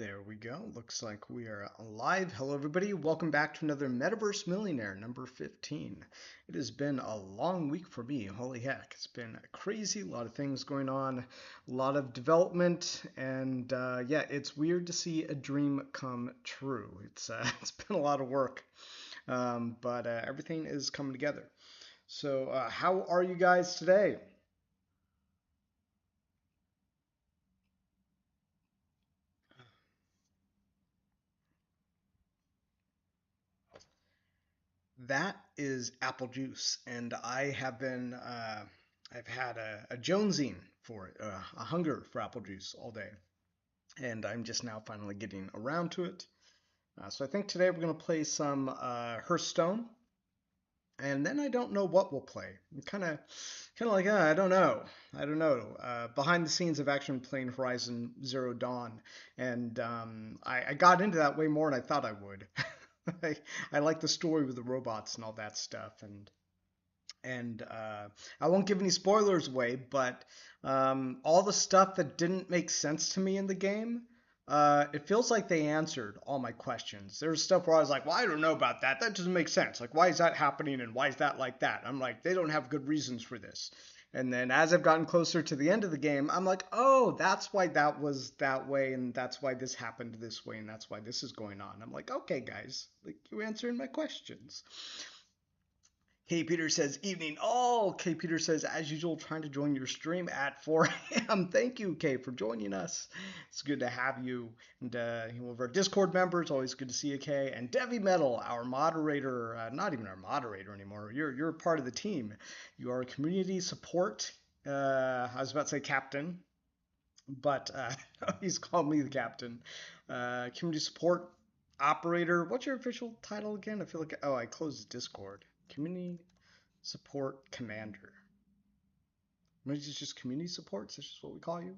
There we go. Looks like we are live. Hello, everybody. Welcome back to another Metaverse Millionaire, number 15. It has been a long week for me. Holy heck. It's been crazy. A lot of things going on, a lot of development, and yeah, it's weird to see a dream come true. It's been a lot of work, but everything is coming together. So, how are you guys today? That is apple juice, and I've had a jonesing for it, a hunger for apple juice all day, and I'm just now finally getting around to it. So I think today we're gonna play some Hearthstone, and then I don't know what we'll play. I'm kind of like, I don't know. Behind the scenes, I've actually been playing Horizon Zero Dawn, and I got into that way more than I thought I would. I, I like the story with the robots and all that stuff, and I won't give any spoilers away, but all the stuff that didn't make sense to me in the game, it feels like they answered all my questions. There's stuff where I was like, well, I don't know about that. That doesn't make sense. Like, why is that happening and why is that like that? I'm like, they don't have good reasons for this. And then as I've gotten closer to the end of the game, I'm like, oh, that's why that was that way, and that's why this happened this way, and that's why this is going on. I'm like, okay, guys, like you answering my questions. K. Peter says, evening. Oh, K. Peter says, as usual, trying to join your stream at 4 a.m. Thank you, K, for joining us. It's good to have you. And one of our Discord members, always good to see you, K. And Devi Metal, our moderator, not even our moderator anymore. You're part of the team. You are community support. I was about to say captain, but he's called me the captain. Community support operator. What's your official title again? I feel like, oh, I closed Discord. Community support commander. Maybe it's just community support. That's just what we call you.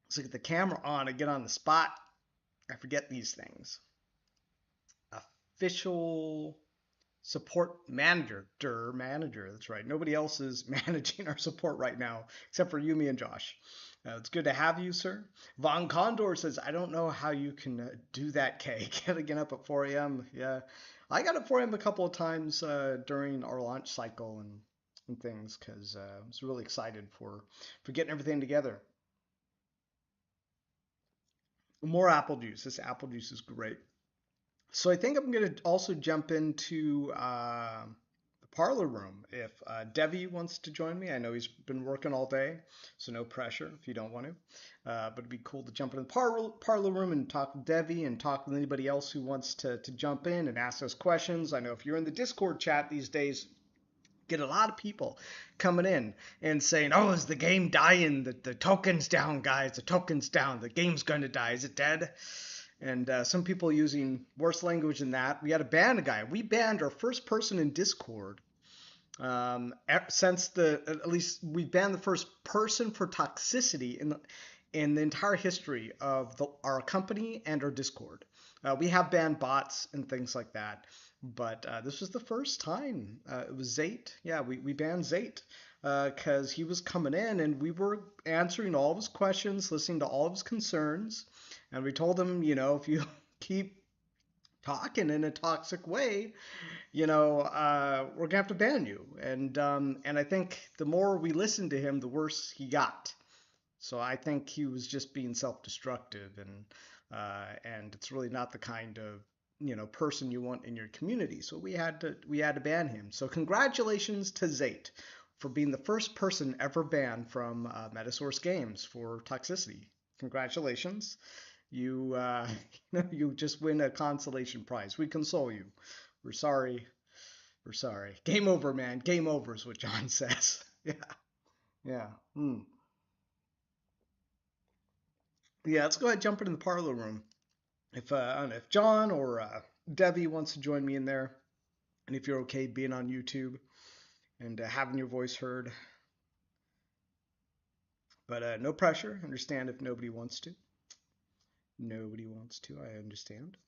Let's look at the camera on. I get on the spot. I forget these things. Official support manager. Manager. That's right. Nobody else is managing our support right now except for you, me, and Josh. It's good to have you, sir. Von Condor says, I don't know how you can do that, Kay. Getting up at 4 a.m. Yeah. I got up 4 a.m. a couple of times during our launch cycle and things because I was really excited for getting everything together. More apple juice. This apple juice is great. So I think I'm going to also jump into the parlor room if Devi wants to join me. I know he's been working all day, so no pressure if you don't want to. But it'd be cool to jump in the parlor room and talk with Devi and talk with anybody else who wants to jump in and ask us questions. I know if you're in the Discord chat these days, get a lot of people coming in and saying, "Oh, is the game dying? The token's down, guys. The token's down. The game's going to die. Is it dead?" And some people using worse language than that. We had to ban a guy. We banned our first person in Discord since at least we banned the first person for toxicity in the entire history of our company and our Discord. We have banned bots and things like that, but this was the first time. It was Zate. Yeah, we banned Zate because he was coming in and we were answering all of his questions, listening to all of his concerns, and we told him, if you keep talking in a toxic way, we're gonna have to ban you. And I think the more we listened to him, the worse he got. So I think he was just being self-destructive, and it's really not the kind of person you want in your community. So we had to ban him. So congratulations to Zate for being the first person ever banned from Metasource Games for toxicity. Congratulations. You you just win a consolation prize. We console you. We're sorry. We're sorry. Game over, man. Game over is what John says. Yeah. Yeah. Yeah, let's go ahead and jump into the parlor room. If I don't know if John or Debbie wants to join me in there, and if you're okay being on YouTube and having your voice heard, but no pressure. Understand if nobody wants to. Nobody wants to. I understand.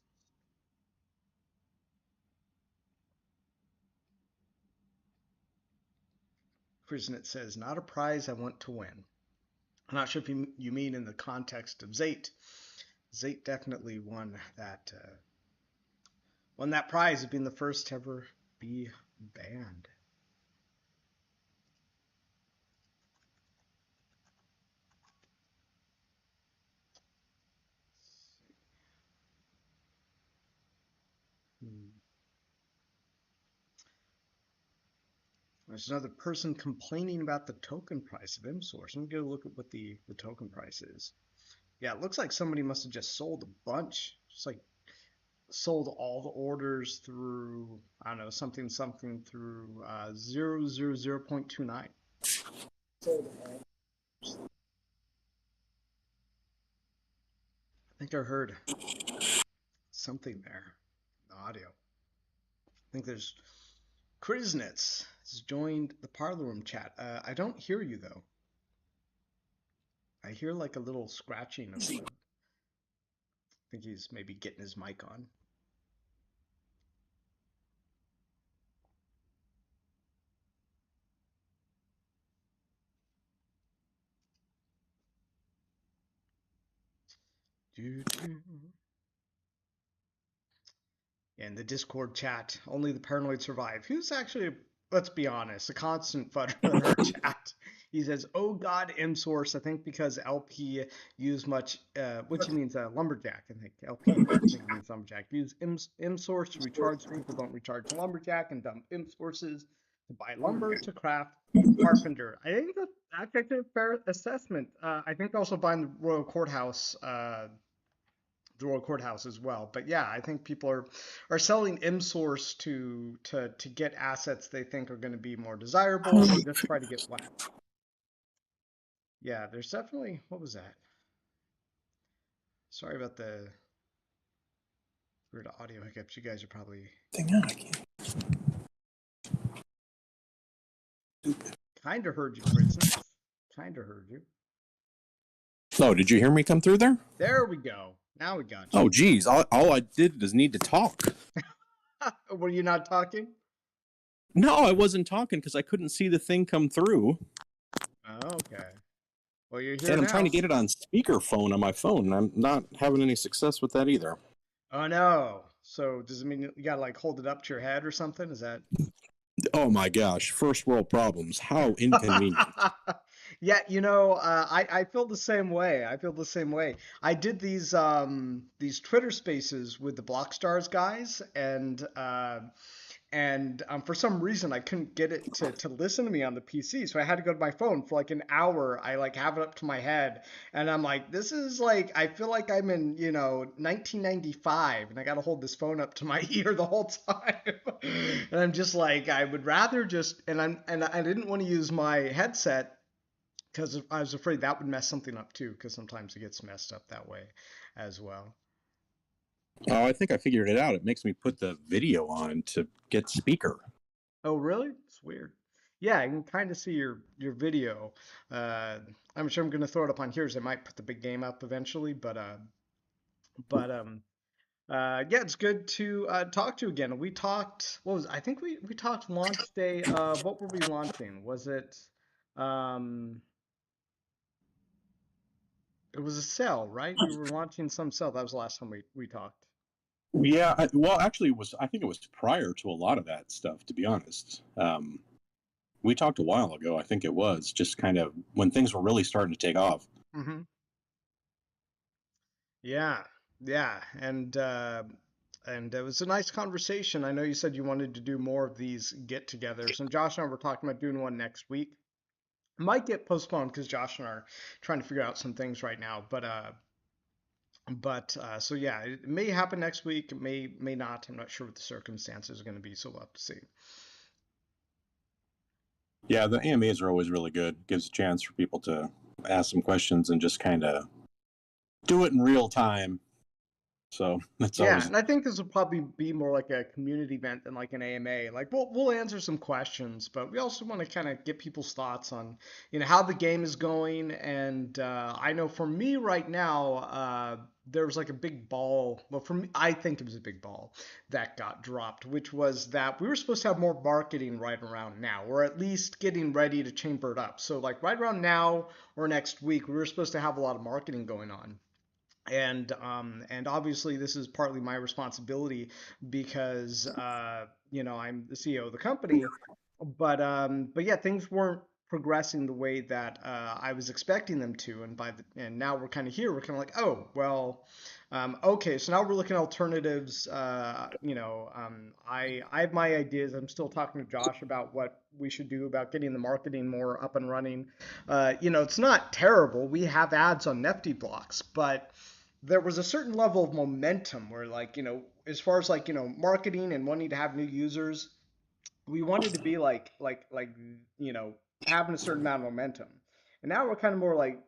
Prison it says, not a prize I want to win. I'm not sure if you mean in the context of Zate. Zate definitely won that prize of being the first to ever be banned. There's another person complaining about the token price of ImSource. Let me get a look at what the token price is. Yeah, it looks like somebody must have just sold a bunch. Just like sold all the orders through, I don't know, something through 0.29. I think I heard something there in the audio. I think there's Kriznitz has joined the Parlor Room chat. I don't hear you though. I hear like a little scratching of I think he's maybe getting his mic on. In the Discord chat, only the paranoid survive. Who's actually, let's be honest, a constant fudder in our chat. He says, "Oh God, ImSource." I think because LP use much, which he means lumberjack. I think LP I think means lumberjack. Use ImSource to recharge people don't recharge lumberjack and dump ImSources to buy lumber to craft carpenter. I think that's actually a fair assessment. I think also buying the Royal Courthouse. As well. But yeah, I think people are selling ImSource to get assets they think are going to be more desirable or just try to get one. Yeah, there's definitely, what was that? Sorry about the weird audio hiccups. You guys are probably kind of heard you, Princess. Kind of heard you. Oh, did you hear me come through there? There we go. Now we got you. Oh, geez. All I did is need to talk. Were you not talking? No, I wasn't talking because I couldn't see the thing come through. Oh, okay. Well, you're here and I'm now. trying to get it on speakerphone on my phone, and I'm not having any success with that either. Oh, no. So does it mean you gotta like hold it up to your head or something? Is that? Oh my gosh, first world problems. How inconvenient. Yeah, I feel the same way. I feel the same way. I did these Twitter Spaces with the Blockstars guys, and for some reason I couldn't get it to listen to me on the PC, so I had to go to my phone for like an hour. I like have it up to my head, and I'm like, this is like I feel like I'm in 1995, and I got to hold this phone up to my ear the whole time, and I'm just like I would rather just and I didn't want to use my headset because I was afraid that would mess something up too, because sometimes it gets messed up that way as well. Oh, I think I figured it out. It makes me put the video on to get speaker. Oh, really? It's weird. Yeah, I can kind of see your video. I'm sure I'm gonna throw it up on here, as I might put the big game up eventually. But yeah, it's good to talk to you again. We talked. What was? I think we talked launch day. What were we launching? Was it? Um, it was a sale, right? We were launching some sale. That was the last time we talked. Yeah, well, actually, I think it was prior to a lot of that stuff, to be honest. We talked a while ago. I think it was just kind of when things were really starting to take off. Mm-hmm. Yeah, yeah, and it was a nice conversation. I know you said you wanted to do more of these get-togethers, and Josh and I were talking about doing one next week. Might get postponed because Josh and I are trying to figure out some things right now. But so yeah, it may happen next week. It may not. I'm not sure what the circumstances are going to be, so we'll have to see. Yeah, the AMAs are always really good. Gives a chance for people to ask some questions and just kind of do it in real time. So that's Yeah, always and I think this will probably be more like a community event than like an AMA. Like we'll answer some questions, but we also want to kind of get people's thoughts on, how the game is going. And I know for me right now, there was like a big ball. Well, for me, I think it was a big ball that got dropped, which was that we were supposed to have more marketing right around now, or at least getting ready to chamber it up. So like right around now or next week, we were supposed to have a lot of marketing going on. And obviously this is partly my responsibility because I'm the CEO of the company, but yeah, things weren't progressing the way that I was expecting them to, and now we're kind of here. We're kind of like, oh well, okay, so now we're looking at alternatives. I have my ideas. I'm still talking to Josh about what we should do about getting the marketing more up and running. It's not terrible. We have ads on Nifty blocks, but there was a certain level of momentum where, like, as far as like, marketing and wanting to have new users, we wanted to be like having a certain amount of momentum. And now we're kind of more like,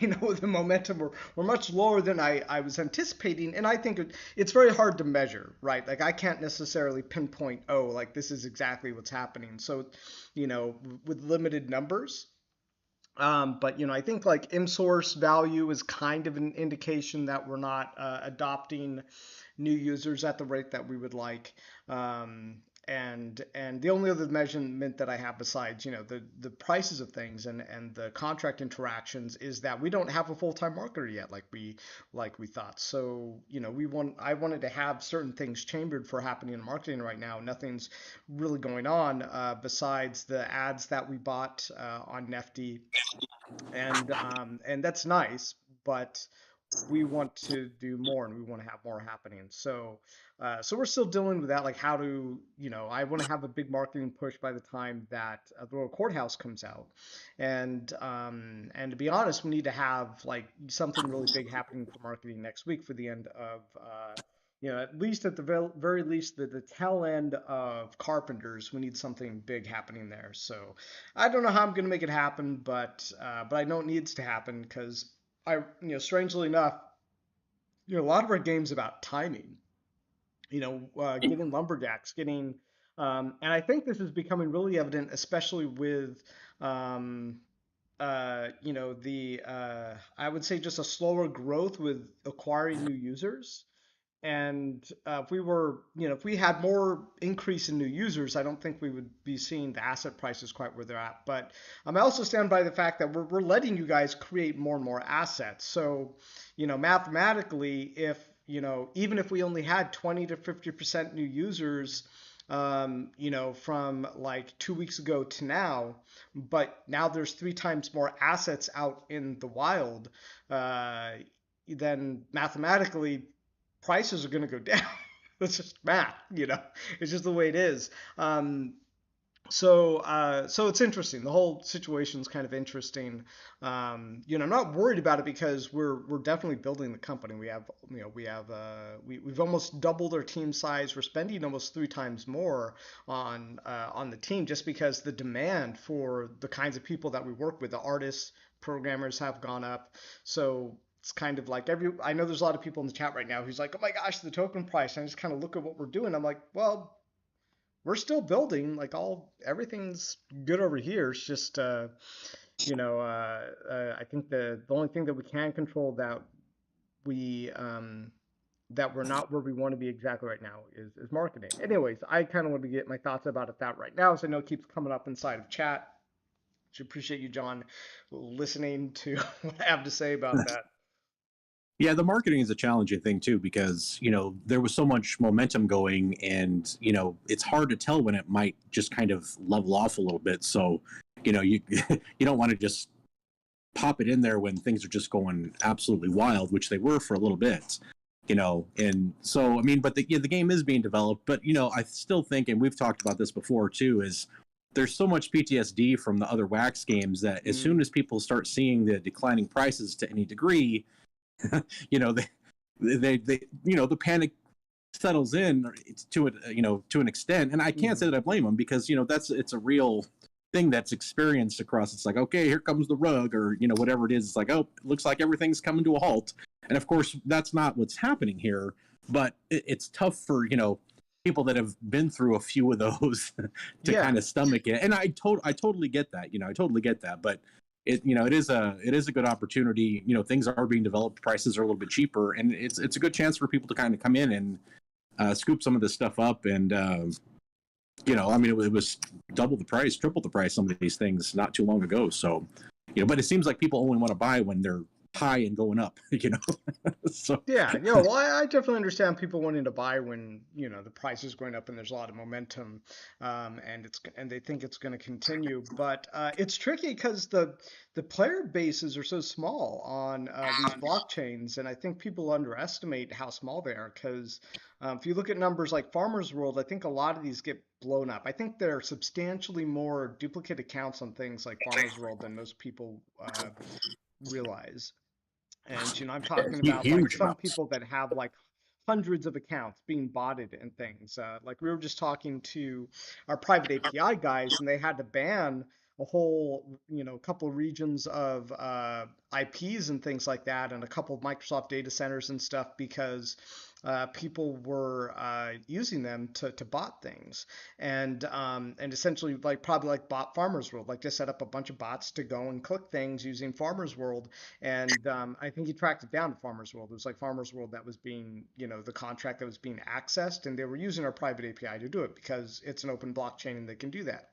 the momentum, we're much lower than I was anticipating. And I think it's very hard to measure, right? Like I can't necessarily pinpoint, oh, like this is exactly what's happening. So, with limited numbers, but I think like in-source value is kind of an indication that we're not adopting new users at the rate that we would like. And the only other measurement that I have besides the prices of things and the contract interactions is that we don't have a full-time marketer yet like we thought. So I wanted to have certain things chambered for happening in marketing right now. Nothing's really going on besides the ads that we bought on Nifty, and that's nice, but we want to do more and we want to have more happening. So we're still dealing with that. Like how to, I want to have a big marketing push by the time that the Royal Courthouse comes out, and to be honest, we need to have like something really big happening for marketing next week for the end of. At least at the very least, the tail end of Carpenters, we need something big happening there. So I don't know how I'm going to make it happen, but I know it needs to happen because strangely enough, a lot of our games about timing. Getting lumberjacks, and I think this is becoming really evident, especially with, the I would say just a slower growth with acquiring new users. And if we had more increase in new users, I don't think we would be seeing the asset prices quite where they're at. But I also stand by the fact that we're letting you guys create more and more assets. So, mathematically, if, even if we only had 20 to 50% new users, from like 2 weeks ago to now, but now there's 3 times more assets out in the wild, then mathematically prices are going to go down. It's just math, It's just the way it is. So it's interesting. The whole situation's kind of interesting. I'm not worried about it because we're definitely building the company. We've almost doubled our team size. We're spending almost 3 times more on the team just because the demand for the kinds of people that we work with, the artists, programmers, have gone up. So it's kind of like I know there's a lot of people in the chat right now who's like, oh my gosh, the token price. And I just kind of look at what we're doing. I'm like, well, we're still building. Like everything's good over here. It's just I think the only thing that we can control that we're not where we want to be exactly right now is marketing. Anyways, I kind of want to get my thoughts about it that right now, so I know it keeps coming up inside of chat. I appreciate you, John, listening to what I have to say about that. Yeah, the marketing is a challenging thing too because there was so much momentum going, and it's hard to tell when it might just kind of level off a little bit. So you you don't want to just pop it in there when things are just going absolutely wild, which they were for a little bit. And so I mean, but the game is being developed, but I still think, and we've talked about this before too, is there's so much PTSD from the other wax games that as soon as people start seeing the declining prices to any degree, they the panic settles in to it, to an extent. And I can't say that I blame them because it's a real thing that's experienced across. It's like, okay, here comes the rug, or whatever it is. It's like, oh, it looks like everything's coming to a halt. And of course, that's not what's happening here. But it's tough for people that have been through a few of those to Yeah. kind of stomach it. And I totally get that. I totally get that. But it is a good opportunity. Things are being developed, prices are a little bit cheaper, and it's a good chance for people to kind of come in and scoop some of this stuff up. And I mean, it was double the price, triple the price, some of these things not too long ago. So, but it seems like people only want to buy when they're high and going up. So Yeah, well, I definitely understand people wanting to buy when, the price is going up and there's a lot of momentum, and they think it's going to continue. But it's tricky because the player bases are so small on these blockchains, and I think people underestimate how small they are. Because if you look at numbers like Farmers World, I think a lot of these get blown up. I think there are substantially more duplicate accounts on things like Farmers World than most people realize. And I'm talking about like huge some amounts. people that have like hundreds of accounts being botted and things. Like we were just talking to our private API guys, and they had to ban a whole, couple of regions of IPs and things like that, and a couple of Microsoft data centers and stuff because people were using them to bot things, and essentially like probably like bot Farmers World, like just set up a bunch of bots to go and click things using Farmers World. And I think he tracked it down to Farmers World. It was like Farmers World that was being, the contract that was being accessed, and they were using our private API to do it because it's an open blockchain and they can do that.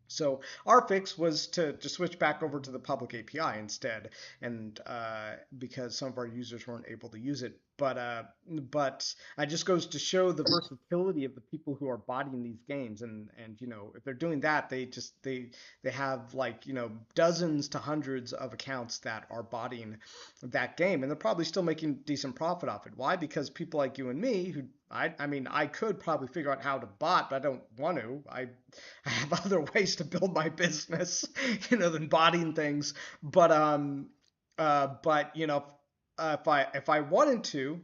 So our fix was to switch back over to the public API instead, and because some of our users weren't able to use it. But it just goes to show the versatility of the people who are botting these games, and if they're doing that, they have like dozens to hundreds of accounts that are botting that game, and they're probably still making decent profit off it. Why? Because people like you and me who I mean, I could probably figure out how to bot, but I don't want to. I have other ways to build my business, than botting things. But if I wanted to,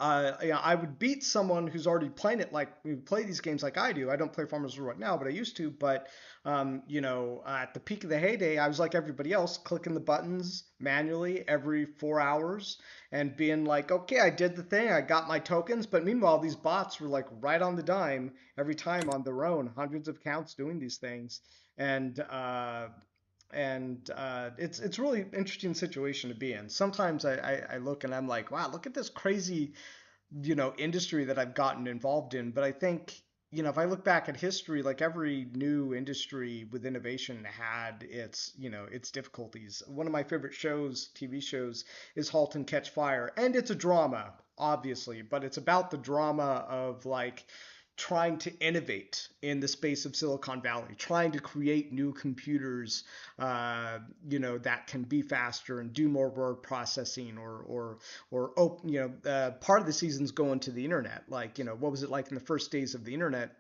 I would beat someone who's already playing it like we play these games like I do. I don't play Farmers World right now, but I used to. But at the peak of the heyday, I was like everybody else, clicking the buttons manually every 4 hours and being like, okay, I did the thing, I got my tokens. But meanwhile, these bots were like right on the dime every time on their own, hundreds of accounts doing these things, and it's really interesting situation to be in. Sometimes I look and I'm like, wow, look at this crazy industry that I've gotten involved in. But I think, if I look back at history, like every new industry with innovation had its difficulties. One of my favorite shows, TV shows, is Halt and Catch Fire, and it's a drama, obviously, but it's about the drama of like trying to innovate in the space of Silicon Valley, trying to create new computers, that can be faster and do more word processing, part of the season's going to the internet. Like, what was it like in the first days of the internet?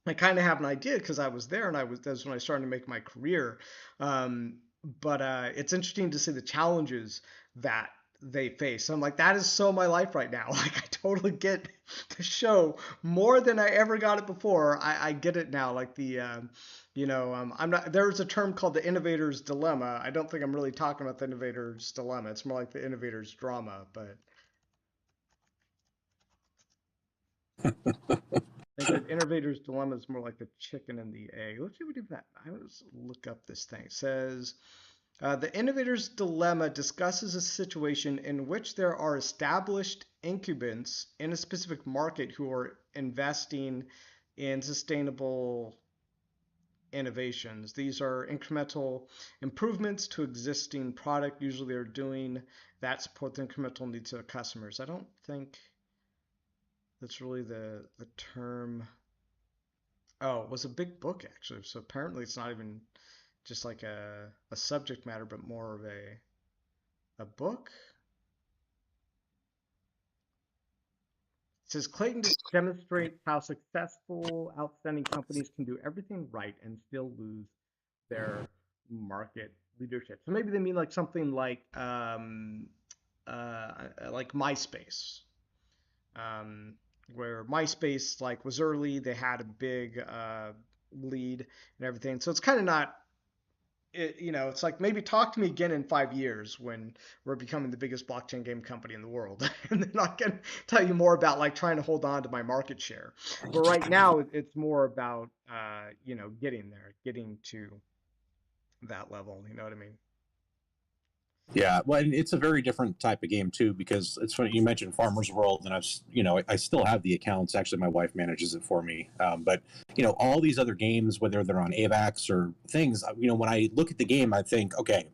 I kind of have an idea because I was there, and that's when I started to make my career. But it's interesting to see the challenges that they face. I'm like, that is so my life right now. Like, I totally get the show more than I ever got it before. I get it now. Like I'm not. There's a term called the innovator's dilemma. I don't think I'm really talking about the innovator's dilemma. It's more like the innovator's drama. But I think the innovator's dilemma is more like the chicken and the egg. Let's see what we do that. I was look up this thing. It says the innovator's dilemma discusses a situation in which there are established incumbents in a specific market who are investing in sustainable innovations. These are incremental improvements to existing product. Usually they're doing that support the incremental needs of customers. I don't think that's really the term. Oh, it was a big book actually. So apparently it's not even just like a subject matter, but more of a book. It says Clayton demonstrates how successful, outstanding companies can do everything right and still lose their market leadership. So maybe they mean like something like MySpace, where MySpace like was early. They had a big lead and everything. So it's kind of not it's like maybe talk to me again in 5 years when we're becoming the biggest blockchain game company in the world, and then I can tell you more about like trying to hold on to my market share. But right now, it's more about getting there, getting to that level. You know what I mean? Yeah, well, and it's a very different type of game too, because it's funny you mentioned Farmers World, and I still have the accounts. Actually, my wife manages it for me. But all these other games, whether they're on AVAX or things, when I look at the game, I think, okay,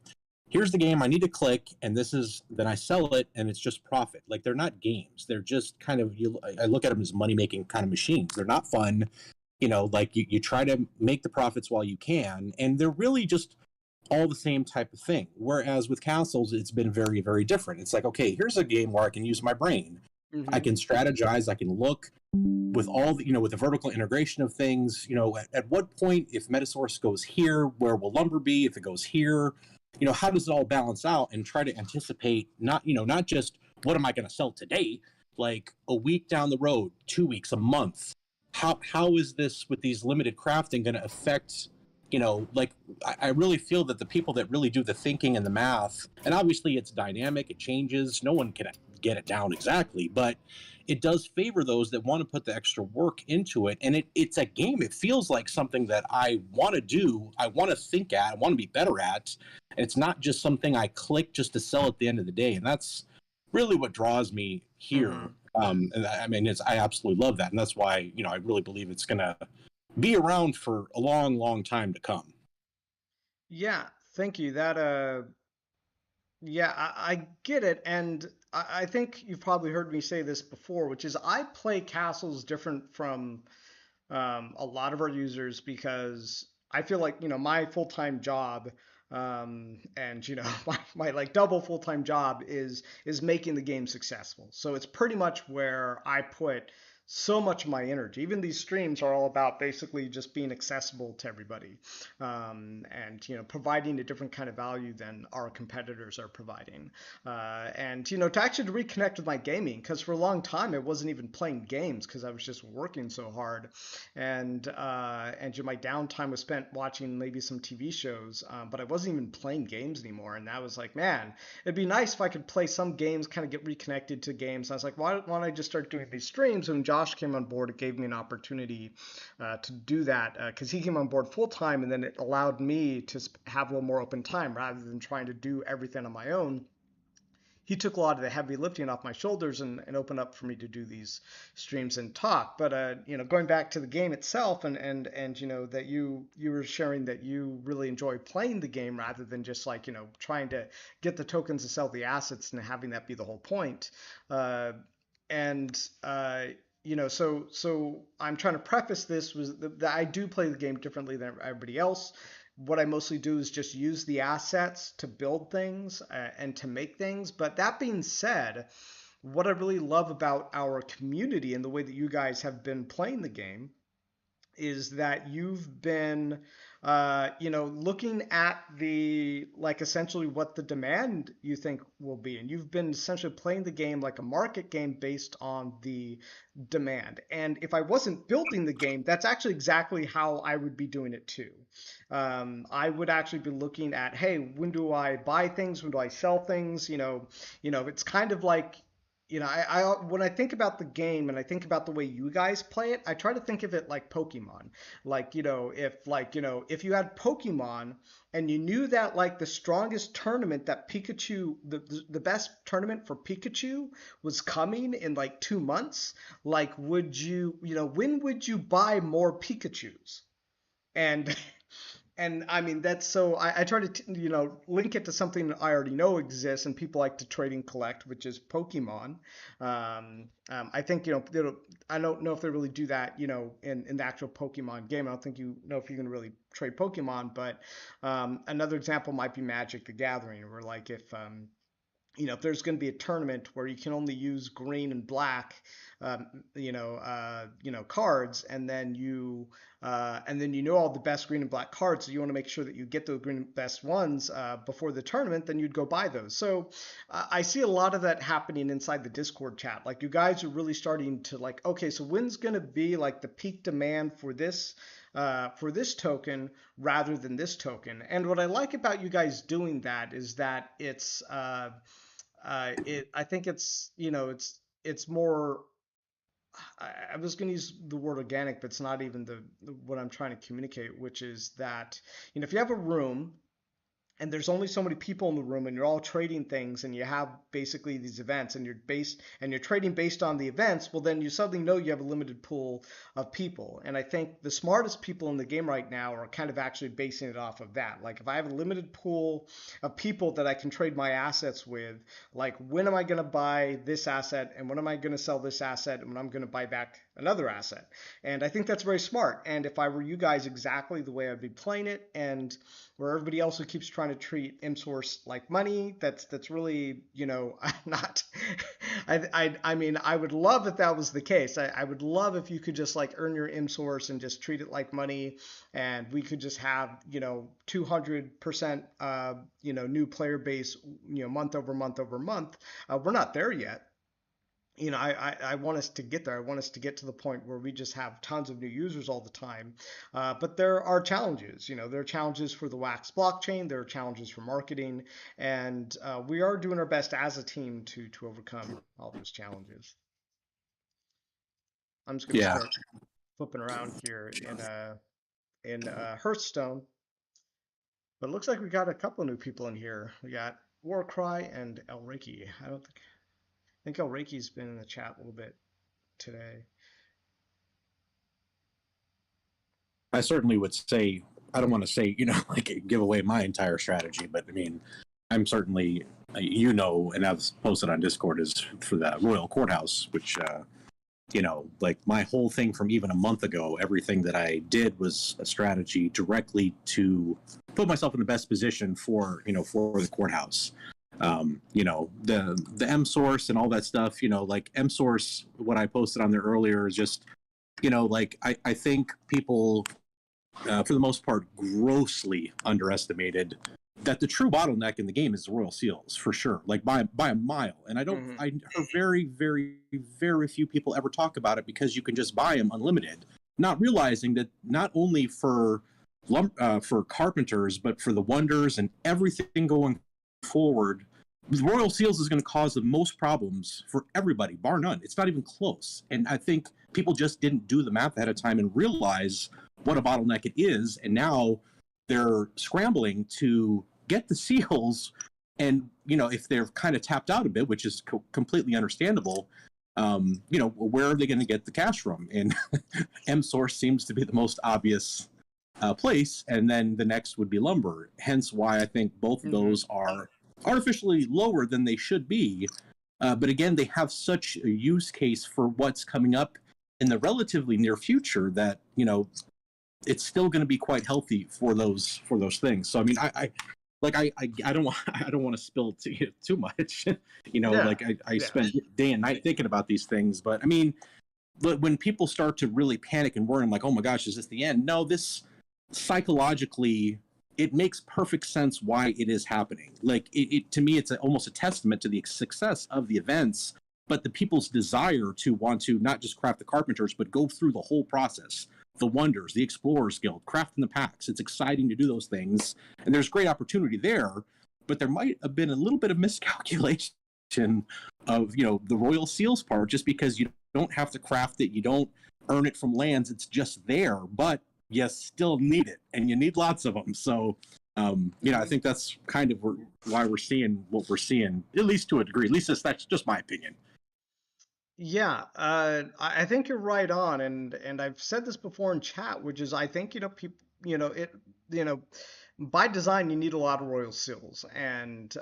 here's the game. I need to click, and then I sell it, and it's just profit. Like they're not games. They're just kind of I look at them as money making kind of machines. They're not fun. Like you try to make the profits while you can, and they're really just all the same type of thing. Whereas with Castles, it's been very, very different. It's like, okay, here's a game where I can use my brain. I Hmm. can strategize. I can look with all the, with the vertical integration of things. At what point, if Metasource goes here, where will lumber be? If it goes here, how does it all balance out? And try to anticipate not just what am I going to sell today, like a week down the road, 2 weeks, a month. How is this with these limited crafting going to affect like I really feel that the people that really do the thinking and the math, and obviously it's dynamic, it changes, no one can get it down exactly, but it does favor those that want to put the extra work into it. And it's a game. It feels like something that I want to do, I want to think at, I want to be better at. And it's not just something I click just to sell at the end of the day. And that's really what draws me here. Hmm. And I mean, I absolutely love that. And that's why, I really believe it's going to be around for a long, long time to come. Yeah, thank you. Yeah, I get it, and I think you've probably heard me say this before, which is I play castles different from a lot of our users because I feel like my full-time job and my like double full-time job is making the game successful. So it's pretty much where I put so much of my energy. Even these streams are all about basically just being accessible to everybody, and providing a different kind of value than our competitors are providing. And to actually reconnect with my gaming, because for a long time I wasn't even playing games because I was just working so hard, and my downtime was spent watching maybe some TV shows, but I wasn't even playing games anymore. And that was like, man, it'd be nice if I could play some games, kind of get reconnected to games. I was like, why don't I just start doing these streams? When Josh came on board, it gave me an opportunity to do that because he came on board full time, and then it allowed me to have a little more open time rather than trying to do everything on my own. He took a lot of the heavy lifting off my shoulders and opened up for me to do these streams and talk. But going back to the game itself, and that you were sharing that you really enjoy playing the game rather than just like trying to get the tokens to sell the assets and having that be the whole point. Uh, and so I'm trying to preface this was that I do play the game differently than everybody else. What I mostly do is just use the assets to build things and to make things. But that being said, what I really love about our community and the way that you guys have been playing the game is that you've been looking at the like essentially what the demand you think will be, and you've been essentially playing the game like a market game based on the demand. And if I wasn't building the game, that's actually exactly how I would be doing it too. I would actually be looking at, hey, when do I buy things, when do I sell things? It's kind of like I when I think about the game and I think about the way you guys play it, I try to think of it like Pokemon. Like, if you had Pokemon and you knew that like the strongest tournament that Pikachu, the best tournament for Pikachu was coming in like 2 months, like when would you buy more Pikachus? And and I mean that's so I try to link it to something that I already know exists and people like to trade and collect, which is Pokemon. I think I don't know if they really do that in the actual Pokemon game. I don't think if you can really trade Pokemon, but another example might be Magic the Gathering, where like if there's going to be a tournament where you can only use green and black, cards, and then all the best green and black cards, so you want to make sure that you get the green best ones before the tournament, then you'd go buy those. So I see a lot of that happening inside the Discord chat. Like you guys are really starting to like, okay, so when's going to be like the peak demand for this for this token rather than this token. And what I like about you guys doing that is that I think it's more. I was going to use the word organic, but it's not even what I'm trying to communicate, which is that if you have a room and there's only so many people in the room and you're all trading things and you have basically these events and you're trading based on the events, well then you suddenly know you have a limited pool of people. And I think the smartest people in the game right now are kind of actually basing it off of that. Like if I have a limited pool of people that I can trade my assets with, like when am I going to buy this asset and when am I going to sell this asset and when I'm going to buy back another asset. And I think that's very smart. And if I were you guys, exactly the way I'd be playing it. And where everybody else who keeps trying to treat MSource like money, that's really, not. I mean, I would love if that was the case. I would love if you could just like earn your MSource and just treat it like money, and we could just have 200% new player base month over month over month. We're not there yet. I want us to get there. I want us to get to the point where we just have tons of new users all the time. But there are challenges. There are challenges for the Wax blockchain. There are challenges for marketing, and we are doing our best as a team to overcome all those challenges. I'm just going to Yeah. start flipping around here in Hearthstone. But it looks like we got a couple of new people in here. We got Warcry and El Reiki. I think El Reiki's been in the chat a little bit today. I certainly would say, I don't want to say, like give away my entire strategy, but I mean, I'm certainly, and I've posted on Discord is for the Royal Courthouse, which, like my whole thing from even a month ago, everything that I did was a strategy directly to put myself in the best position for the courthouse. The M source and all that stuff, like M source, what I posted on there earlier is just, like I think people, for the most part, grossly underestimated that the true bottleneck in the game is the royal seals, for sure, like by a mile. And I heard very, very, very few people ever talk about it because you can just buy them unlimited, not realizing that not only for carpenters, but for the wonders and everything going forward, royal seals is going to cause the most problems for everybody, bar none. It's not even close. And I think people just didn't do the math ahead of time and realize what a bottleneck it is. And now they're scrambling to get the seals. And, if they're kind of tapped out a bit, which is completely understandable, where are they going to get the cash from? And M source seems to be the most obvious place. And then the next would be lumber. Hence why I think both of those are artificially lower than they should be. But again, they have such a use case for what's coming up in the relatively near future that, it's still going to be quite healthy for those things. So I mean, I don't want to spill too much. I spend day and night thinking about these things. But I mean, when people start to really panic and worry, I'm like, oh my gosh, is this the end? No, this psychologically, it makes perfect sense why it is happening. Like it to me, it's almost a testament to the success of the events, but the people's desire to want to not just craft the carpenters, but go through the whole process. The Wonders, the Explorers Guild, crafting the packs. It's exciting to do those things. And there's great opportunity there, but there might have been a little bit of miscalculation of, the Royal Seals part, just because you don't have to craft it. You don't earn it from lands. It's just there, but you still need it, and you need lots of them. So, I think that's kind of why we're seeing what we're seeing, at least to a degree. At least that's just my opinion. Yeah, I think you're right on, and I've said this before in chat, which is I think people by design you need a lot of royal seals, and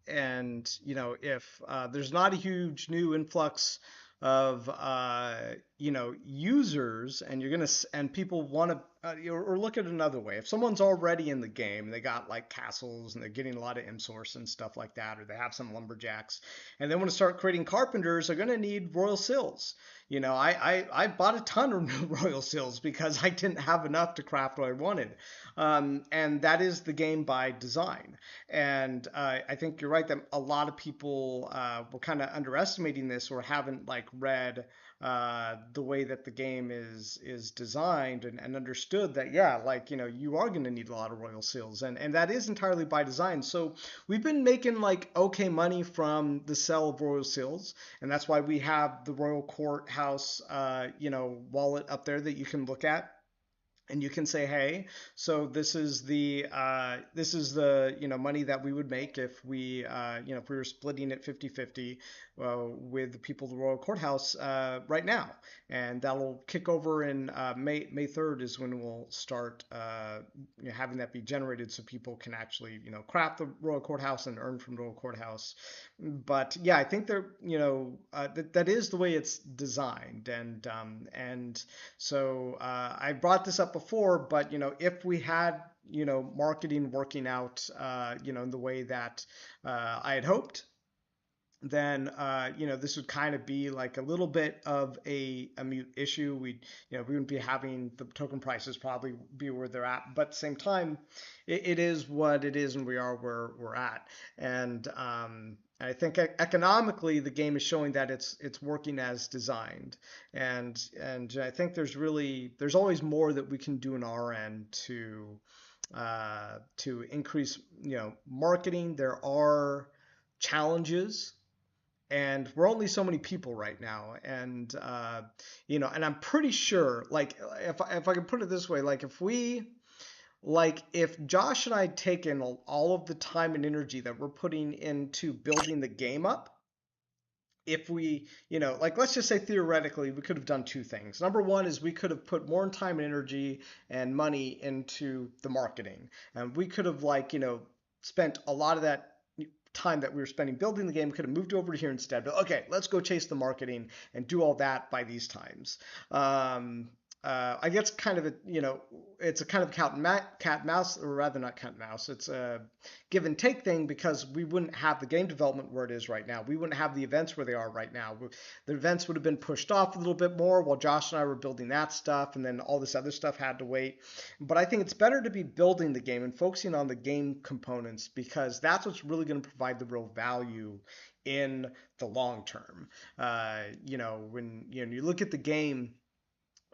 if there's not a huge new influx of users, and and people want to or look at it another way. If someone's already in the game, they got like castles and they're getting a lot of M-source and stuff like that, or they have some lumberjacks and they want to start creating carpenters, they're going to need royal seals. I bought a ton of new royal seals because I didn't have enough to craft what I wanted, and that is the game by design. And I think you're right that a lot of people were kind of underestimating this or haven't like read the way that the game is designed and understood that, yeah, like, you are going to need a lot of royal seals, and that is entirely by design. So we've been making like okay money from the sale of royal seals, and that's why we have the Royal Courthouse wallet up there that you can look at, and you can say, hey, so this is the money that we would make if we if we were splitting it 50-50 with the people of the Royal Courthouse right now. And that'll kick over in May 3rd is when we'll start having that be generated, so people can actually craft the Royal Courthouse and earn from the Royal Courthouse. But yeah, I think that is the way it's designed. And so I brought this up before, but if we had marketing working out in the way that I had hoped, then this would kind of be like a little bit of a mute issue. We wouldn't be having the token prices probably be where they're at, but at the same time, it is what it is, and we are where we're at. And I think economically, the game is showing that it's working as designed, and I think there's always more that we can do on our end to increase marketing. There are challenges, and we're only so many people right now, and I'm pretty sure, like, if I can put it this way, if Josh and I had taken all of the time and energy that we're putting into building the game up, if we, like, let's just say theoretically, we could have done two things. Number one is we could have put more time and energy and money into the marketing, and we could have, like, spent a lot of that time that we were spending building the game, could have moved over to here instead. But okay, let's go chase the marketing and do all that by these times. I guess kind of it's a kind of cat and mouse, or rather not cat and mouse. It's a give and take thing, because we wouldn't have the game development where it is right now. We wouldn't have the events where they are right now. The events would have been pushed off a little bit more while Josh and I were building that stuff, and then all this other stuff had to wait. But I think it's better to be building the game and focusing on the game components, because that's what's really going to provide the real value in the long term. When you look at the game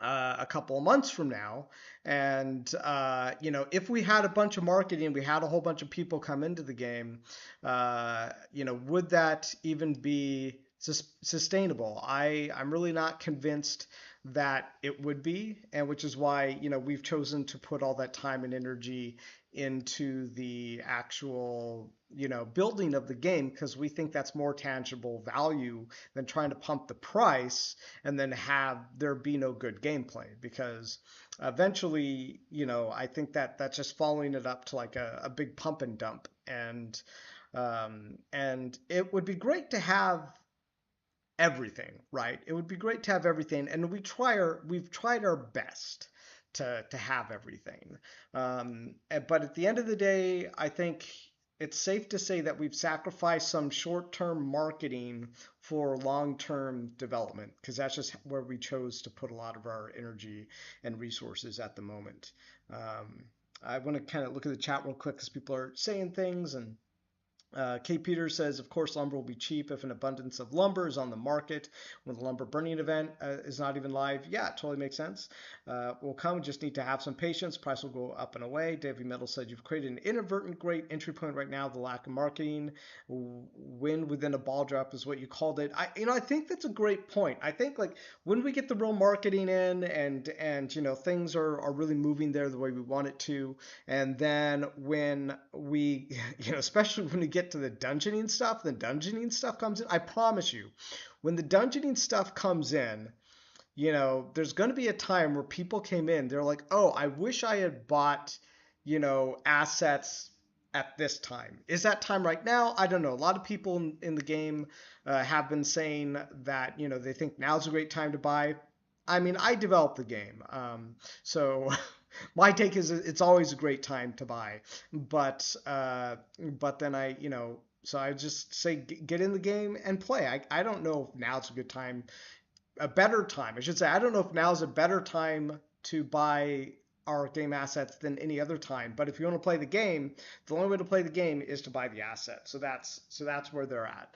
a couple of months from now, and if we had a bunch of marketing, we had a whole bunch of people come into the game, would that even be sustainable? I'm really not convinced that it would be, and which is why we've chosen to put all that time and energy into the actual building of the game, because we think that's more tangible value than trying to pump the price and then have there be no good gameplay, because eventually I think that that's just following it up to like a big pump and dump. And it would be great to have everything, right? It would be great to have everything, and we've tried our best to have everything. But at the end of the day, I think it's safe to say that we've sacrificed some short-term marketing for long-term development, because that's just where we chose to put a lot of our energy and resources at the moment. I want to kind of look at the chat real quick, because people are saying things. And K. Peters says, of course, lumber will be cheap if an abundance of lumber is on the market when the lumber burning event is not even live. Yeah, it totally makes sense. Will come, just need to have some patience. Price will go up and away. Davey Metal said, you've created an inadvertent great entry point right now. The lack of marketing, win within a ball drop is what you called it. I think that's a great point. I think, like, when we get the real marketing in, and things are really moving there the way we want it to, and then when we especially when we get to the dungeoning stuff comes in, I promise you, when the dungeoning stuff comes in, there's going to be a time where people came in, they're like, oh, I wish I had bought assets at this time. Is that time right now? I don't know. A lot of people in the game have been saying that they think now's a great time to buy. I mean, I developed the game, so my take is it's always a great time to buy. But then so I just say get in the game and play. I don't know if now's a good time, a better time, I should say. I don't know if now's a better time to buy our game assets than any other time. But if you want to play the game, the only way to play the game is to buy the asset. So that's where they're at.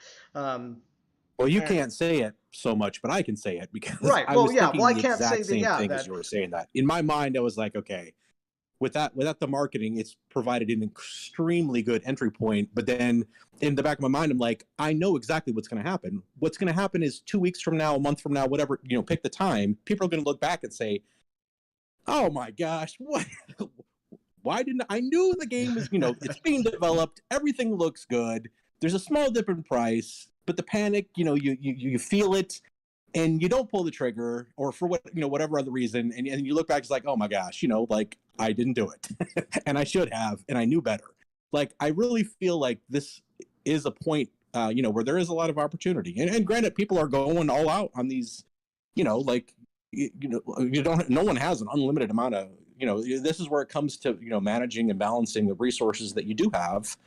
Well, you And can't say it so much, but I can say it because right, I well, was yeah, well, thinking I the can't say exact that. same Yeah, thing as that you were saying that. In my mind, I was like, okay, without the marketing, it's provided an extremely good entry point. But then in the back of my mind, I'm like, I know exactly what's going to happen. What's going to happen is 2 weeks from now, a month from now, whatever, pick the time. People are going to look back and say, "Oh my gosh, what? Why didn't I knew the game is, it's being developed. Everything looks good. There's a small dip in price, but the panic, you feel it, and you don't pull the trigger, or for whatever other reason, and you look back, it's like, oh my gosh, like I didn't do it, and I should have, and I knew better. Like I really feel like this is a point, where there is a lot of opportunity, and granted, people are going all out on these, like you don't. No one has an unlimited amount of. This is where it comes to managing and balancing the resources that you do have.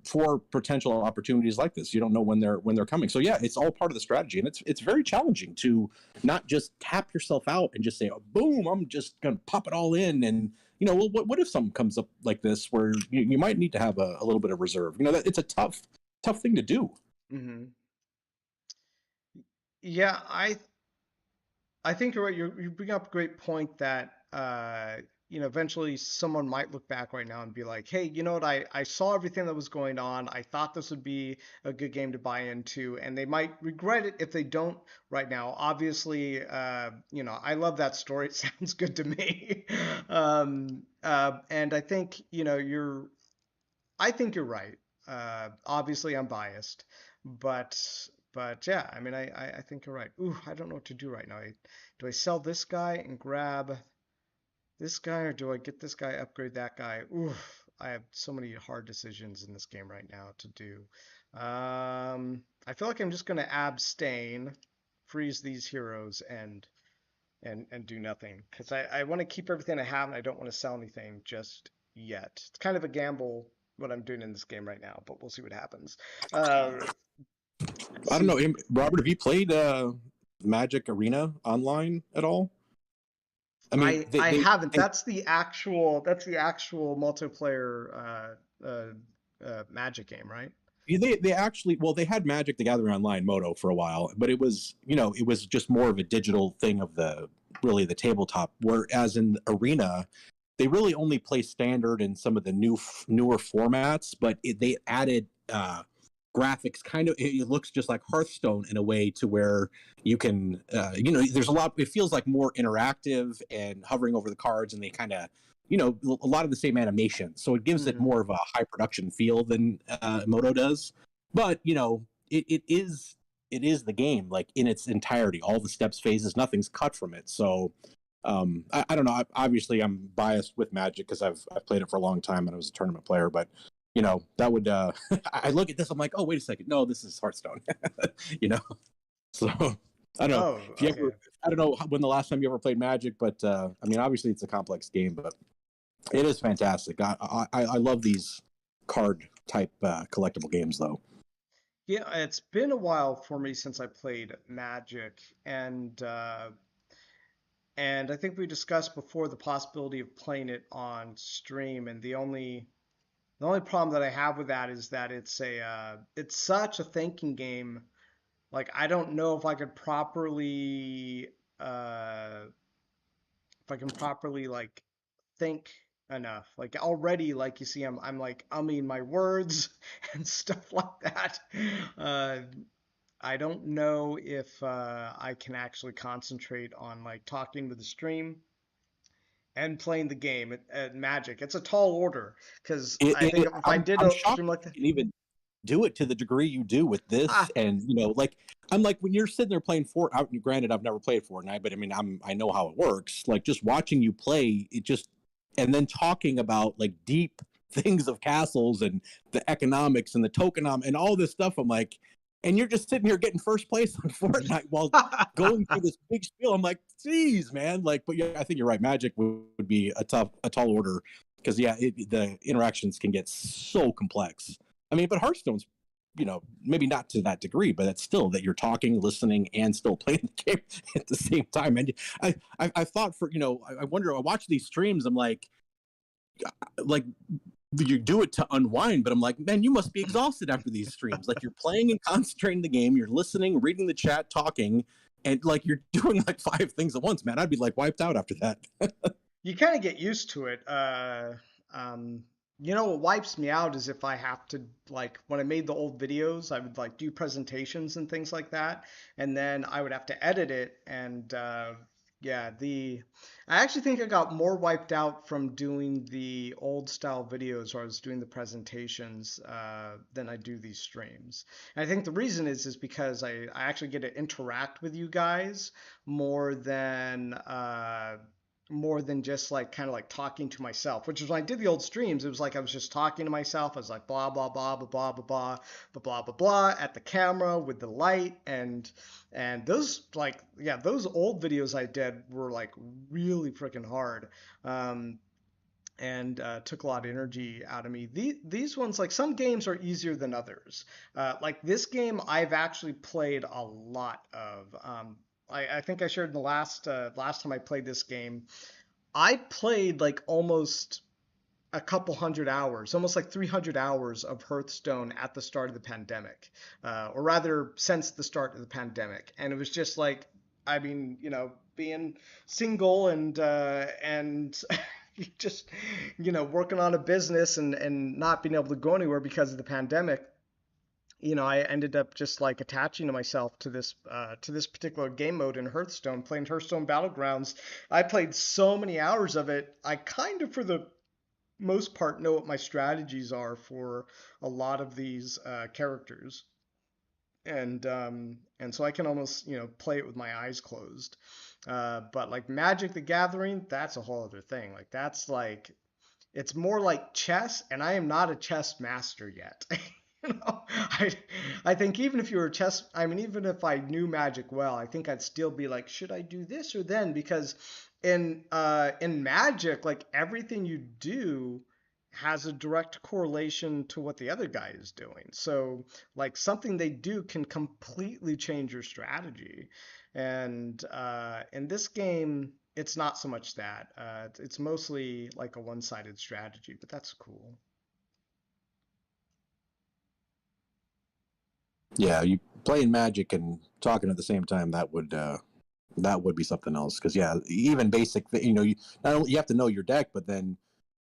For potential opportunities like this, you don't know when they're coming. So yeah, it's all part of the strategy, and it's very challenging to not just tap yourself out and just say, oh, "Boom, I'm just gonna pop it all in." And well, what if something comes up like this where you might need to have a little bit of reserve? That it's a tough thing to do. hmm yeah, I think you're right. You bring up a great point that eventually someone might look back right now and be like, hey, you know what? I saw everything that was going on. I thought this would be a good game to buy into, and they might regret it if they don't right now. Obviously, I love that story. It sounds good to me. And I think, I think you're right. Obviously, I'm biased, but yeah, I mean, I think you're right. Ooh, I don't know what to do right now. Do I sell this guy and grab this guy, or do I get this guy, upgrade that guy? Ooh, I have so many hard decisions in this game right now to do. I feel like I'm just gonna abstain, freeze these heroes, and do nothing because I want to keep everything I have and I don't want to sell anything just yet. It's kind of a gamble what I'm doing in this game right now, but we'll see what happens. Uh, I don't see, know, Robert. Have you played Magic Arena online at all? I mean, I haven't. they That's the actual multiplayer Magic game, right? they actually, well, they had Magic the Gathering Online Moto for a while, but it was just more of a digital thing of the tabletop. Whereas in Arena, they really only play standard and some of the newer formats, but they added graphics. Kind of, it looks just like Hearthstone in a way, to where you can, there's a lot. It feels like more interactive and hovering over the cards, and they kind of, a lot of the same animation. So it gives it hmm more of a high production feel than Moto does. But it is the game, like in its entirety, all the steps, phases, nothing's cut from it. So I don't know. Obviously, I'm biased with Magic because I've played it for a long time and I was a tournament player. But that would I look at this, I'm like, oh, wait a second, no, this is Hearthstone. you know, so I don't know Oh, if you okay. ever. I don't know when the last time you ever played Magic, but I mean, obviously, it's a complex game, but it is fantastic. I love these card type collectible games, though. Yeah, it's been a while for me since I played Magic, and I think we discussed before the possibility of playing it on stream, and the only problem that I have with that is that it's such a thinking game. Like I don't know uh if I can properly like think enough. Like already, like you see, I'm like umming my words and stuff like that. Uh, I don't know if I can actually concentrate on like talking to the stream and playing the game at Magic. It's a tall order because I think if I did I'm a shocked stream like that, you can even do it to the degree you do with this, ah, and like I'm like, when you're sitting there playing Fortnite. Granted, I've never played Fortnite, but I mean, I know how it works. Like just watching you play, it just, and then talking about like deep things of castles and the economics and the tokenom and all this stuff. I'm like, and you're just sitting here getting first place on Fortnite while going through this big spiel. I'm like, geez, man. Like, but yeah, I think you're right. Magic would be a tall order because yeah, the interactions can get so complex. I mean, but Hearthstone's, maybe not to that degree, but it's still that you're talking, listening, and still playing the game at the same time. And I thought I wonder, I watch these streams, I'm like you do it to unwind, but I'm like, man, you must be exhausted after these streams. Like you're playing and concentrating the game, you're listening, reading the chat, talking, and like you're doing like 5 things at once, man. I'd be like wiped out after that. You kind of get used to it. Um, what wipes me out is if I have to, like, when I made the old videos, I would like do presentations and things like that, and then I would have to edit it. And yeah, I actually think I got more wiped out from doing the old style videos where I was doing the presentations than I do these streams. And I think the reason is because I actually get to interact with you guys more than more than just like kind of like talking to myself, which is when I did the old streams, it was like I was just talking to myself. I was like blah blah blah blah blah blah blah blah blah blah blah at the camera with the light, and those like yeah, those old videos I did were like really freaking hard. Um, and took a lot of energy out of me. These ones, like some games are easier than others. Like this game, I've actually played a lot of. I think I shared in the last time I played this game, I played like almost a couple hundred hours, almost like 300 hours of Hearthstone at the start of the pandemic, or rather since the start of the pandemic. And it was just like, I mean, being single and just, working on a business and not being able to go anywhere because of the pandemic. I ended up just like attaching to myself to this particular game mode in Hearthstone, playing Hearthstone Battlegrounds. I played so many hours of it. I kind of, for the most part, know what my strategies are for a lot of these characters, and so I can almost play it with my eyes closed. But like Magic the Gathering, that's a whole other thing. Like that's like it's more like chess, and I am not a chess master yet. I think even if you were a chess, I mean, even if I knew Magic well, I think I'd still be like, should I do this or then? Because in Magic, like everything you do has a direct correlation to what the other guy is doing. So like something they do can completely change your strategy. And in this game, it's not so much that. It's mostly like a one-sided strategy, but that's cool. Yeah, you playing Magic and talking at the same time, that would be something else. Because yeah, even basic, you not only you have to know your deck, but then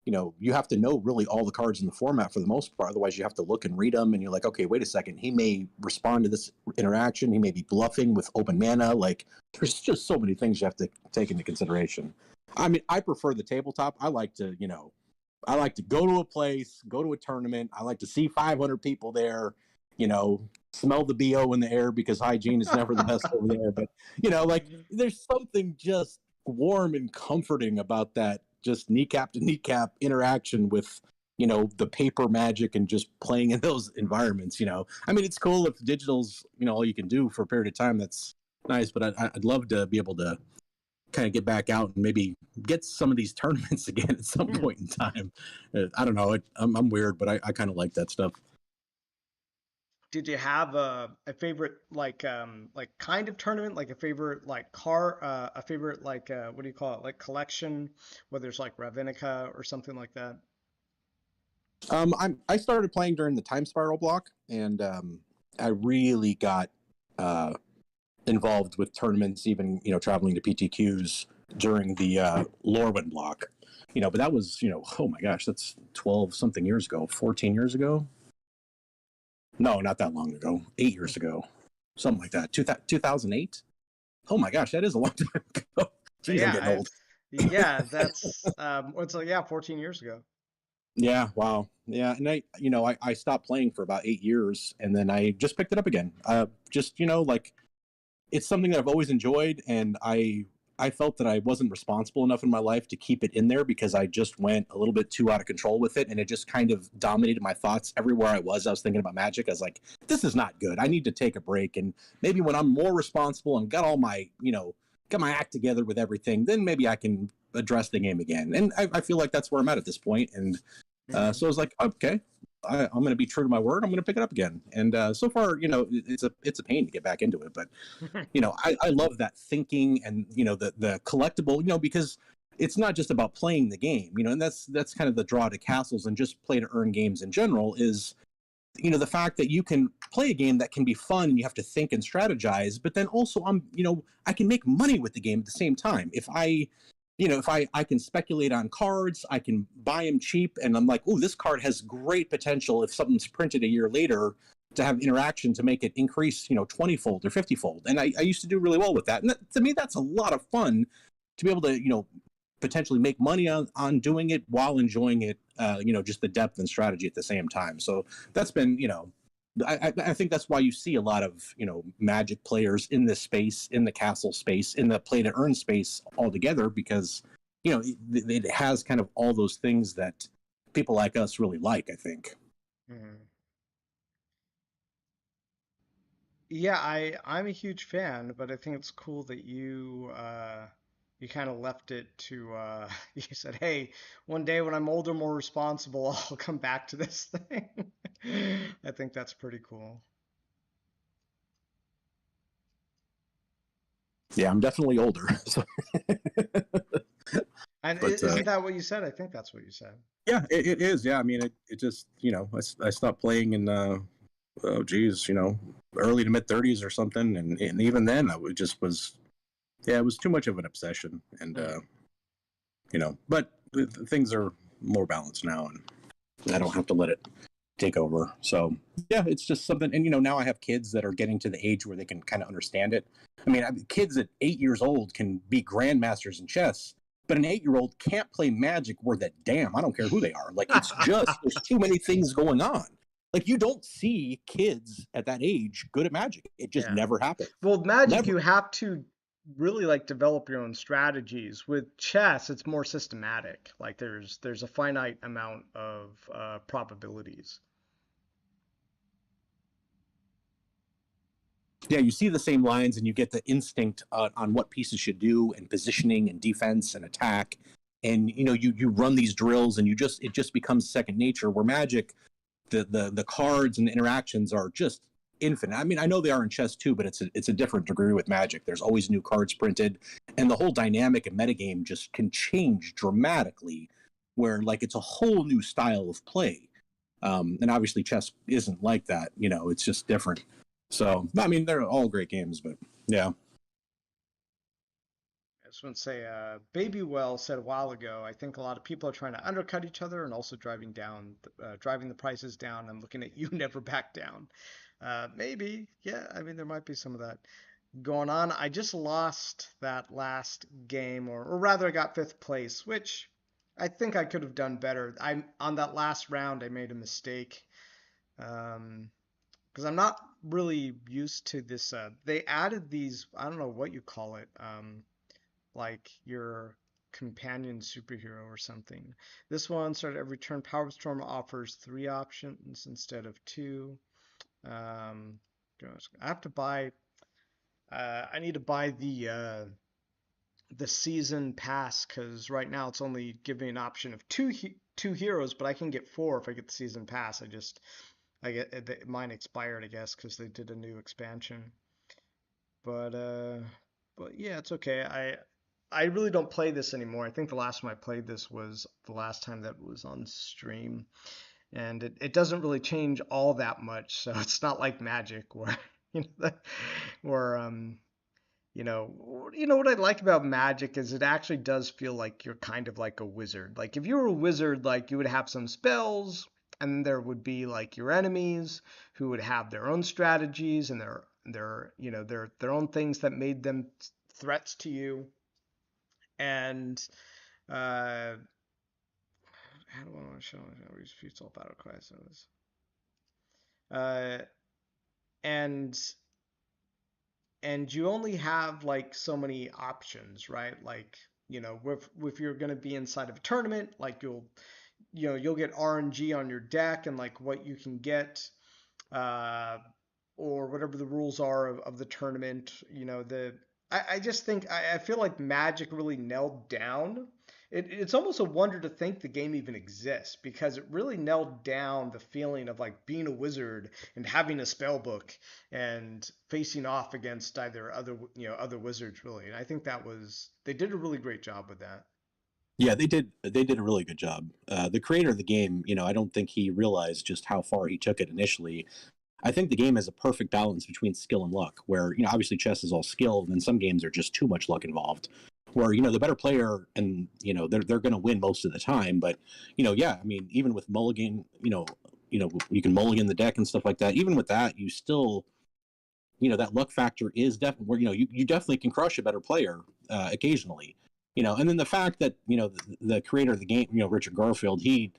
you have to know really all the cards in the format for the most part. Otherwise, you have to look and read them, and you're like, okay, wait a second, he may respond to this interaction. He may be bluffing with open mana. Like, there's just so many things you have to take into consideration. I mean, I prefer the tabletop. I like to go to a place, go to a tournament. I like to see 500 people there. You know, smell the bo in the air because hygiene is never the best over there. But like there's something just warm and comforting about that just kneecap to kneecap interaction with the paper Magic and just playing in those environments. I mean, it's cool if digital's all you can do for a period of time. That's nice, but I'd love to be able to kind of get back out and maybe get some of these tournaments again at some point in time. I don't know. I'm weird, but I kind of like that stuff. Did you have a favorite like kind of tournament, like a favorite like car, a favorite like what do you call it, like collection, whether it's like Ravenica or something like that? I started playing during the Time Spiral block, and I really got uh, involved with tournaments, even traveling to PTQs during the Lorwyn block. But that was oh my gosh, that's 12 something years ago, 14 years ago. No, not that long ago. 8 years ago, something like that. 2008. Oh my gosh, that is a long time ago. Jeez, I'm Yeah, getting old. that's it's like yeah, 14 years ago. Yeah, wow. Yeah, and I stopped playing for about 8 years, and then I just picked it up again. Just like it's something that I've always enjoyed, and I felt that I wasn't responsible enough in my life to keep it in there because I just went a little bit too out of control with it, and it just kind of dominated my thoughts everywhere I was. I was thinking about Magic. I was like, this is not good. I need to take a break, and maybe when I'm more responsible and got all my got my act together with everything, then maybe I can address the game again. And I feel like that's where I'm at this point. And Hmm. so I was like, okay, I'm going to be true to my word. I'm going to pick it up again. And so far, it's a pain to get back into it, but I love that thinking and the collectible, because it's not just about playing the game, and that's kind of the draw to Castles and just play to earn games in general is, the fact that you can play a game that can be fun and you have to think and strategize, but then also I can make money with the game at the same time. If I can speculate on cards, I can buy them cheap, and I'm like, oh, this card has great potential if something's printed a year later to have interaction to make it increase, 20-fold or 50-fold. And I used to do really well with that. And to me, that's a lot of fun to be able to, potentially make money on doing it while enjoying it, just the depth and strategy at the same time. So that's been, I think that's why you see a lot of, Magic players in this space, in the Castle space, in the play to earn space altogether, because, it has kind of all those things that people like us really like, I think. Mhm. Yeah, I'm a huge fan, but I think it's cool that you kind of left it to you said, "Hey, one day when I'm older, more responsible, I'll come back to this thing." I think that's pretty cool. Yeah, I'm definitely older. So, And but isn't that what you said? I think that's what you said. yeah, it is. Yeah, I mean, it just, I stopped playing in, oh, geez, early to mid 30s or something. And even then, just was, yeah, it was too much of an obsession. And, Hmm. but things are more balanced now, and I don't have to let it take over. So yeah, it's just something. And now I have kids that are getting to the age where they can kind of understand it. I mean, kids at 8 years old can be grandmasters in chess, but an 8-year-old can't play Magic worth a damn. I don't care who they are. Like, it's just there's too many things going on. Like, you don't see kids at that age good at Magic. It just Yeah. never happens. Well, Magic, Never. you have to really like develop your own strategies. With chess, it's more systematic. Like there's a finite amount of probabilities. Yeah, you see the same lines and you get the instinct on what pieces should do, and positioning and defense and attack. And you run these drills, and it just becomes second nature. Where Magic, the cards and the interactions are just infinite. I mean, I know they are in chess too, but it's a different degree with Magic. There's always new cards printed, and the whole dynamic and metagame just can change dramatically, where like it's a whole new style of play. And obviously chess isn't like that. It's just different. So I mean, they're all great games, but yeah. I just want to say, Baby Well said a while ago, I think a lot of people are trying to undercut each other and also driving the prices down. I'm looking at you, never back down. Maybe, yeah. I mean, there might be some of that going on. I just lost that last game, or rather, I got fifth place, which I think I could have done better. I On that last round, I made a mistake. Um, because I'm not really used to this. They added these, I don't know what you call it, like your companion superhero or something. This one started every turn. Power Storm offers three options instead of two. Um, I have to buy. I need to buy the season pass because right now it's only giving an option of two heroes, but I can get four if I get the season pass. I get mine expired, I guess, because they did a new expansion. But uh, but yeah, it's okay. I really don't play this anymore. I think the last time I played this was the last time that was on stream, and it doesn't really change all that much. So it's not like Magic where where what I like about Magic is it actually does feel like you're kind of like a wizard. Like if you were a wizard, like you would have some spells, and there would be like your enemies who would have their own strategies and their own things that made them threats to you. And uh, how do I want to show refutes all battle cries? Uh, and and you only have like so many options, right? Like, if you're going to be inside of a tournament, like you'll get RNG on your deck and like what you can get, uh, or whatever the rules are of the tournament. I just think I feel like Magic really nailed down. It's almost a wonder to think the game even exists because it really nailed down the feeling of like being a wizard and having a spell book and facing off against either other wizards really. And I think they did a really great job with that. Yeah, they did a really good job. The creator of the game, I don't think he realized just how far he took it initially. I think the game has a perfect balance between skill and luck, where obviously chess is all skill, and some games are just too much luck involved. Where the better player, and they're going to win most of the time. But yeah, I mean, even with mulligan, you can mulligan the deck and stuff like that. Even with that, you still that luck factor is definitely where you definitely can crush a better player occasionally. And then the fact that the creator of the game, Richard Garfield, he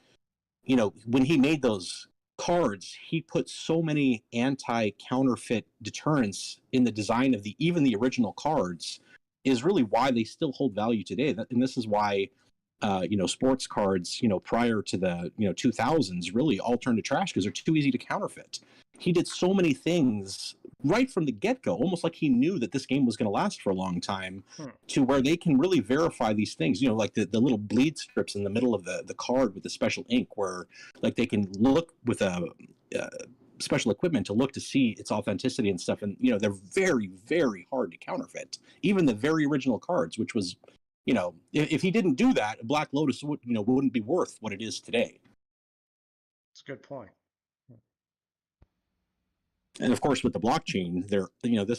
when he made those cards, he put so many anti-counterfeit deterrents in the design of even the original cards, is really why they still hold value today. And this is why sports cards, prior to the 2000s, really all turned to trash because they're too easy to counterfeit. He did so many things right from the get-go, almost like he knew that this game was going to last for a long time, Hmm. to where they can really verify these things, like the little bleed strips in the middle of the card with the special ink, where like they can look with a special equipment to look to see its authenticity and stuff. And they're very, very hard to counterfeit, even the very original cards, which was if he didn't do that, Black Lotus wouldn't be worth what it is today. It's a good point. And of course, with the blockchain,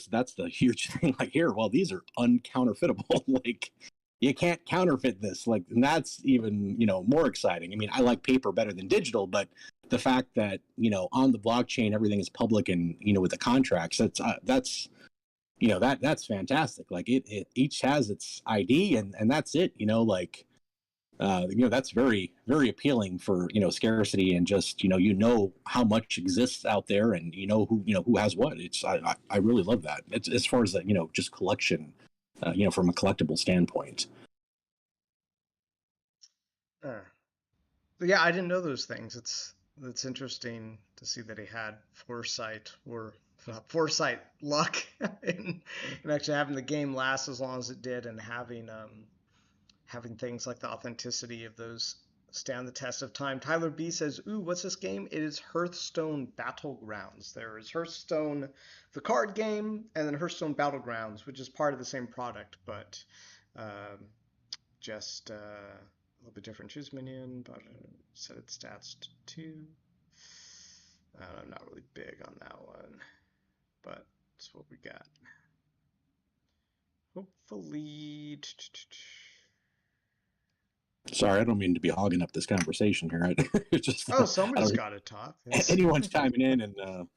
that's the huge thing. Like here, well, these are uncounterfeitable. Like you can't counterfeit this. Like, and that's even more exciting. I mean, I like paper better than digital, but the fact that on the blockchain everything is public, and with the contracts, that's fantastic. Like it each has its ID, and that's it. That's very, very appealing for scarcity, and just how much exists out there, and who has what. I really love that. It's as far as that just collection, from a collectible standpoint. Yeah, I didn't know those things. It's interesting to see that he had foresight, or foresight luck in actually having the game last as long as it did, and having things like the authenticity of those stand the test of time. Tyler B says, "Ooh, what's this game? It is Hearthstone Battlegrounds. There is Hearthstone, the card game, and then Hearthstone Battlegrounds, which is part of the same product, but um, just a little bit different. Choose minion, but set its stats to 2. I'm not really big on that one, but that's what we got. Hopefully." Sorry, I don't mean to be hogging up this conversation here. It's just Oh, I somebody's don't got to talk. It's anyone's chiming in, and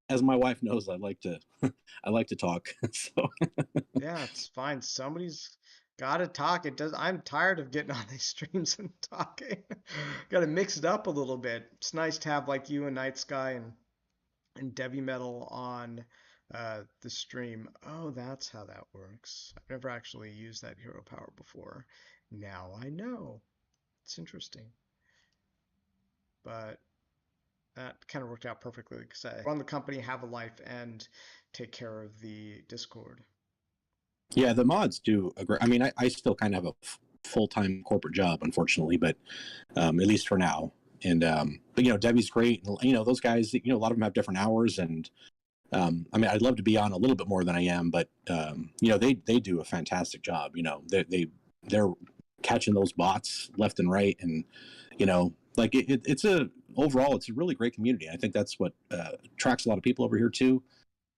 as my wife knows, I like to I like to talk. So Yeah, it's fine. Somebody's got to talk. It does. I'm tired of getting on these streams and talking. Got to mix it up a little bit. It's nice to have like you and Night Sky and Debbie Metal on the stream. Oh, that's how that works. I've never actually used that hero power before. Now I know. It's interesting. But that kind of worked out perfectly because I run the company, have a life, and take care of the Discord. yeah, the mods do agree. I mean, I still kind of have a full-time corporate job, unfortunately, but at least for now. And but Debbie's great, and those guys, a lot of them have different hours, and I mean, I'd love to be on a little bit more than I am, but they do a fantastic job. They're catching those bots left and right, and like it's overall it's a really great community. I think that's what attracts a lot of people over here too.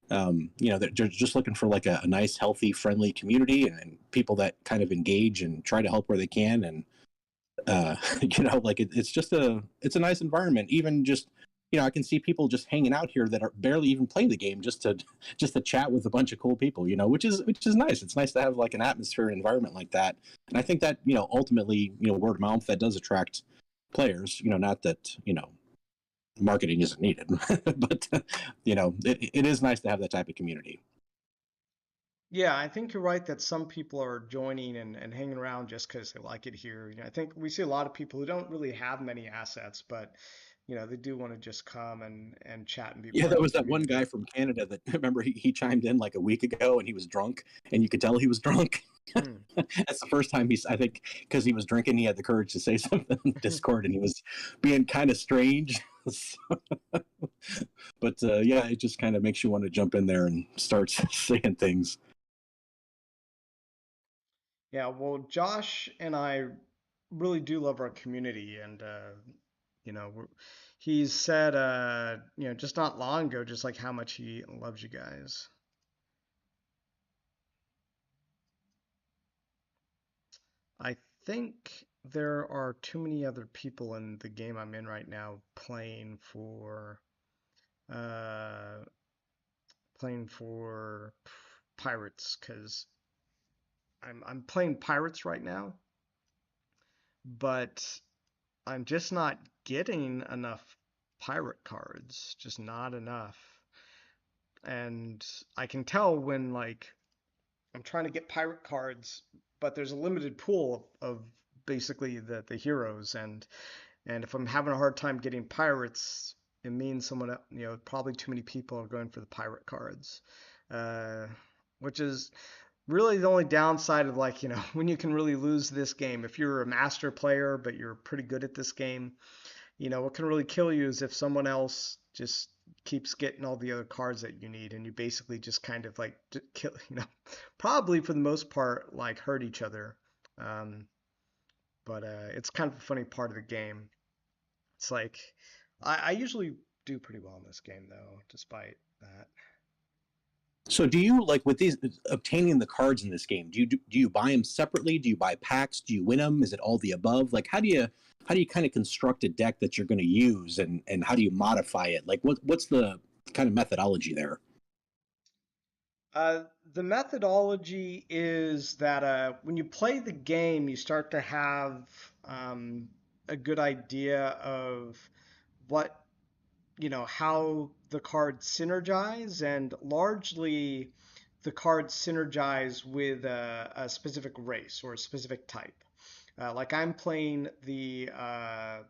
They're just looking for like a nice, healthy, friendly community, and people that kind of engage and try to help where they can. And like it's a nice environment. Even just I can see people just hanging out here that are barely even playing the game, just to chat with a bunch of cool people, which is nice. It's nice to have like an atmosphere and environment like that. And I think that ultimately word of mouth, that does attract players. Not that marketing isn't needed, but it is nice to have that type of community. Yeah, I think you're right that some people are joining and hanging around just because they like it here. I think we see a lot of people who don't really have many assets, but they do want to just come and chat and be Yeah, part that of was the that one community. guy from Canada that remember he chimed in like a week ago, and he was drunk, and you could tell he was drunk. Hmm. That's the first time I think, because he was drinking, he had the courage to say something on Discord, and he was being kind of strange. But yeah, it just kind of makes you want to jump in there and start saying things. Yeah, well, Josh and I really do love our community, and you know, he's said, just not long ago, just like how much he loves you guys. I think there are too many other people in the game I'm in right now uh, playing for pirates because I'm playing pirates right now, but I'm just not getting enough pirate cards, just not enough. And I can tell when like I'm trying to get pirate cards, but there's a limited pool of basically the heroes, and if I'm having a hard time getting pirates, it means probably too many people are going for the pirate cards, uh, which is really the only downside of like, when you can really lose this game. If you're a master player, but you're pretty good at this game, what can really kill you is if someone else just keeps getting all the other cards that you need, and you basically just kind of like kill, probably for the most part, like hurt each other. Um, but it's kind of a funny part of the game. It's like I usually do pretty well in this game though, despite that. So do you like with these obtaining the cards in this game? Do you buy them separately? Do you buy packs? Do you win them? Is it all the above? Like how do you kind of construct a deck that you're going to use, and how do you modify it? Like what's the kind of methodology there? Uh, the methodology is that when you play the game, you start to have a good idea of what, how the cards synergize, and largely the cards synergize with a specific race or a specific type. Like I'm playing or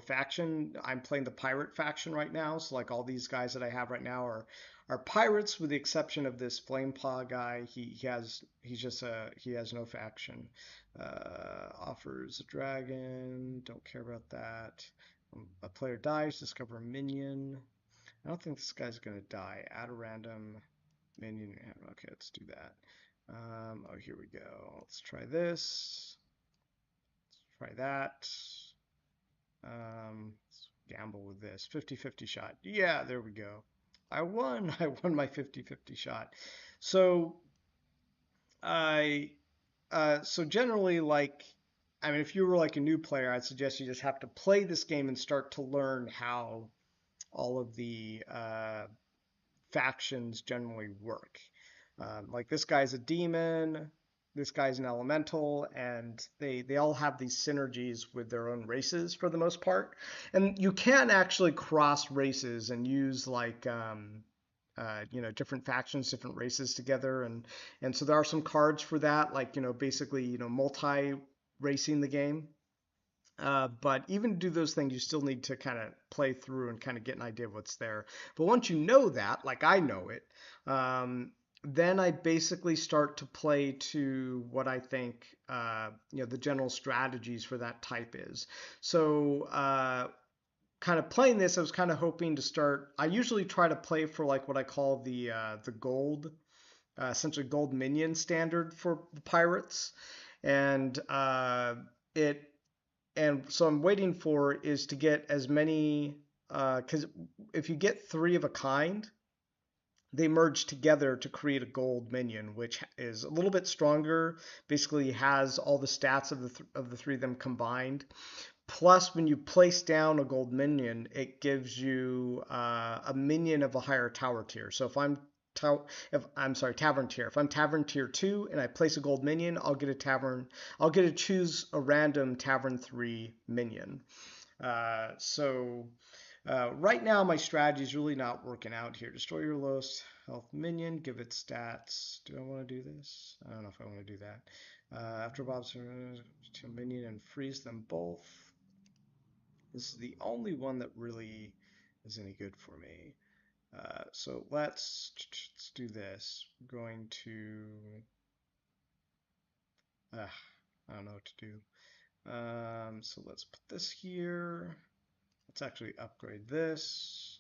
faction. I'm playing the pirate faction right now. So like all these guys that I have right now are pirates, with the exception of this flame paw guy. He has no faction. Offers a dragon. Don't care about that. A player dies. Discover a minion. I don't think this guy's gonna die. Add a random minion. Okay, let's do that. Oh, here we go. Let's try this. Let's try that. Let's gamble with this. 50-50 shot. Yeah, there we go. I won. I won my 50-50 shot. So I so generally like I mean if you were like a new player, I'd suggest you just have to play this game and start to learn how all of the factions generally work. Like this guy's a demon, this guy's an elemental, and they all have these synergies with their own races for the most part. And you can actually cross races and use like different factions, different races together, and so there are some cards for that, like basically multi racing the game. But even to do those things, you still need to kind of play through and kind of get an idea of what's there. But once you know that, like I know it, then I basically start to play to what I think, the general strategies for that type is. So, kind of playing this, I was kind of hoping to start. I usually try to play for like what I call the gold, essentially gold minion standard for the pirates, and it and so I'm waiting for is to get as many because if you get three of a kind, they merge together to create a gold minion, which is a little bit stronger. Basically, has all the stats of the three of them combined. Plus, when you place down a gold minion, it gives you a minion of a higher tower tier. So if I'm sorry, tavern tier. If I'm tavern tier 2 and I place a gold minion, I'll get to choose a random tavern 3 minion. Right now my strategy is really not working out here. Destroy your lowest health minion, give it stats. Do I want to do this? I don't know if I want to do that. After Bob's to a minion and freeze them both. This is the only one that really is any good for me. So let's do this. We're going to I don't know what to do. So let's put this here. Let's actually upgrade this.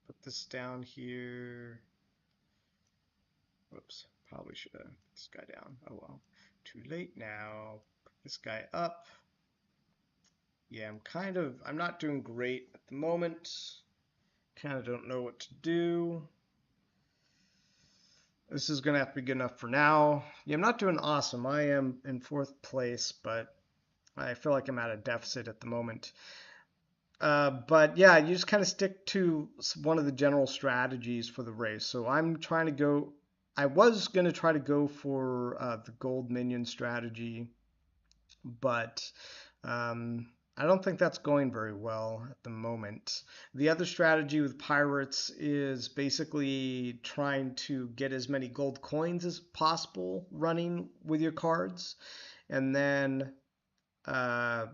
Put this down here. Whoops, probably should have put this guy down. Oh well, too late now. this guy up. Yeah, I'm not doing great at the moment. Kind of don't know what to do. This is going to have to be good enough for now. Yeah, I'm not doing awesome. I am in fourth place, but I feel like I'm at a deficit at the moment. But yeah, you just kind of stick to one of the general strategies for the race. So I'm trying to go. I was going to try to go for the gold minion strategy, but I don't think that's going very well at the moment. The other strategy with pirates is basically trying to get as many gold coins as possible running with your cards, and then uh,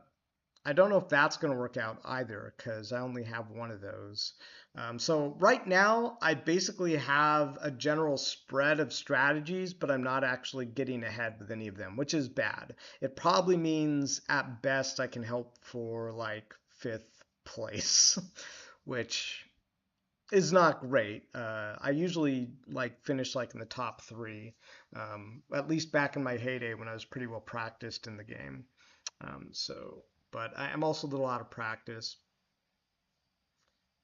I don't know if that's going to work out either because I only have one of those. So right now, I basically have a general spread of strategies, but I'm not actually getting ahead with any of them, which is bad. It probably means at best I can help for like fifth place, which is not great. I usually like finish like in the top three, at least back in my heyday when I was pretty well practiced in the game. But I'm also a little out of practice.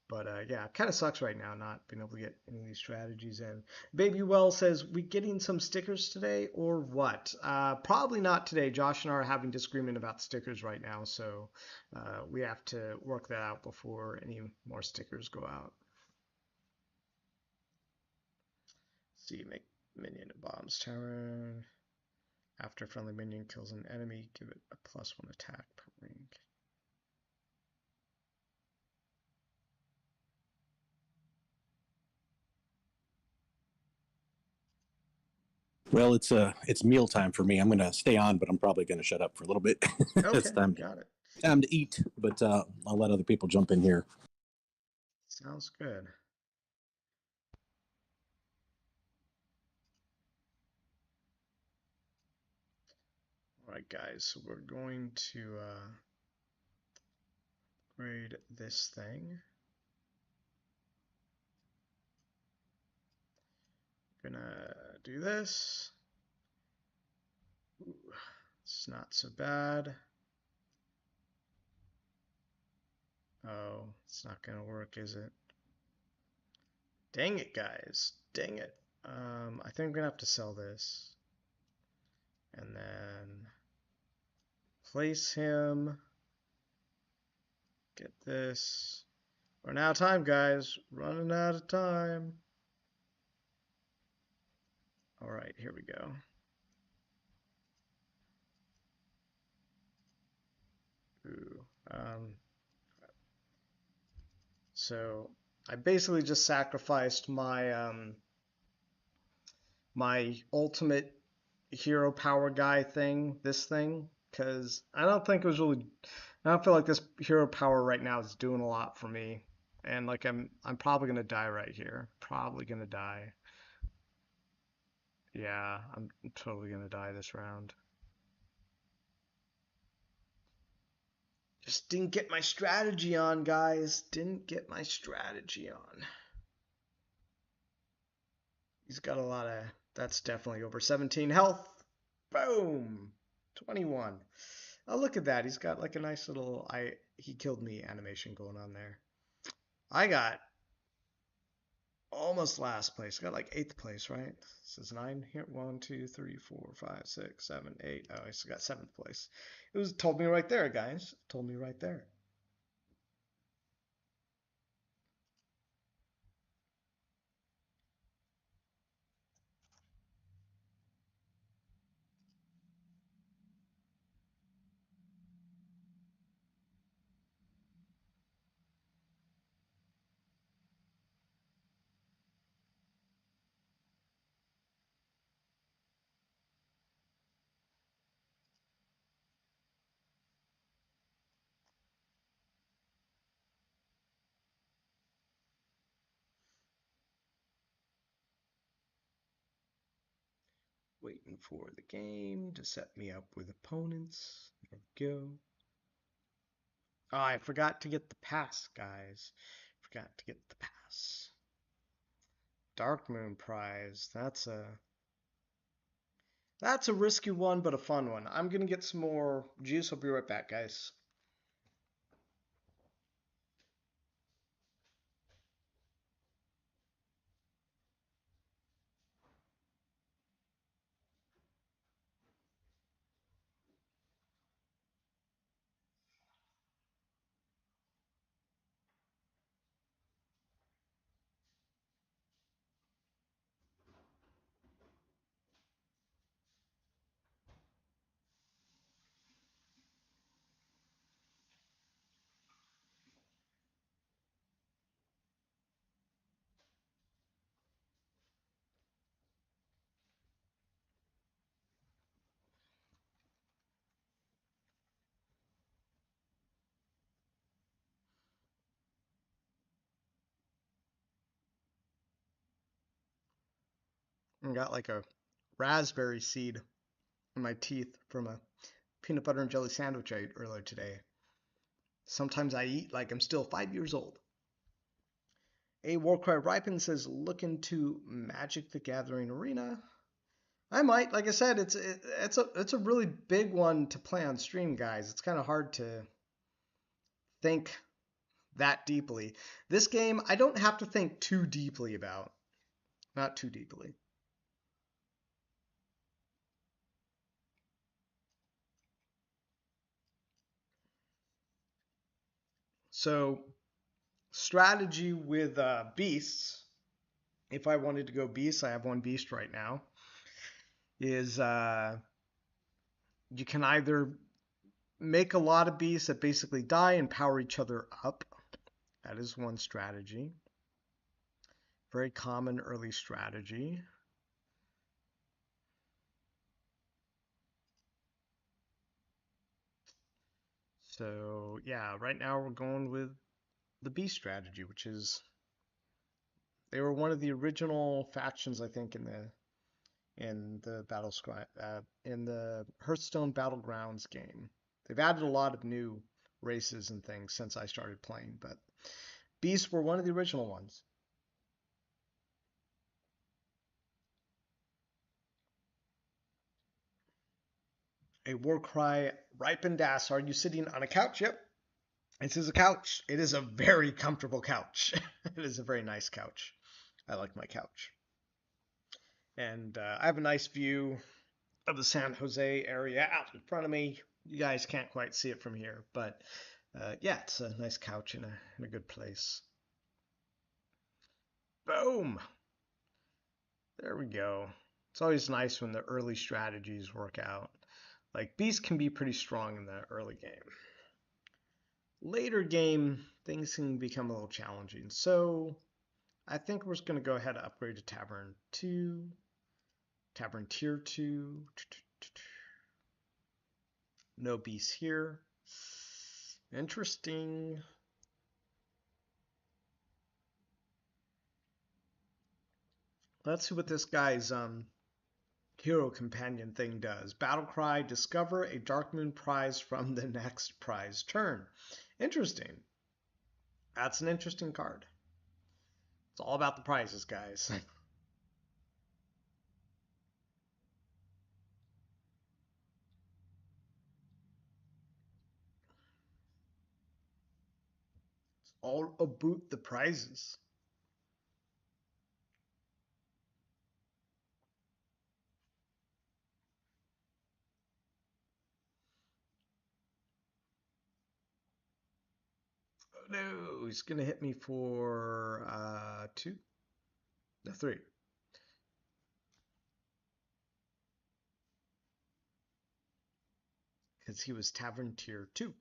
But yeah, it kind of sucks right now not being able to get any of these strategies in. Baby Well says, we getting some stickers today or what? Probably not today. Josh and I are having disagreement about stickers right now, so we have to work that out before any more stickers go out. Let's see, make minion a bombs tower. After friendly minion kills an enemy, give it a +1 attack per rank. Well, it's mealtime for me. I'm gonna stay on, but I'm probably gonna shut up for a little bit. It's Okay, time got it. to eat, but I'll let other people jump in here. Sounds good. All right, guys, so we're going to grade this thing. Gonna do this. Ooh, it's not so bad. Oh, it's not gonna work, is it? Dang it, guys. Dang it. I think I'm gonna have to sell this. And then place him. Get this. Running out of time, guys. Running out of time. All right, here we go. Ooh. So I basically just sacrificed my ultimate hero power guy thing, this thing, because I don't think it was really. I don't feel like this hero power right now is doing a lot for me, and like I'm probably gonna die right here. Probably gonna die. Yeah, I'm totally gonna die this round. Just didn't get my strategy on, guys. Didn't get my strategy on. He's got a lot of. That's definitely over 17 health. Boom. 21. Oh, look at that. He's got like a nice little he killed me animation going on there. I got almost last place. I got like eighth place, right? This is nine here. One, two, three, four, five, six, seven, eight. Oh, I still got seventh place. It was told me right there, guys. Told me right there. Waiting for the game to set me up with opponents. There we go. Oh, I forgot to get the pass, guys. Forgot to get the pass. Dark Moon prize. That's a That's a risky one, but a fun one. I'm gonna get some more juice. I'll be right back, guys. I got like a raspberry seed in my teeth from a peanut butter and jelly sandwich I ate earlier today. Sometimes I eat like I'm still 5 years old. A Warcry Ripen says, look into Magic the Gathering Arena. I might, like I said, it's a really big one to play on stream, guys. It's kind of hard to think that deeply. This game, I don't have to think too deeply about. Not too deeply. So, strategy with beasts, if I wanted to go beasts, I have one beast right now, is you can either make a lot of beasts that basically die and power each other up. That is one strategy. Very common early strategy. So yeah, right now we're going with the beast strategy, which is they were one of the original factions, I think, in the in the Hearthstone Battlegrounds game. They've added a lot of new races and things since I started playing, but beasts were one of the original ones. A Warcry ripened ass. Are you sitting on a couch? Yep. This is a couch. It is a very comfortable couch. It is a very nice couch. I like my couch. And I have a nice view of the San Jose area out in front of me. You guys can't quite see it from here, but yeah, it's a nice couch in a good place. Boom! There we go. It's always nice when the early strategies work out. Like, Beast can be pretty strong in the early game. Later game, things can become a little challenging. So, I think we're just going to go ahead and upgrade to Tavern 2. Tavern Tier 2. No beasts here. Interesting. Let's see what this guy's hero companion thing does. Battlecry, discover a Dark Moon prize from the next prize turn. Interesting. That's an interesting card. It's all about the prizes, guys. It's all about the prizes. Oh, no, he's gonna hit me for 2, no 3, because he was Tavern Tier 2.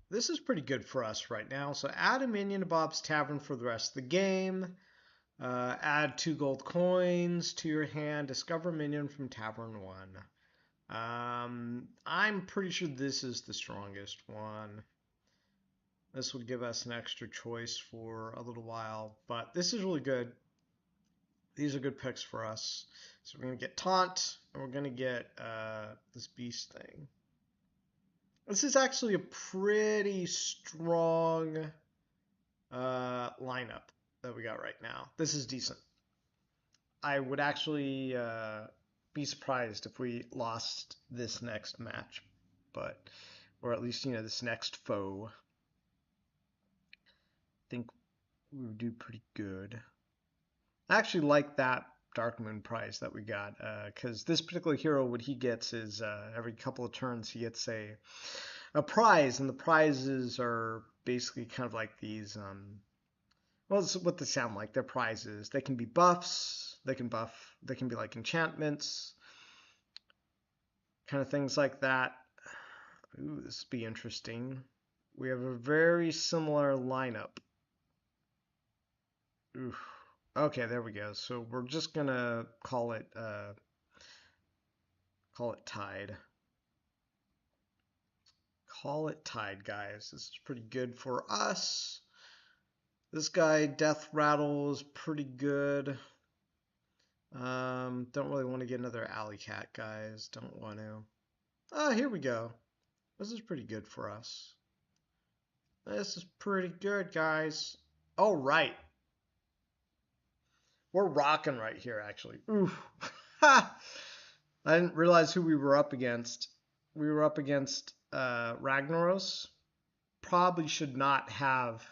This is pretty good for us right now. So add a minion to Bob's Tavern for the rest of the game. Add 2 gold coins to your hand. Discover minion from Tavern 1. I'm pretty sure this is the strongest one. This will give us an extra choice for a little while, but this is really good. These are good picks for us. So we're going to get Taunt, and we're going to get this Beast thing. This is actually a pretty strong lineup that we got right now. This is decent. I would actually be surprised if we lost this next match, but or at least this next foe. I think we would do pretty good. I actually like that Dark Moon prize that we got, because this particular hero, what he gets is every couple of turns he gets a prize, and the prizes are basically kind of like these. Well, it's what they sound like. They're prizes. They can be buffs. They can buff. They can be like enchantments, kind of things like that. Ooh, this will be interesting. We have a very similar lineup. Ooh. Okay, there we go. So we're just gonna call it tied. Call it tied, guys. This is pretty good for us. This guy, Death Rattle, is pretty good. Don't really want to get another Alley Cat, guys. Don't want to. Oh, here we go. This is pretty good for us. This is pretty good, guys. Oh, right. We're rocking right here, actually. Oof. Ha! I didn't realize who we were up against. We were up against Ragnaros. Probably should not have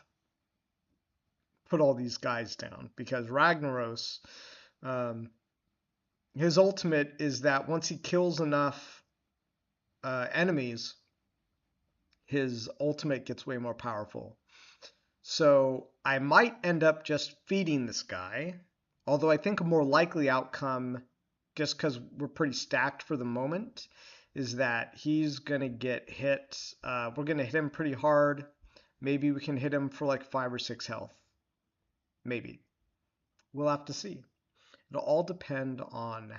put all these guys down because Ragnaros, um, his ultimate is that once he kills enough enemies, his ultimate gets way more powerful. So I might end up just feeding this guy, although I think a more likely outcome, just because we're pretty stacked for the moment, is that he's going to get hit. We're going to hit him pretty hard. Maybe we can hit him for like 5 or 6 health. Maybe. We'll have to see. It'll all depend on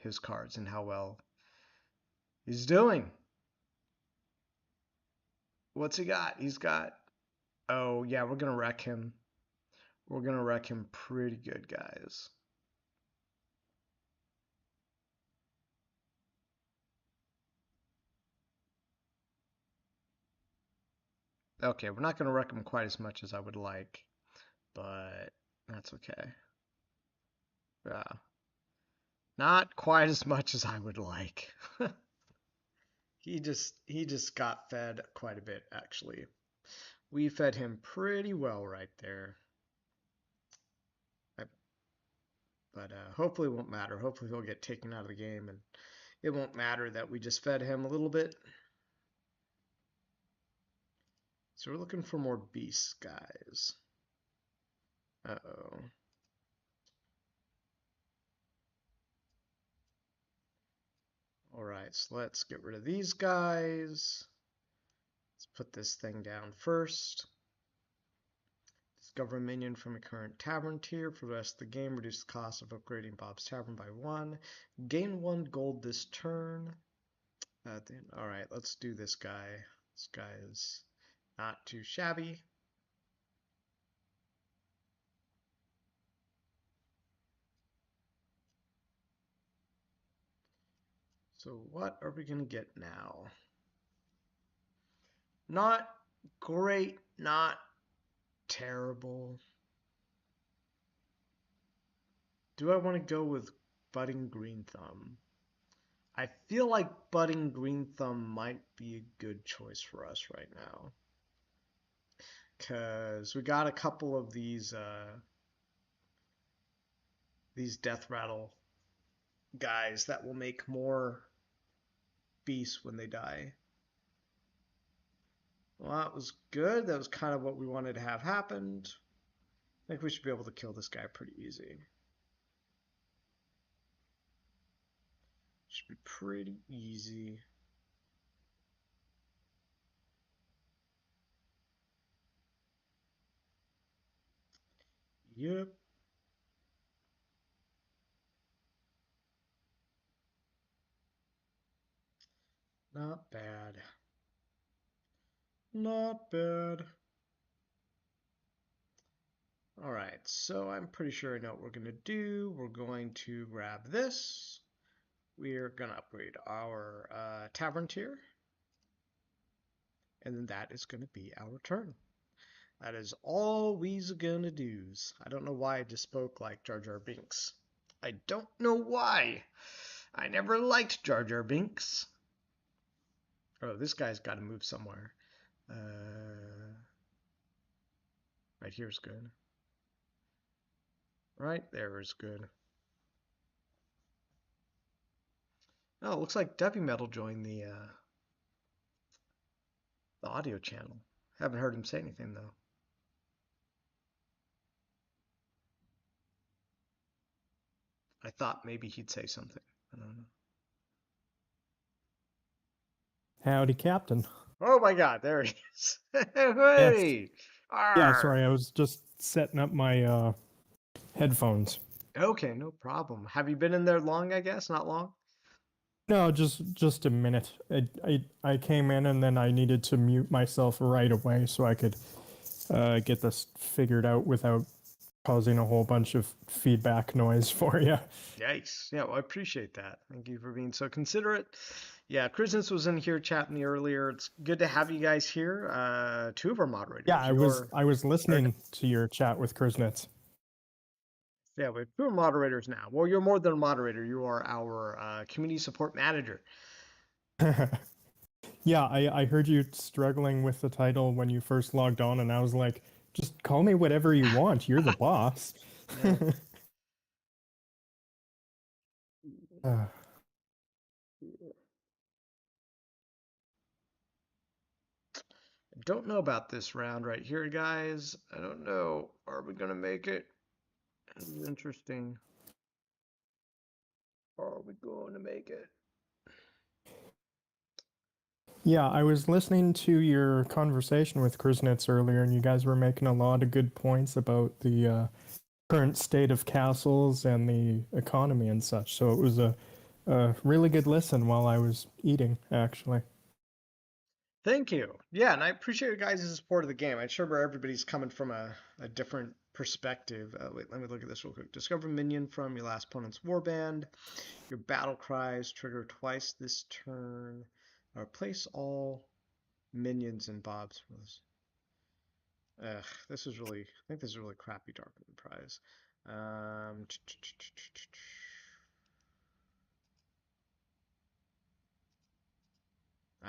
his cards and how well he's doing. What's he got? He's got... Oh, yeah, we're going to wreck him. We're going to wreck him pretty good, guys. Okay, we're not going to wreck him quite as much as I would like, but that's okay. Yeah. Not quite as much as I would like. He just got fed quite a bit, actually. We fed him pretty well right there. But hopefully it won't matter. Hopefully he'll get taken out of the game, and it won't matter that we just fed him a little bit. So we're looking for more beasts, guys. Uh-oh. Alright, so let's get rid of these guys. Let's put this thing down first. Discover a minion from a current tavern tier. For the rest of the game, reduce the cost of upgrading Bob's Tavern by 1. Gain 1 gold this turn. Alright, let's do this guy. This guy is not too shabby. So what are we going to get now? Not great, not terrible. Do I want to go with Budding Green Thumb? I feel like Budding Green Thumb might be a good choice for us right now. Because we got a couple of these Death Rattle guys that will make more beasts when they die. Well, that was good. That was kind of what we wanted to have happened. I think we should be able to kill this guy pretty easy. Should be pretty easy. Yep. Not bad. Not bad. Alright, so I'm pretty sure I know what we're going to do. We're going to grab this. We're going to upgrade our tavern tier. And then that is going to be our turn. That is all we's gonna do. I don't know why I just spoke like Jar Jar Binks. I don't know why. I never liked Jar Jar Binks. Oh, this guy's got to move somewhere. Right here is good. Right there is good. Oh, it looks like Debbie Metal joined the audio channel. Haven't heard him say anything though. I thought maybe he'd say something. I don't know. Howdy, Captain. Oh my God, there he is. Yes. Hey! Yeah, Arr! sorry, I was just setting up my headphones. Okay, no problem. Have you been in there long, I guess? Not long? No, just a minute. I came in and then I needed to mute myself right away so I could get this figured out without causing a whole bunch of feedback noise for you. Yikes. Yeah, well, I appreciate that. Thank you for being so considerate. Yeah, Christmas was in here chatting me earlier. It's good to have you guys here. Two of our moderators. Yeah, I was listening to your chat with Krisnitz. Yeah, we have two moderators now. Well, you're more than a moderator. You are our community support manager. Yeah, I heard you struggling with the title when you first logged on, and I was like, just call me whatever you want. You're the boss. Yeah. I don't know about this round right here, guys. I don't know. Are we going to make it? This is interesting. Are we going to make it? Yeah, I was listening to your conversation with Krisnitz earlier, and you guys were making a lot of good points about the current state of castles and the economy and such. So it was a really good listen while I was eating, actually. Thank you. Yeah, and I appreciate you guys' support of the game. I'm sure where everybody's coming from a different perspective. Wait, let me look at this real quick. Discover minion from your last opponent's warband. Your battle cries trigger twice this turn. Replace all minions in Bob's. Ugh, this is really. I think this is a really crappy Darkmoon prize. I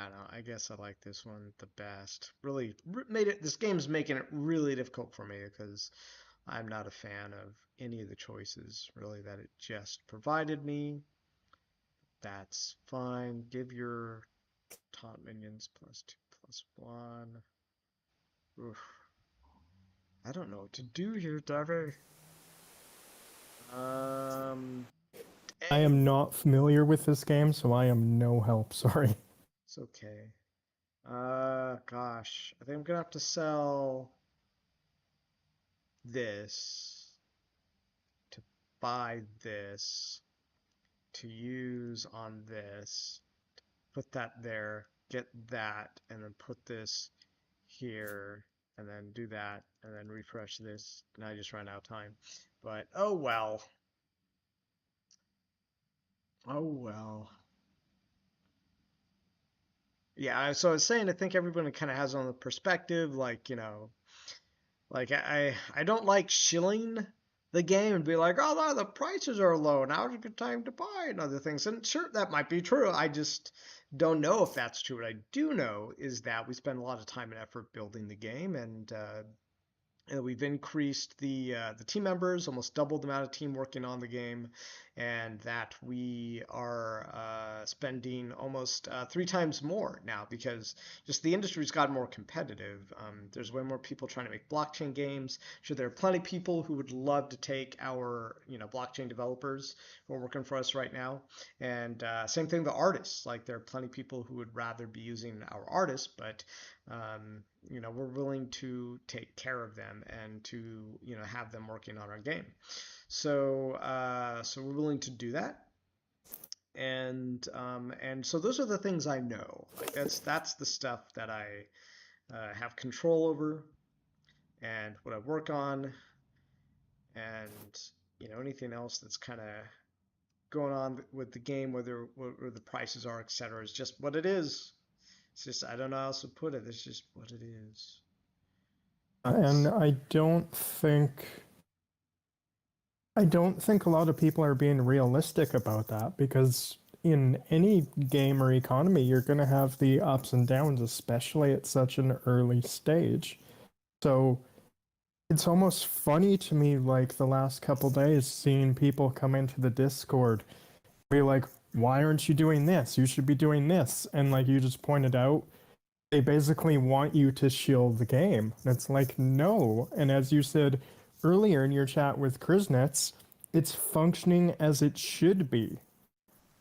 don't know. I guess I like this one the best. Really made it. This game's making it really difficult for me because I'm not a fan of any of the choices really that it just provided me. That's fine. Give your taunt minions +2/+1. Oof. I don't know what to do here, Darby. I am not familiar with this game, so I am no help. Sorry. It's okay. Gosh, I think I'm gonna have to sell this to buy this to use on this. Put that there, get that, and then put this here, and then do that, and then refresh this. And I just ran out of time. But oh well. Oh well. Yeah, so I was saying I think everybody kind of has on the perspective, like, like I don't like shilling the game and be like, oh, the prices are low. Now's a good time to buy and other things. And sure, that might be true. I just don't know if that's true. What I do know is that we spend a lot of time and effort building the game, and we've increased the team members, almost doubled the amount of team working on the game, and that we are spending almost 3 times more now because just the industry's gotten more competitive. There's way more people trying to make blockchain games. Sure, there are plenty of people who would love to take our blockchain developers who are working for us right now, and same thing the artists. Like there are plenty of people who would rather be using our artists, but we're willing to take care of them and to have them working on our game. So we're willing to do that, and so those are the things I know. Like that's the stuff that I have control over and what I work on, and anything else that's kind of going on with the game, whether where the prices are, etc., is just what it is. It's just I don't know how else to put it. It's just what it is. And I don't think I don't think a lot of people are being realistic about that because in any game or economy, you're going to have the ups and downs, especially at such an early stage. So it's almost funny to me, like the last couple days, seeing people come into the Discord, be like, why aren't you doing this? You should be doing this. And like you just pointed out, they basically want you to shill the game. And it's like, no. And as you said earlier in your chat with Kriznets, it's functioning as it should be.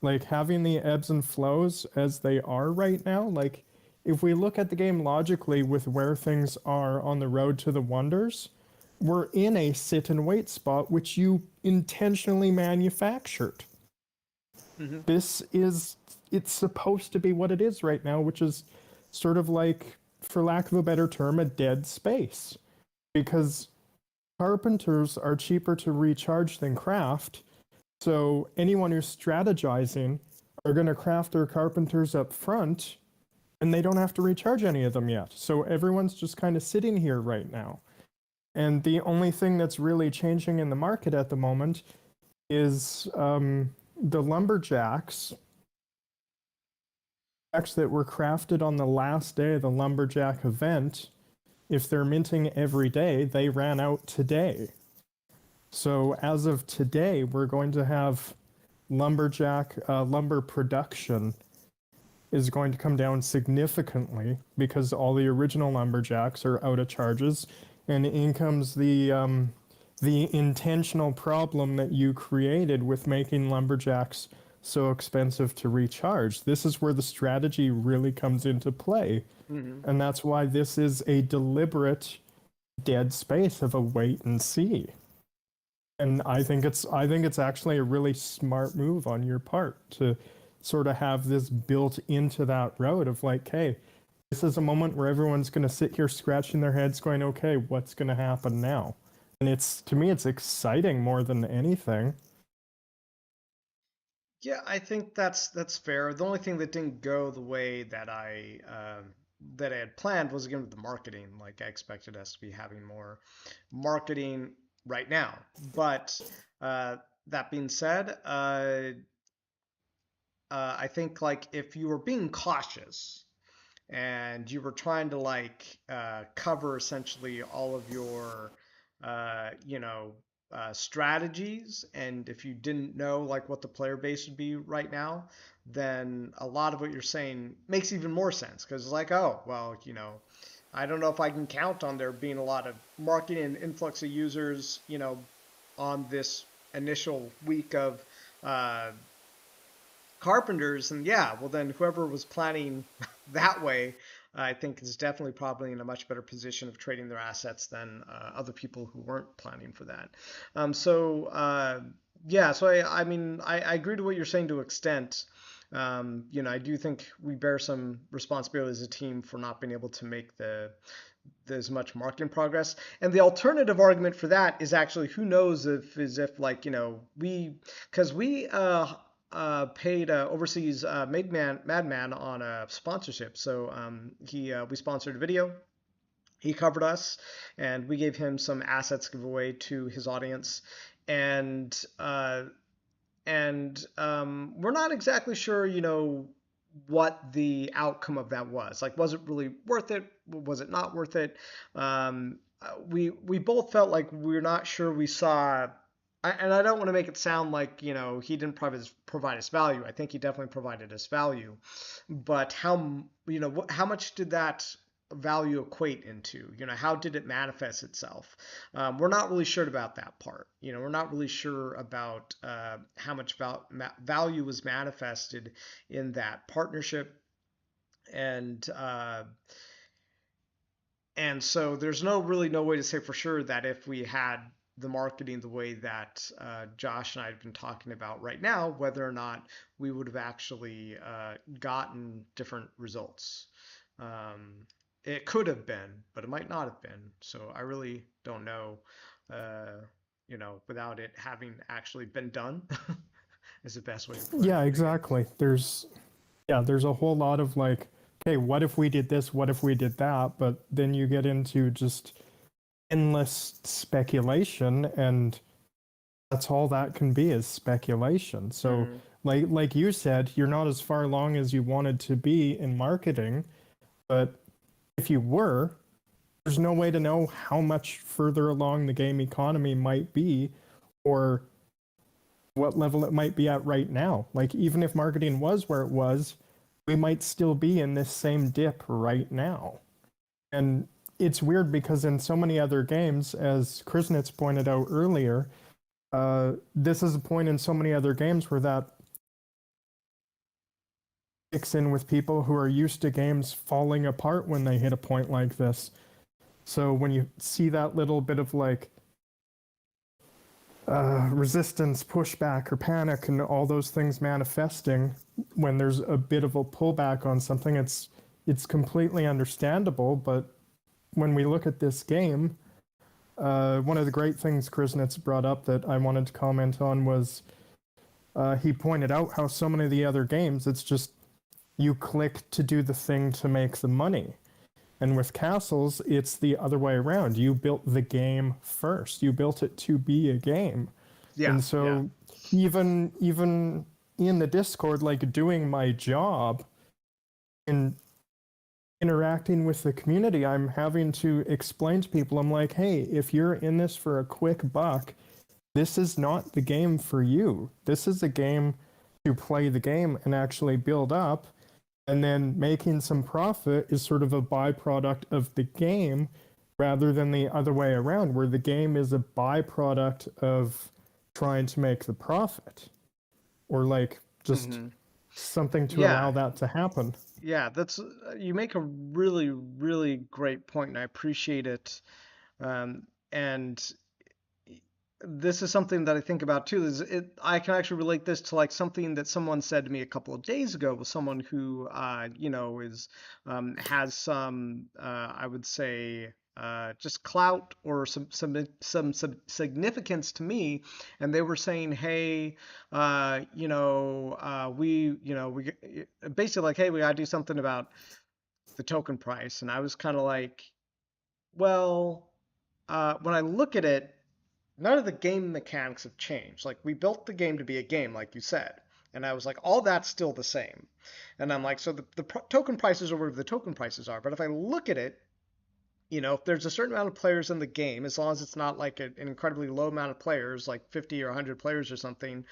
Like having the ebbs and flows as they are right now, like if we look at the game logically with where things are on the road to the wonders, we're in a sit and wait spot which you intentionally manufactured. Mm-hmm. This is, it's supposed to be what it is right now, which is sort of like, for lack of a better term, a dead space. Because carpenters are cheaper to recharge than craft, so anyone who's strategizing are going to craft their carpenters up front, and they don't have to recharge any of them yet. So everyone's just kind of sitting here right now. And the only thing that's really changing in the market at the moment is the lumberjacks that were crafted on the last day of the lumberjack event. If they're minting every day, they ran out today. So as of today, we're going to have lumber production is going to come down significantly because all the original lumberjacks are out of charges, and in comes the intentional problem that you created with making lumberjacks so expensive to recharge. This is where the strategy really comes into play, and that's why this is a deliberate dead space of a wait and see. And I think it's actually a really smart move on your part to sort of have this built into that road of like, hey, this is a moment where everyone's going to sit here scratching their heads going, okay, what's going to happen now? And it's, to me, it's exciting more than anything. Yeah, I think that's fair. The only thing that didn't go the way that I had planned was again with the marketing. Like I expected us to be having more marketing right now. But uh, that being said, I think like if you were being cautious and you were trying to like cover essentially all of your you know strategies, and if you didn't know like what the player base would be right now, then a lot of what you're saying makes even more sense because it's like, oh well, I don't know if I can count on there being a lot of marketing and influx of users, on this initial week of uh, carpenters. And yeah, well then whoever was planning that way, I think is definitely probably in a much better position of trading their assets than other people who weren't planning for that. Yeah, so I mean I agree to what you're saying to an extent. I do think we bear some responsibility as a team for not being able to make as much marketing progress. And the alternative argument for that is actually who knows if like we paid overseas Madman on a sponsorship. So we sponsored a video. He covered us, and we gave him some assets to give away to his audience. And we're not exactly sure, what the outcome of that was. Like, was it really worth it? Was it not worth it? We both felt like we're not sure we saw. And I don't want to make it sound like he didn't provide us value. I think he definitely provided us value, but how much did that value equate into? How did it manifest itself? We're not really sure about that part. We're not really sure about how much value was manifested in that partnership, and so there's really no way to say for sure that if we had the marketing the way that Josh and I have been talking about right now, whether or not we would have actually gotten different results. It could have been, but it might not have been. So I really don't know, without it having actually been done is the best way to put it. Yeah, exactly. There's a whole lot of like, okay, what if we did this? What if we did that? But then you get into just endless speculation, and that's all that can be is speculation. So Mm. like you said, you're not as far along as you wanted to be in marketing, but if you were, there's no way to know how much further along the game economy might be or what level it might be at right now. Like, even if marketing was where it was, we might still be in this same dip right now. And it's weird because in so many other games, as Krisnitz pointed out earlier, this is a point in so many other games where that kicks in with people who are used to games falling apart when they hit a point like this. So when you see that little bit of like resistance, pushback, or panic, and all those things manifesting when there's a bit of a pullback on something, it's completely understandable. But when we look at this game, one of the great things Krisnitz brought up that I wanted to comment on was he pointed out how so many of the other games, it's just you click to do the thing to make the money. And with Castles, it's the other way around. You built the game first. You built it to be a game. Yeah, And yeah. so even in the Discord, like doing my job in interacting with the community, I'm having to explain to people, I'm like, hey, if you're in this for a quick buck, this is not the game for you. This is a game to play the game and actually build up. And then making some profit is sort of a byproduct of the game rather than the other way around, where the game is a byproduct of trying to make the profit or like just Hmm. something to allow Yeah, that to happen. yeah. That's you make a really, really great point, and I appreciate it. And this is something that I think about too. Is it? I can actually relate this to like something that someone said to me a couple of days ago. Was someone who, is has some, I would say, just clout or some significance to me, and they were saying, hey, we basically like, hey, we gotta do something about the token price, and I was kind of like, well, when I look at it, none of the game mechanics have changed. Like we built the game to be a game, like you said. And I was like, all that's still the same. And I'm like, so the token prices are whatever the token prices are. But if I look at it, if there's a certain amount of players in the game, as long as it's not like an incredibly low amount of players, like 50 or 100 players or something,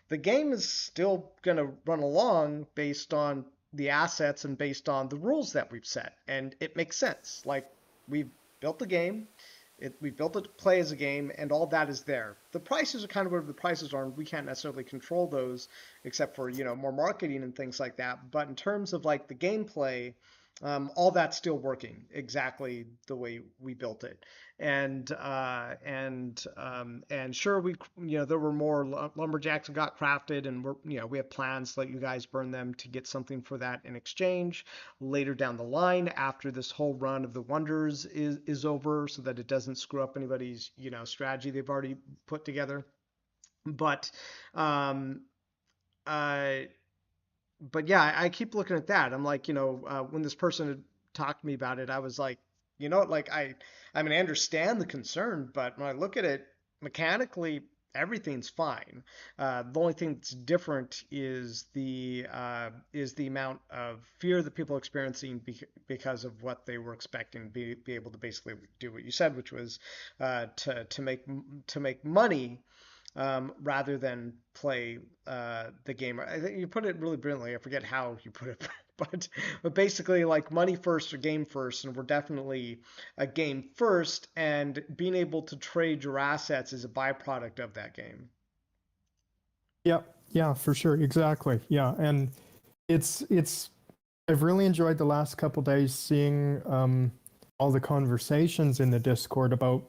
the game is still going to run along based on the assets and based on the rules that we've set. And it makes sense. Like we've built the game, we built it to play as a game, and all that is there. The prices are kind of whatever the prices are, and we can't necessarily control those, except for more marketing and things like that. But in terms of like the gameplay, all that's still working exactly the way we built it. And sure, there were more lumberjacks that got crafted, and we have plans to let you guys burn them to get something for that in exchange later down the line after this whole run of the wonders is over, so that it doesn't screw up anybody's strategy they've already put together. But um, uh, but yeah, I keep looking at that. I'm like, when this person had talked to me about it, I was like, like I mean, I understand the concern, but when I look at it mechanically, everything's fine. The only thing that's different is the amount of fear that people are experiencing because of what they were expecting be able to basically do what you said, which was to make money rather than play the game. I think you put it really brilliantly. I forget how you put it, but basically like money first or game first, and we're definitely a game first, and being able to trade your assets is a byproduct of that game. Yeah, yeah, for sure. Exactly. Yeah. And it's I've really enjoyed the last couple days seeing all the conversations in the Discord about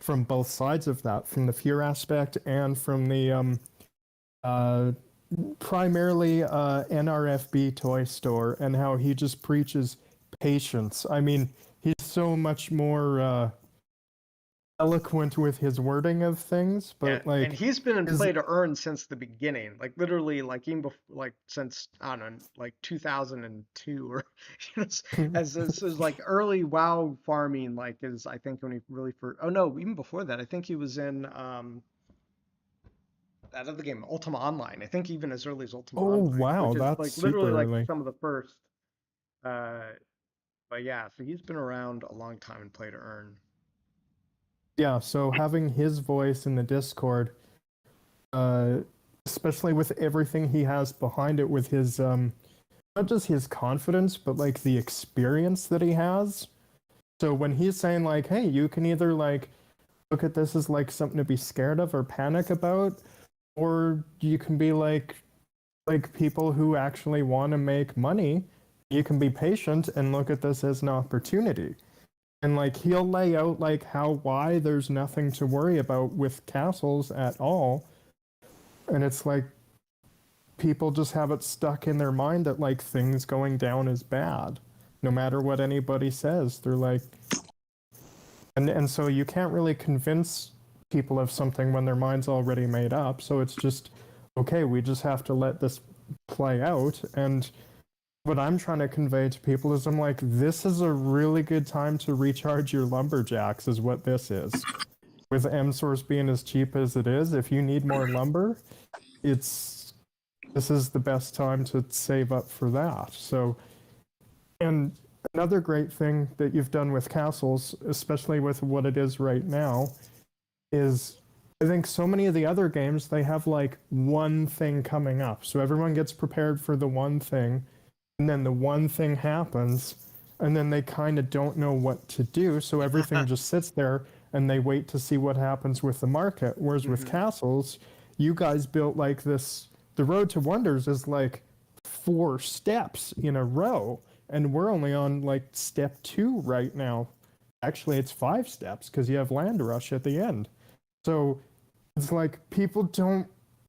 from both sides of that, from the fear aspect and from the uh, primarily NRFB toy store, and how he just preaches patience. I mean, he's so much more eloquent with his wording of things, And but and like he's been in his play to earn since the beginning, like literally, like even before, like since I don't know, like 2002 or as like early WoW farming, like is I think when he really first. Oh no, even before that, I think he was in. out of the game, Ultima Online. I think even as early as Ultima Oh Online, wow, which is that's like super literally like early. some of the first. But yeah, so he's been around a long time in play to earn. Yeah, so having his voice in the Discord, uh, especially with everything he has behind it, with his not just his confidence, but like the experience that he has. So when he's saying like, "Hey, you can either like look at this as like something to be scared of or panic about, or you can be like people who actually want to make money. You can be patient and look at this as an opportunity." And like he'll lay out like how why there's nothing to worry about with castles at all. And it's like people just have it stuck in their mind that like things going down is bad. No matter what anybody says. They're like and so you can't really convince people of something when their mind's already made up. So it's just okay, we just have to let this play out. And what I'm trying to convey to people is I'm like, this is a really good time to recharge your lumberjacks, is what this is. With M source being as cheap as it is, if you need more lumber, this is the best time to save up for that. So, and another great thing that you've done with castles, especially with what it is right now, is I think so many of the other games, they have like one thing coming up. So everyone gets prepared for the one thing, and then the one thing happens, and then they kind of don't know what to do. So everything just sits there and they wait to see what happens with the market. Whereas with castles, you guys built like this, the road to wonders is like 4 steps in a row. And we're only on like step 2 right now. Actually, it's 5 steps because you have land rush at the end. So it's like people don't,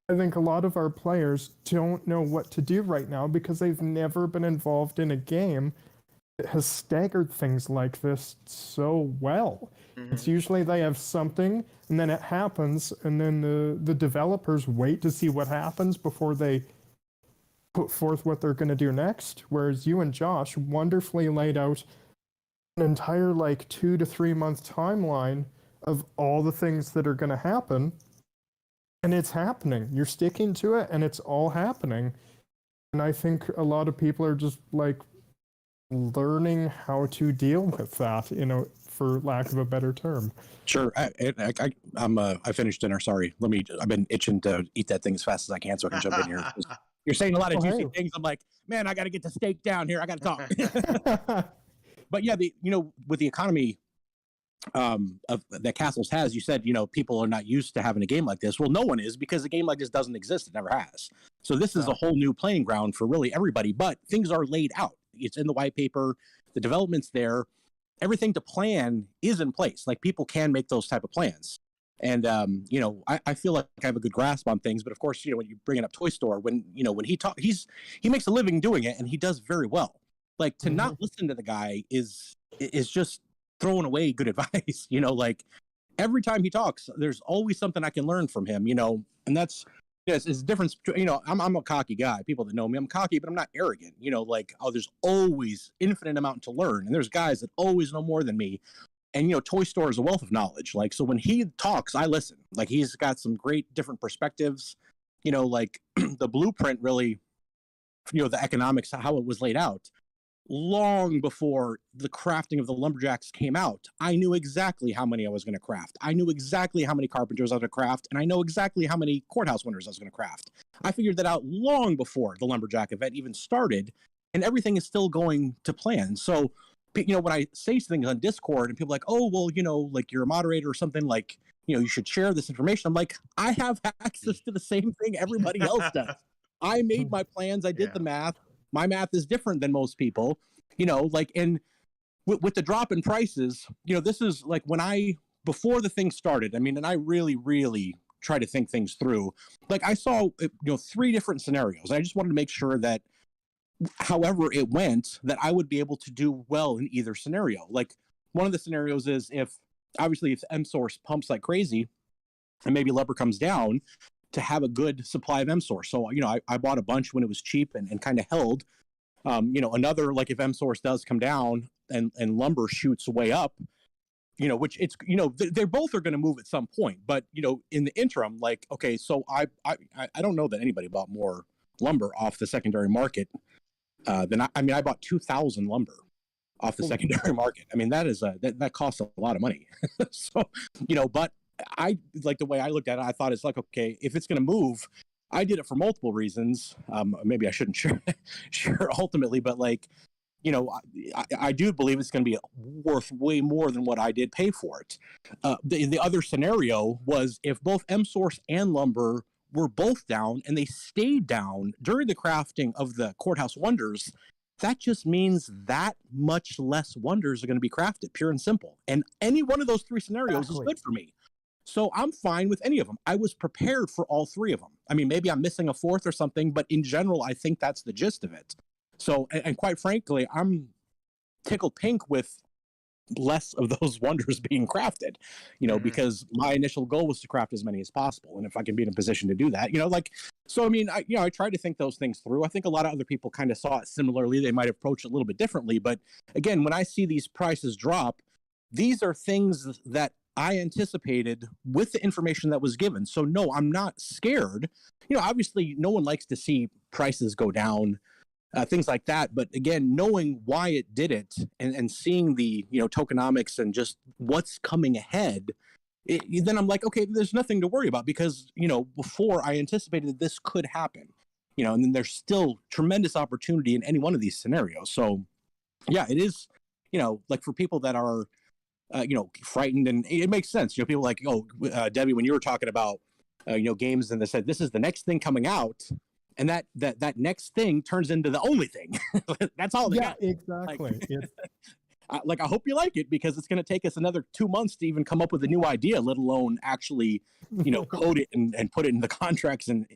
I think a lot of our players don't know what to do right now because they've never been involved in a game that has staggered things like this so well. It's usually they have something and then it happens, and then the developers wait to see what happens before they put forth what they're going to do next. Whereas you and Josh wonderfully laid out an entire like 2 to 3 month timeline of all the things that are going to happen. And it's happening. You're sticking to it, and it's all happening. And I think a lot of people are just like learning how to deal with that, you know, for lack of a better term. Sure. I finished dinner. Sorry. I've been itching to eat that thing as fast as I can so I can jump in here. You're saying a lot of juicy things. I'm like, man, I got to get the steak down here. I got to talk. But yeah, with the economy of that Castles has, you said, people are not used to having a game like this. Well, no one is, because a game like this doesn't exist. It never has. So this is a whole new playing ground for really everybody, but things are laid out. It's in the white paper, the development's there, everything to plan is in place. Like people can make those type of plans. And, I feel like I have a good grasp on things, but of course, when you bring it up Toy Store, when he makes a living doing it, and he does very well. Like to not listen to the guy is just throwing away good advice. Like every time he talks, there's always something I can learn from him, and that's, it's a difference. I'm a cocky guy. People that know me, I'm cocky, but I'm not arrogant, like, oh, there's always infinite amount to learn. And there's guys that always know more than me. And, Toy Store is a wealth of knowledge. Like, so when he talks, I listen. Like, he's got some great different perspectives, like the blueprint really, the economics, how it was laid out. Long before the crafting of the lumberjacks came out, I knew exactly how many I was going to craft. I knew exactly how many carpenters I was going to craft, and I know exactly how many courthouse winners I was going to craft. I figured that out long before the lumberjack event even started, and everything is still going to plan. So, when I say things on Discord and people are like, oh, well, like you're a moderator or something, like, you should share this information. I'm like, I have access to the same thing everybody else does. I made my plans. I did the math. My math is different than most people, like, and with the drop in prices, this is like before the thing started, and I really, really try to think things through. Like I saw, 3 different scenarios. I just wanted to make sure that however it went, that I would be able to do well in either scenario. Like one of the scenarios is if M source pumps like crazy and maybe lumber comes down, to have a good supply of M source. So, I bought a bunch when it was cheap and kind of held. Another, like if M source does come down and lumber shoots way up, which it's, they're both are going to move at some point, but in the interim, like, okay, so I don't know that anybody bought more lumber off the secondary market than I bought 2,000 lumber off the secondary market. I mean, that costs a lot of money. So, but I like the way I looked at it. I thought it's like, okay, if it's going to move, I did it for multiple reasons. Maybe I shouldn't share ultimately, but like, I do believe it's going to be worth way more than what I did pay for it. The other scenario was if both MSource and lumber were both down and they stayed down during the crafting of the Courthouse Wonders, that just means that much less wonders are going to be crafted, pure and simple. And any one of those three scenarios is good for me. So I'm fine with any of them. I was prepared for all three of them. I mean, maybe I'm missing a fourth or something, but in general, I think that's the gist of it. So, and quite frankly, I'm tickled pink with less of those wonders being crafted, because my initial goal was to craft as many as possible. And if I can be in a position to do that, so, I mean, I tried to think those things through. I think a lot of other people kind of saw it similarly. They might approach it a little bit differently. But again, when I see these prices drop, these are things that I anticipated with the information that was given. So no, I'm not scared. Obviously no one likes to see prices go down, things like that. But again, knowing why it did it and seeing the, tokenomics and just what's coming ahead, then I'm like, okay, there's nothing to worry about because, before I anticipated that this could happen, and then there's still tremendous opportunity in any one of these scenarios. So yeah, it is, like for people that are, frightened, and it makes sense. People like, Debbie, when you were talking about, games, and they said this is the next thing coming out, and that next thing turns into the only thing. That's all they got. Exactly. Like, I hope you like it because it's going to take us another 2 months to even come up with a new idea, let alone actually, code it and put it in the contracts and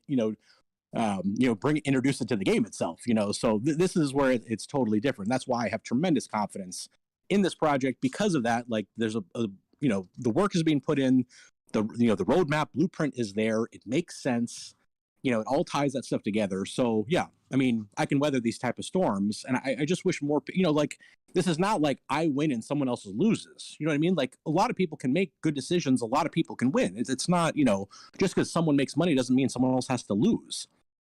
introduce it to the game itself. So this is where it's totally different. That's why I have tremendous confidence in this project because of that. Like, there's the work is being put in, the roadmap blueprint is there. It makes sense. It all ties that stuff together. So yeah, I mean, I can weather these type of storms, and I just wish more. Like, this is not like I win and someone else loses. You know what I mean? Like, a lot of people can make good decisions. A lot of people can win. It's not just because someone makes money doesn't mean someone else has to lose.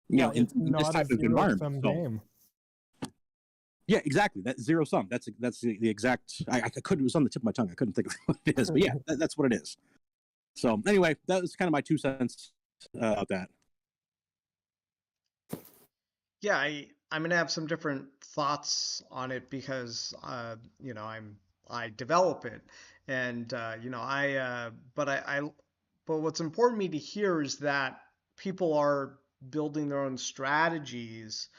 In this type of environment. Game. Yeah, exactly. That's zero sum. That's the exact. I couldn't. It was on the tip of my tongue. I couldn't think of what it is. But yeah, that's what it is. So anyway, that was kind of my 2 cents about that. Yeah, I'm gonna have some different thoughts on it because I develop it, and but what's important to me to hear is that people are building their own strategies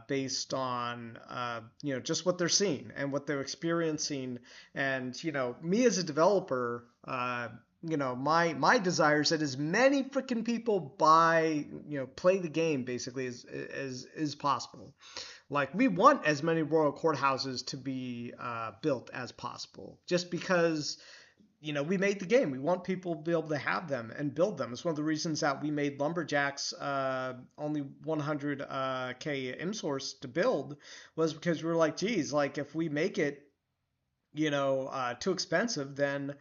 based on just what they're seeing and what they're experiencing, and me as a developer. My desire is that as many freaking people play the game basically as possible. Like, we want as many royal courthouses to be built as possible, just because we made the game. We want people to be able to have them and build them. It's one of the reasons that we made Lumberjacks only 100K MSource to build, was because we were like, geez, like, if we make it too expensive, then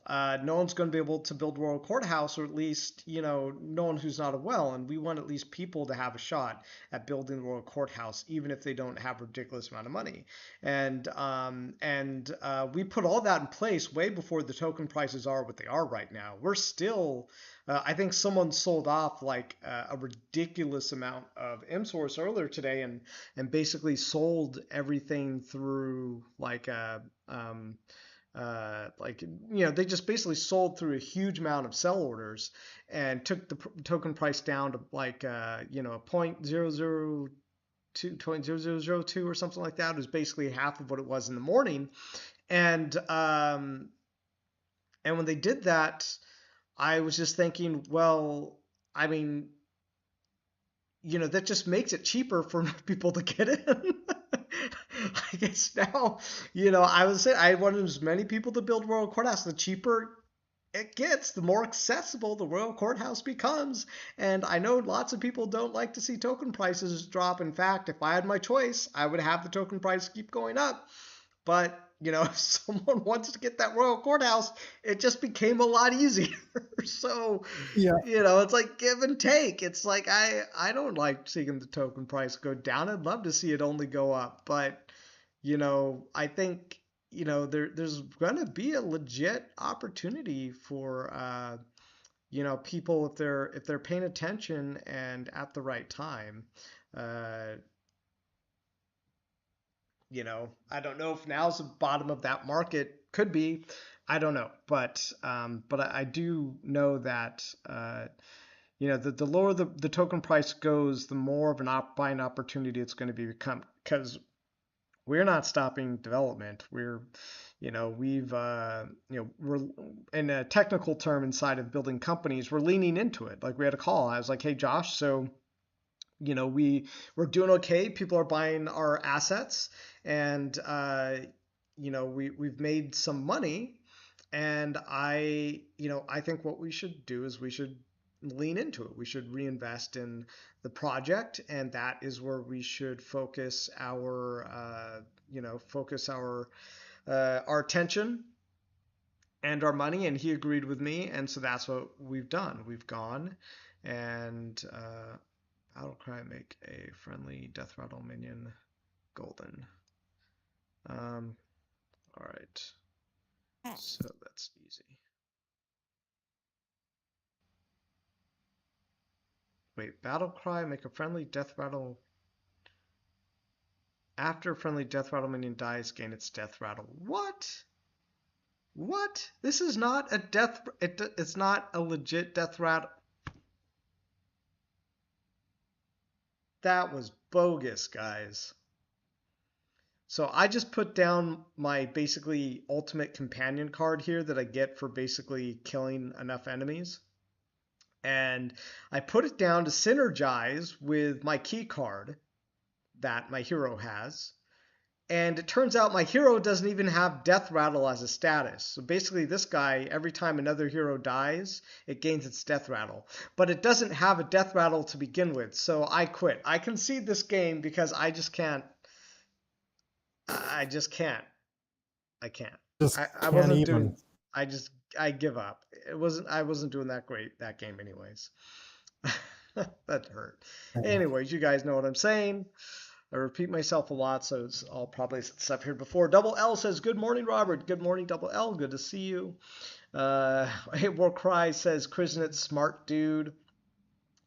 no one's going to be able to build Royal Courthouse, or at least, no one who's not a well. And we want at least people to have a shot at building the Royal Courthouse, even if they don't have a ridiculous amount of money. And we put all that in place way before the token prices are what they are right now. We're still, I think someone sold off like a ridiculous amount of MSource earlier today, and basically sold everything through they just basically sold through a huge amount of sell orders and took the token price down to like 0.0002 or something like that. It was basically half of what it was in the morning. And when they did that, I was just thinking, well, I mean, that just makes it cheaper for people to get in. I guess now, I would say I want as many people to build Royal Courthouse. The cheaper it gets, the more accessible the Royal Courthouse becomes. And I know lots of people don't like to see token prices drop. In fact, if I had my choice, I would have the token price keep going up. But if someone wants to get that royal courthouse, it just became a lot easier. So, Yeah, it's like give and take. It's like I don't like seeing the token price go down. I'd love to see it only go up, but I think there's gonna be a legit opportunity for people if they're paying attention and at the right time. Uh, I don't know if now's the bottom of that market. Could be. I don't know, but I do know that the lower the token price goes, the more of an buying opportunity it's going to become because we're not stopping development. We're in a technical term inside of building companies, we're leaning into it. Like we had a call. I was like, hey Josh, so we're doing okay. People are buying our assets, and we've made some money. And I think what we should do is we should lean into it. We should reinvest in the project, and that is where we should focus our attention and our money. And he agreed with me, and so that's what we've done. We've gone and Battlecry, make a friendly death rattle minion golden. All right, so that's easy. Wait, Battlecry, make a friendly death rattle. After a friendly death rattle minion dies, gain its death rattle. What? What? This is not a death. It's not a legit death rattle. That was bogus, guys. So I just put down my basically ultimate companion card here that I get for basically killing enough enemies. And I put it down to synergize with my key card that my hero has. And it turns out my hero doesn't even have Death Rattle as a status. So basically this guy, every time another hero dies, it gains its Death Rattle. But it doesn't have a Death Rattle to begin with, so I quit. I concede this game because I just can't. I just can't. I can't. just I can't wasn't even. doing. I give up. I wasn't doing that great that game anyways. That hurt. Anyways, you guys know what I'm saying. I repeat myself a lot, so I'll probably stuff here before. Double L says, "Good morning, Robert." Good morning, Double L. Good to see you. Hey, Warcry says, "Krisnitz, smart dude."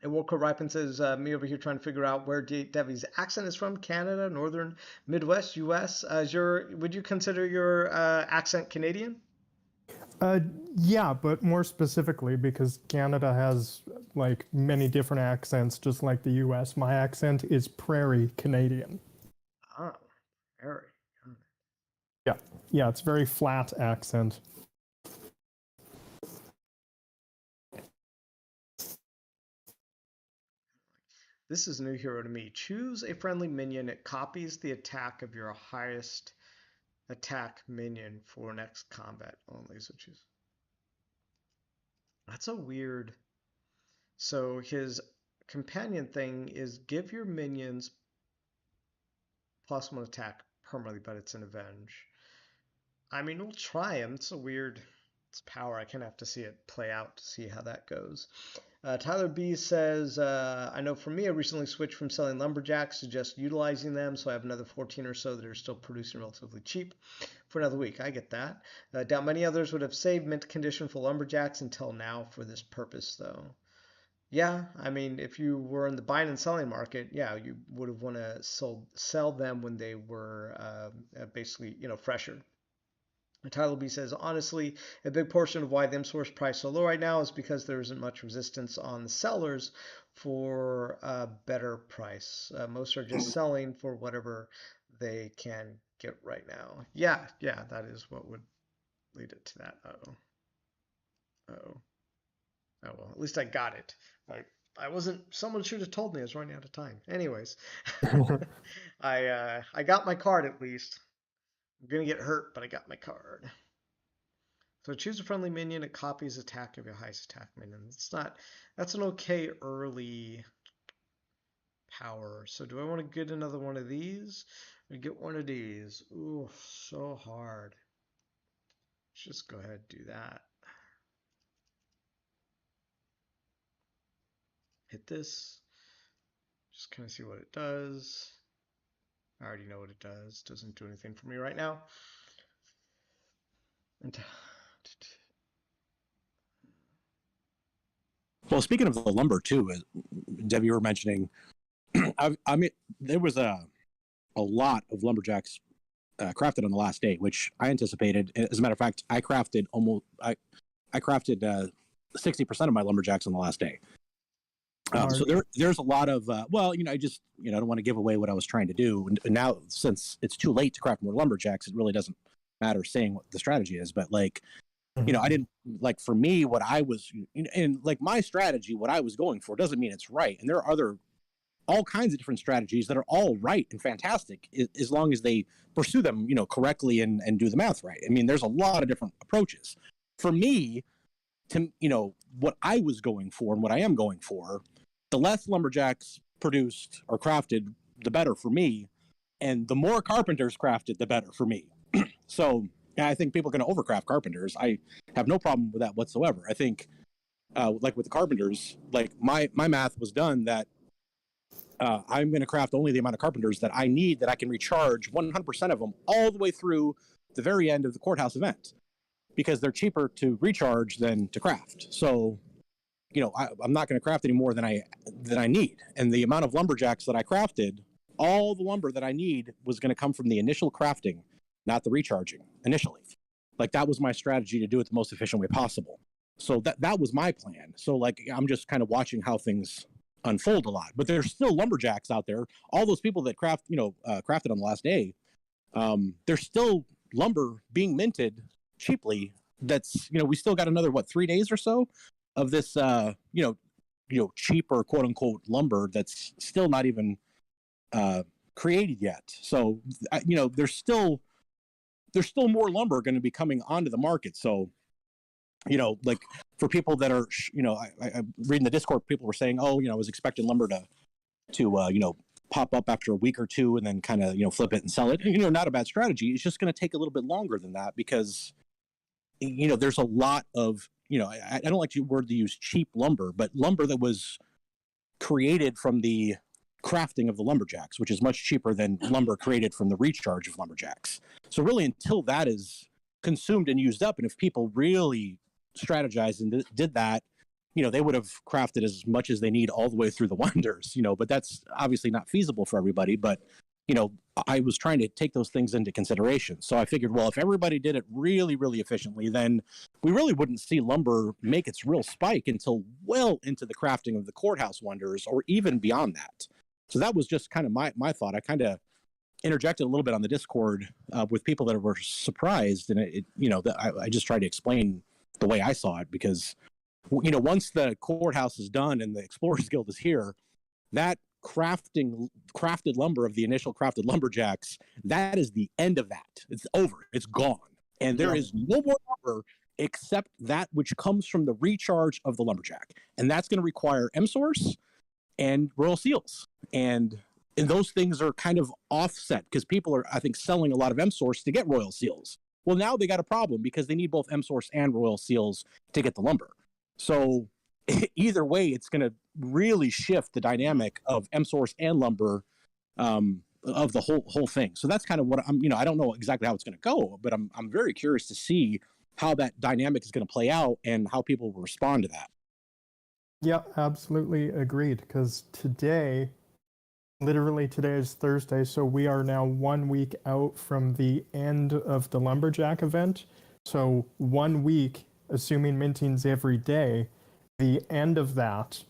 And Warcry Ripon says, "Me over here trying to figure out where Devi's accent is from. Canada, Northern, Midwest, U.S. Would you consider your accent Canadian?" Uh, yeah, but more specifically because Canada has like many different accents, just like the U.S. My accent is Prairie Canadian. Oh, very. Yeah, yeah, it's very flat accent. This is a new hero to me. Choose a friendly minion. It copies the attack of your highest attack minion for next combat only. So choose. That's a weird. So his companion thing is give your minions +1 attack permanently, but it's an avenge. I mean, we'll try him. It's a weird. It's power. I kind of have to see it play out to see how that goes. Tyler B says, I know for me, I recently switched from selling lumberjacks to just utilizing them, so I have another 14 or so that are still producing relatively cheap for another week. I get that. Doubt many others would have saved mint condition for lumberjacks until now for this purpose, though. Yeah, I mean, if you were in the buying and selling market, yeah, you would have want to sell them when they were basically, fresher. Tyler B says, honestly, a big portion of why the M-Source price is so low right now is because there isn't much resistance on the sellers for a better price. Most are just selling for whatever they can get right now. Yeah, that is what would lead it to that. Uh-oh. Uh-oh. Oh, well, at least I got it. I wasn't, someone should have told me I was running out of time. Anyways, I got my card at least. I'm gonna get hurt, but I got my card. So choose a friendly minion. It copies attack of your highest attack minion. That's an okay early power. So do I want to get another one of these or get one of these? Ooh, so hard. Let's just go ahead and do that. Hit this. Just kind of see what it does. I already know what it does. Doesn't do anything for me right now. And Well, speaking of the lumber too, Debbie, you were mentioning, I mean, there was a lot of lumberjacks crafted on the last day, which I anticipated. As a matter of fact, I crafted 60% of my lumberjacks on the last day. So there's a lot of well, I just I don't want to give away what I was trying to do. And now, since it's too late to craft more lumberjacks, it really doesn't matter saying what the strategy is. But like, I didn't like, for me, what I was, and like my strategy, what I was going for doesn't mean it's right. And there are all kinds of different strategies that are all right and fantastic as long as they pursue them, correctly and do the math right. I mean, there's a lot of different approaches. For me, to what I was going for and what I am going for, the less lumberjacks produced or crafted, the better for me, and the more carpenters crafted, the better for me. So I think people are going to overcraft carpenters. I have no problem with that whatsoever. I think, like with the carpenters, like my math was done that I'm going to craft only the amount of carpenters that I need, that I can recharge 100% of them all the way through the very end of the courthouse event, because they're cheaper to recharge than to craft. So, I'm not going to craft any more than I need. And the amount of lumberjacks that I crafted, all the lumber that I need was going to come from the initial crafting, not the recharging initially. Like, that was my strategy to do it the most efficient way possible. So that was my plan. So like, I'm just kind of watching how things unfold a lot. But there's still lumberjacks out there. All those people that crafted on the last day, there's still lumber being minted cheaply. That's, we still got another 3 days or so of this cheaper quote unquote lumber that's still not even created yet. So there's still more lumber going to be coming onto the market. So like, for people that are I reading the Discord, people were saying, I was expecting lumber to pop up after a week or two and then kind of flip it and sell it. Not a bad strategy. It's just going to take a little bit longer than that, because there's a lot of I don't like the word to use cheap lumber, but lumber that was created from the crafting of the lumberjacks, which is much cheaper than lumber created from the recharge of lumberjacks. So really, until that is consumed and used up, and if people really strategized and did that, they would have crafted as much as they need all the way through the wonders, but that's obviously not feasible for everybody. But I was trying to take those things into consideration. So I figured, well, if everybody did it really, really efficiently, then we really wouldn't see lumber make its real spike until well into the crafting of the courthouse wonders, or even beyond that. So that was just kind of my thought. I kind of interjected a little bit on the Discord with people that were surprised, and I just tried to explain the way I saw it, because once the courthouse is done and the Explorers Guild is here, that crafted lumber of the initial crafted lumberjacks, that is the end of that. It's over. It's gone. And there is no more lumber except that which comes from the recharge of the lumberjack. And that's going to require M-Source and Royal Seals. And those things are kind of offset, because people are, I think, selling a lot of M-Source to get Royal Seals. Well, now they got a problem, because they need both M-Source and Royal Seals to get the lumber. So either way, it's going to really shift the dynamic of M-Source and lumber, of the whole thing. So that's kind of what I'm, I don't know exactly how it's going to go, but I'm very curious to see how that dynamic is going to play out and how people will respond to that. Yeah, absolutely agreed. Because literally today is Thursday, so we are now 1 week out from the end of the lumberjack event. So 1 week, assuming mintings every day, the end of that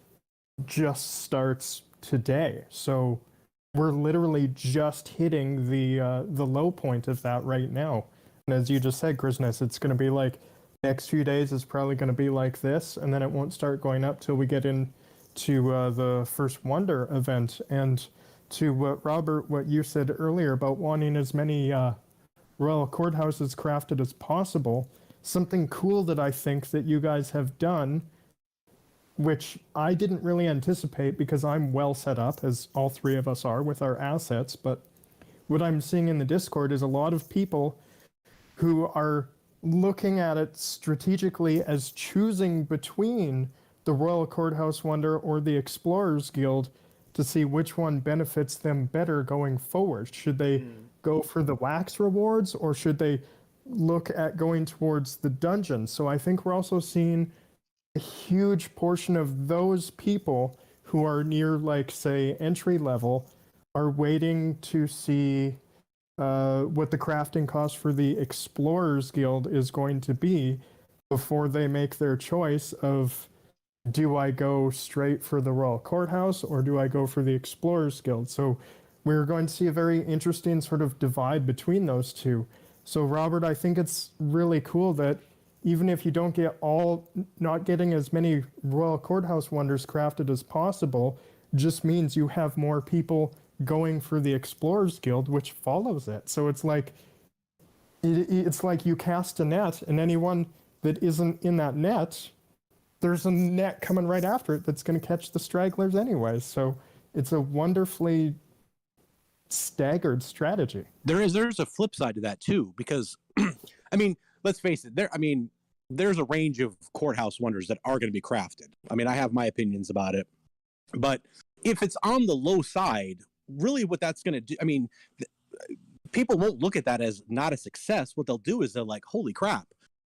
just starts today. So we're literally just hitting the low point of that right now. And as you just said, Christmas, it's going to be like, next few days is probably going to be like this, and then it won't start going up till we get into the first Wonder event. And to Robert, what you said earlier about wanting as many royal courthouses crafted as possible, something cool that I think that you guys have done which I didn't really anticipate because I'm well set up, as all three of us are, with our assets. But what I'm seeing in the Discord is a lot of people who are looking at it strategically as choosing between the Royal Courthouse Wonder or the Explorers Guild to see which one benefits them better going forward. Should they Mm. go for the wax rewards or should they look at going towards the dungeon? So I think we're also seeing a huge portion of those people who are near, like, say, entry level are waiting to see what the crafting cost for the Explorers Guild is going to be before they make their choice of, do I go straight for the Royal Courthouse or do I go for the Explorers Guild? So we're going to see a very interesting sort of divide between those two. So, Robert, I think it's really cool that even if you don't get not getting as many Royal Courthouse Wonders crafted as possible, just means you have more people going for the Explorers Guild, which follows it. So it's like you cast a net, and anyone that isn't in that net, there's a net coming right after it that's going to catch the stragglers anyway. So it's a wonderfully staggered strategy. There's a flip side to that too, because I mean, let's face it, there's a range of courthouse wonders that are going to be crafted. I mean, I have my opinions about it, but if it's on the low side, really what that's going to do, I mean, people won't look at that as not a success. What they'll do is they're like, holy crap,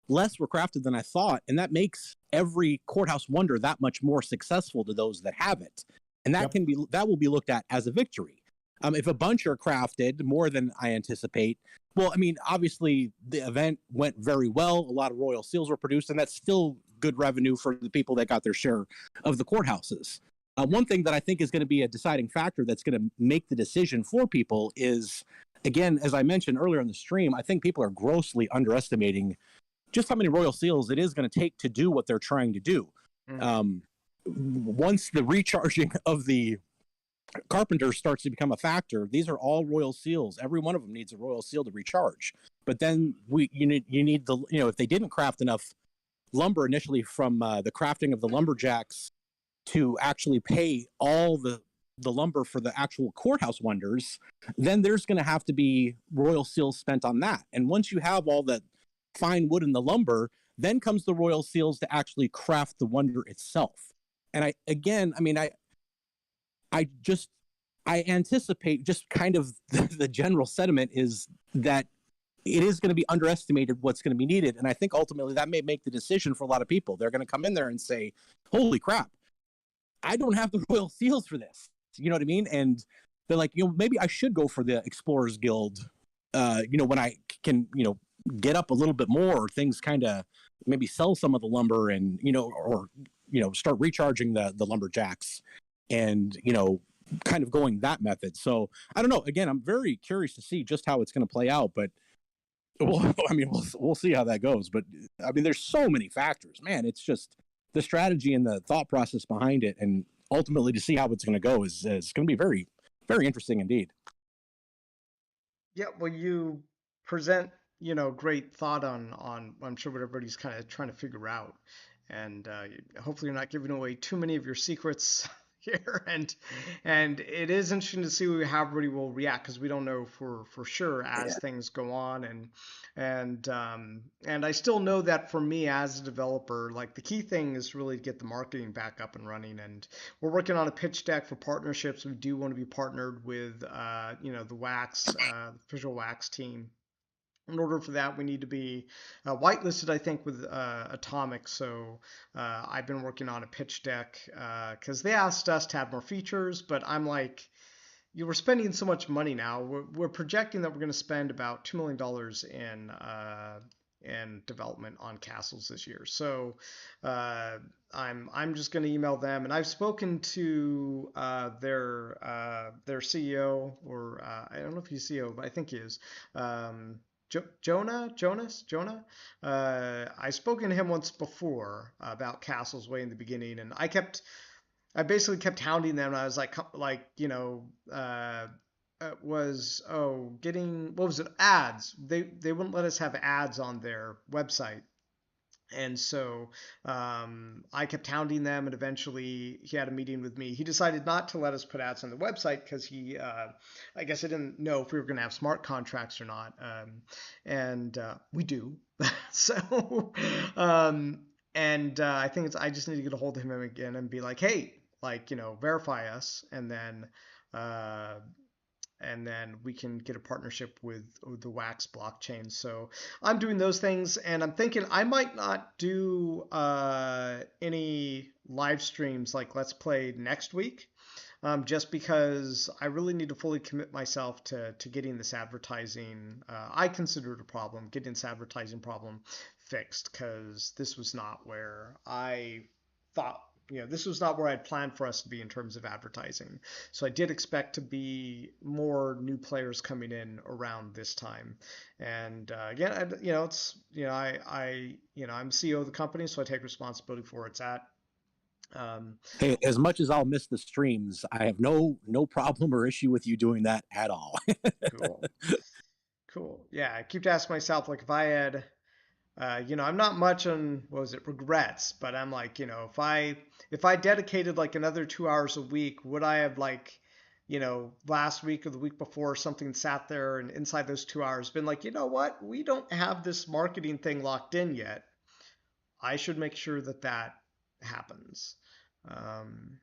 less were crafted than I thought. And that makes every courthouse wonder that much more successful to those that have it. And that that will be looked at as a victory. If a bunch are crafted more than I anticipate, well, I mean, obviously the event went very well. A lot of royal seals were produced, and that's still good revenue for the people that got their share of the courthouses. One thing that I think is going to be a deciding factor that's going to make the decision for people is, again, as I mentioned earlier in the stream, I think people are grossly underestimating just how many royal seals it is going to take to do what they're trying to do. Once the recharging of the carpenter starts to become a factor, these are all royal seals. Every one of them needs a royal seal to recharge. But then you need the, if they didn't craft enough lumber initially from the crafting of the lumberjacks to actually pay all the lumber for the actual courthouse wonders, then there's going to have to be royal seals spent on that. And once you have all the fine wood and the lumber, then comes the royal seals to actually craft the wonder itself. And I anticipate just kind of the general sentiment is that it is going to be underestimated what's going to be needed. And I think ultimately that may make the decision for a lot of people. They're going to come in there and say, holy crap, I don't have the royal seals for this. You know what I mean? And they're like, maybe I should go for the Explorers Guild, when I can, get up a little bit more, or things kind of maybe sell some of the lumber and, start recharging the lumberjacks and, kind of going that method. So I don't know. Again, I'm very curious to see just how it's going to play out, but we'll see how that goes. But I mean, there's so many factors, man. It's just the strategy and the thought process behind it, and ultimately to see how it's going to go is going to be very, very interesting indeed. Yeah, well, you present, great thought on I'm sure what everybody's kind of trying to figure out, and hopefully you're not giving away too many of your secrets here, and it is interesting to see how everybody will react, because we don't know for sure as things go on, and I still know that for me as a developer, like, the key thing is really to get the marketing back up and running, and we're working on a pitch deck for partnerships. We do want to be partnered with the Wax Visual Wax team. In order for that, we need to be whitelisted, I think, with Atomic. So I've been working on a pitch deck because they asked us to have more features, but I'm like, we're spending so much money now. We're projecting that we're going to spend about $2 million in development on Castles this year. So I'm just going to email them, and I've spoken to their CEO, or I don't know if he's CEO, but I think he is. Jonah. I spoken to him once before about Castles way in the beginning, and I basically kept hounding them. And I was getting, what was it, ads. They wouldn't let us have ads on their website. And so I kept hounding them, and eventually he had a meeting with me. He decided not to let us put ads on the website because I guess, I didn't know if we were going to have smart contracts or not. And we do. So, I think I just need to get a hold of him again and be like, hey, like, verify us, uh, and then we can get a partnership with the Wax blockchain. So I'm doing those things, and I'm thinking I might not do any live streams like Let's Play next week, just because I really need to fully commit myself to getting this advertising. I consider it a problem, getting this advertising problem fixed, because this was not where I thought. This was not where I'd planned for us to be in terms of advertising. So I did expect to be more new players coming in around this time. And again, it's I'm CEO of the company, so I take responsibility for where it's at. Hey, as much as I'll miss the streams, I have no problem or issue with you doing that at all. Cool, cool. Yeah, I keep asking myself, like, if I had, I'm not much on, what was it, regrets, but I'm like, if I dedicated like another 2 hours a week, would I have, like, last week or the week before, something sat there and inside those 2 hours been like, you know what, we don't have this marketing thing locked in yet. I should make sure that that happens. Um,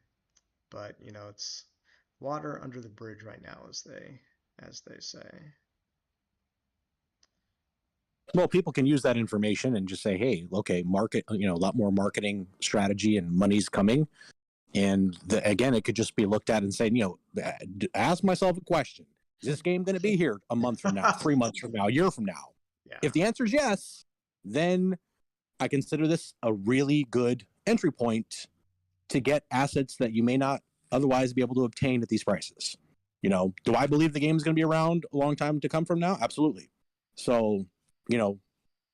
but it's water under the bridge right now, as they say. Well, people can use that information and just say, hey, okay, market, a lot more marketing strategy and money's coming. And again, it could just be looked at and saying, ask myself a question. Is this game going to be here a month from now, 3 months from now, a year from now? Yeah. If the answer is yes, then I consider this a really good entry point to get assets that you may not otherwise be able to obtain at these prices. Do I believe the game is going to be around a long time to come from now? Absolutely. So,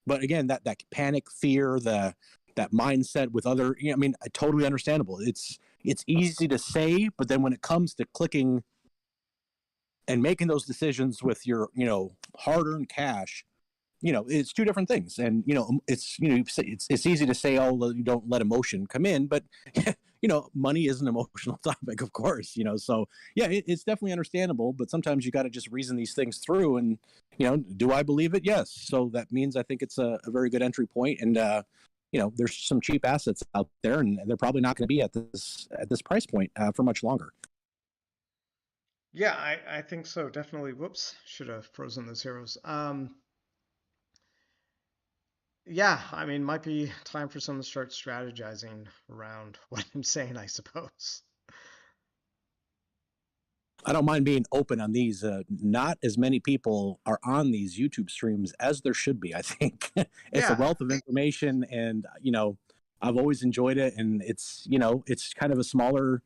but again, that panic, fear, that mindset with other, totally understandable. It's easy to say, but then when it comes to clicking and making those decisions with your, hard-earned cash, it's two different things. And, it's easy to say, oh, you don't let emotion come in, but money is an emotional topic, of course, so yeah, it's definitely understandable, but sometimes you got to just reason these things through. And, do I believe it? Yes. So that means I think it's a very good entry point. And, there's some cheap assets out there, and they're probably not going to be at this price point for much longer. Yeah, I think so. Definitely. Whoops, should have frozen those heroes. Yeah, I mean, might be time for someone to start strategizing around what I'm saying, I suppose. I don't mind being open on these. Not as many people are on these YouTube streams as there should be. I think it's a Yeah, wealth of information, and I've always enjoyed it. And it's kind of a smaller,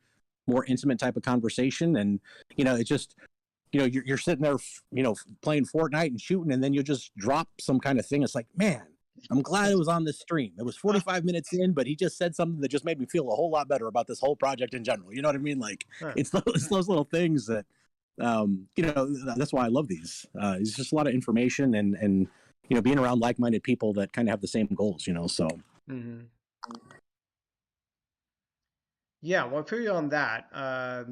more intimate type of conversation. And it's just you're sitting there, playing Fortnite and shooting, and then you just drop some kind of thing. It's like, man, I'm glad it was on this stream. It was 45 minutes in, but he just said something that just made me feel a whole lot better about this whole project in general. You know what I mean? Like, huh. it's those little things that, that's why I love these. It's just a lot of information, and being around like-minded people that kind of have the same goals. So. Mm-hmm. Yeah, well, I feel you on that. I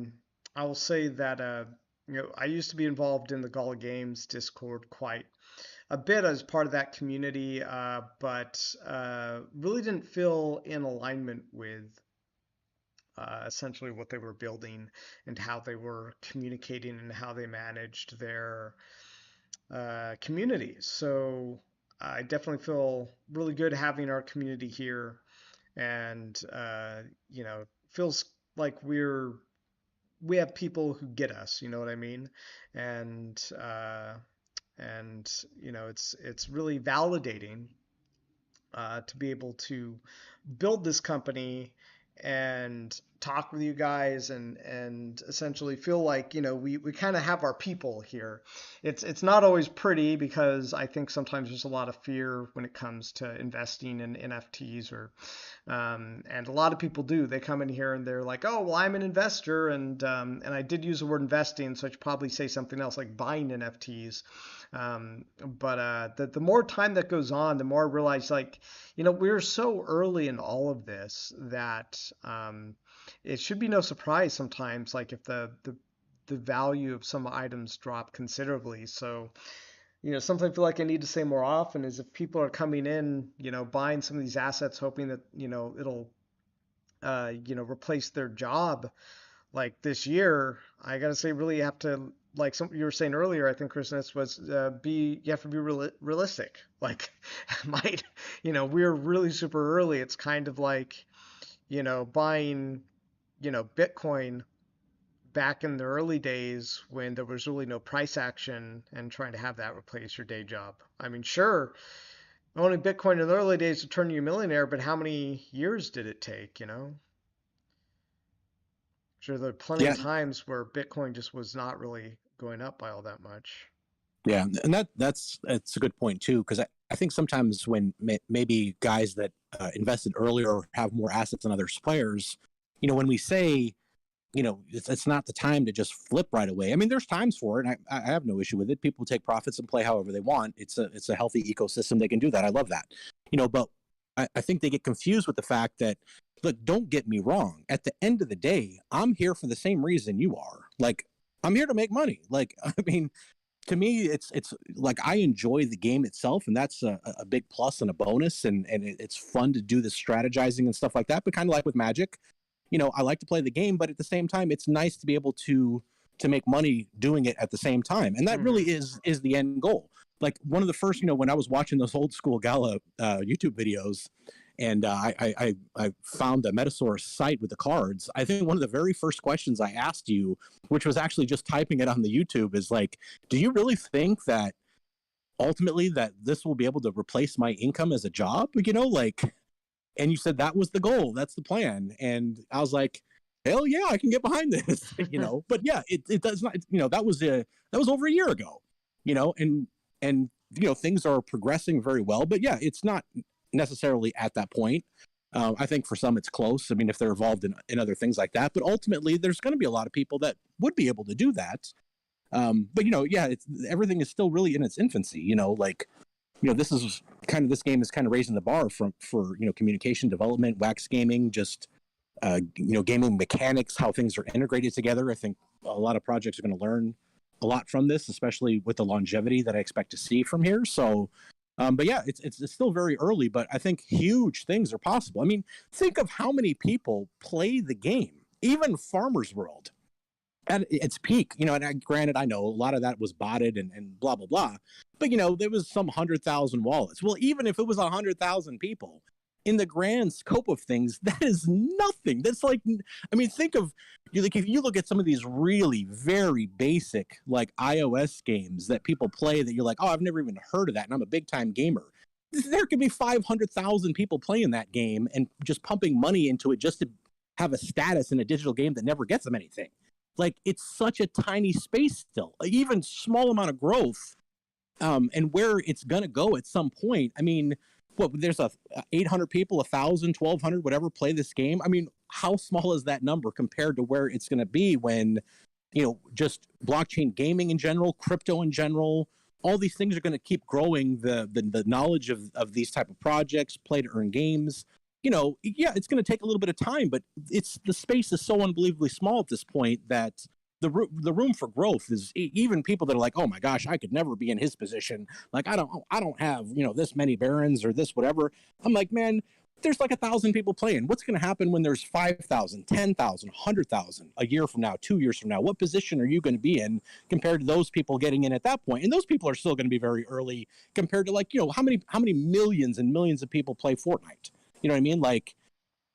will say that I used to be involved in the Gala Games Discord quite a bit as part of that community, but really didn't feel in alignment with essentially what they were building and how they were communicating and how they managed their community. So I definitely feel really good having our community here, and feels like we have people who get us. You know what I mean? And it's really validating to be able to build this company and talk with you guys and essentially feel like, we kind of have our people here. It's not always pretty because I think sometimes there's a lot of fear when it comes to investing in NFTs and a lot of people do. They come in here and they're like, oh, well, I'm an investor, and I did use the word investing, so I should probably say something else like buying NFTs. But the more time that goes on, the more I realize, like, we're so early in all of this that it should be no surprise sometimes, like if the value of some items drop considerably. So, something I feel like I need to say more often is if people are coming in, buying some of these assets, hoping that, it'll, replace their job like this year, I gotta say, really have to, like some you were saying earlier, I think, Chris, and this was you have to be realistic. Like, might, we're really super early. It's kind of like, buying, Bitcoin back in the early days when there was really no price action and trying to have that replace your day job. I mean, sure, owning Bitcoin in the early days to turn you a millionaire, but how many years did it take, Sure, there are plenty of Yeah, times where Bitcoin just was not really going up by all that much. yeah, and that's a good point too, because I think sometimes when maybe guys that invested earlier or have more assets than other players, when we say, it's not the time to just flip right away. I mean, there's times for it, and I have no issue with it. People take profits and play however they want. It's a healthy ecosystem. They can do that. I love that. But I think they get confused with the fact that, look, don't get me wrong. At the end of the day, I'm here for the same reason you are. Like, I'm here to make money. Like, I mean, to me, it's like I enjoy the game itself, and that's a big plus and a bonus, and it's fun to do the strategizing and stuff like that. But kind of like with Magic, I like to play the game, but at the same time, it's nice to be able to make money doing it at the same time, and that really Hmm. is the end goal. Like one of the first, when I was watching those old school Gala YouTube videos, and I found the Metasource site with the cards. I think one of the very first questions I asked you, which was actually just typing it on the YouTube, is like, do you really think that ultimately that this will be able to replace my income as a job? Like, and you said that was the goal, that's the plan, and I was like, hell yeah, I can get behind this. But yeah, it does not. That was over a year ago. And things are progressing very well, but yeah, it's not necessarily at that point. I think for some it's close. I mean, if they're involved in other things like that, but ultimately there's going to be a lot of people that would be able to do that. But yeah, everything is still really in its infancy. Like, this game is kind of raising the bar for communication development, wax gaming, just gaming mechanics, how things are integrated together. I think a lot of projects are going to learn a lot from this, especially with the longevity that I expect to see from here. So, but yeah, it's still very early, but I think huge things are possible. I mean, think of how many people play the game, even Farmer's World at its peak. And granted, I know a lot of that was botted and blah blah blah, but there was some 100,000 wallets. Well, even if it was 100,000 people, in the grand scope of things, that is nothing. That's like, I mean, think of, like, if you look at some of these really very basic, like, iOS games that people play that you're like, oh, I've never even heard of that, and I'm a big time gamer. There could be 500,000 people playing that game and just pumping money into it just to have a status in a digital game that never gets them anything. Like, it's such a tiny space still. Like, even small amount of growth, and where it's gonna go at some point. I mean, there's 800 people, 1,000, 1,200, whatever, play this game. I mean, how small is that number compared to where it's going to be when, just blockchain gaming in general, crypto in general, all these things are going to keep growing the knowledge of these type of projects, play to earn games. Yeah, it's going to take a little bit of time, but the space is so unbelievably small at this point that the room for growth is, even people that are like, oh my gosh, I could never be in his position. Like, I don't have, this many barons or this, whatever. I'm like, man, there's like 1,000 people playing. What's going to happen when there's 5,000, 10,000, 100,000 a year from now, 2 years from now? What position are you going to be in compared to those people getting in at that point? And those people are still going to be very early compared to, like, how many millions and millions of people play Fortnite? You know what I mean? Like,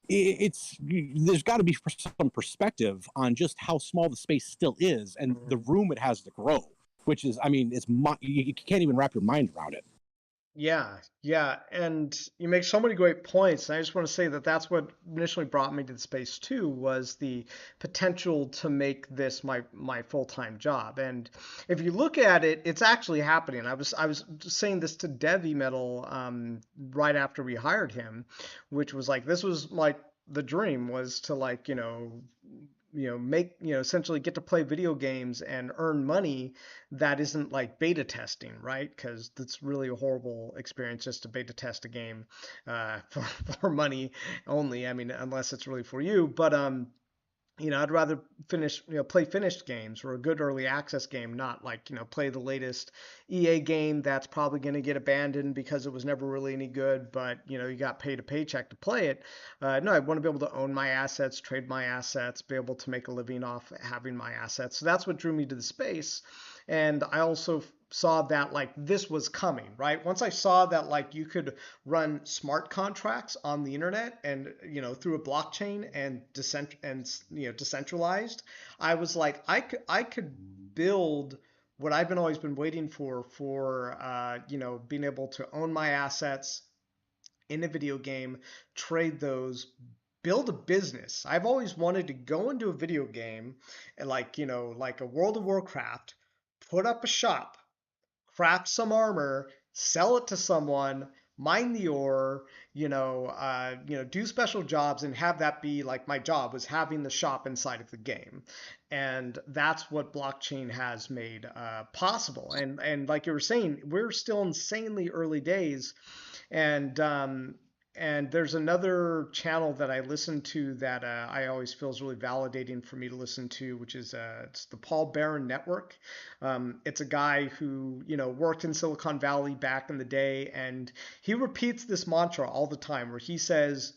there's got to be some perspective on just how small the space still is and the room it has to grow, which is, I mean, you can't even wrap your mind around it. Yeah, yeah, and you make so many great points. And I just want to say that that's what initially brought me to the space too, was the potential to make this my full-time job. And if you look at it, it's actually happening. I was saying this to Devi Metal right after we hired him, which was like this was like the dream was to like make essentially get to play video games and earn money that isn't like beta testing, right? Because that's really a horrible experience just to beta test a game for money only. I mean, unless it's really for you. But I'd rather play finished games or a good early access game, not like, play the latest EA game that's probably going to get abandoned because it was never really any good, but, you got paid a paycheck to play it. No, I want to be able to own my assets, trade my assets, be able to make a living off having my assets. So that's what drew me to the space. And I also saw that like this was coming, right? Once I saw that like you could run smart contracts on the internet and through a blockchain and decentralized, I was like I could build what I've been always been waiting for being able to own my assets in a video game, trade those, build a business. I've always wanted to go into a video game and like a World of Warcraft, put up a shop, craft some armor, sell it to someone, mine the ore, do special jobs, and have that be like my job was having the shop inside of the game, and that's what blockchain has made possible. And like you were saying, we're still insanely early days, and there's another channel that I listen to that I always feel is really validating for me to listen to, which is it's the Paul Barron Network. It's a guy who worked in Silicon Valley back in the day, and he repeats this mantra all the time, where he says,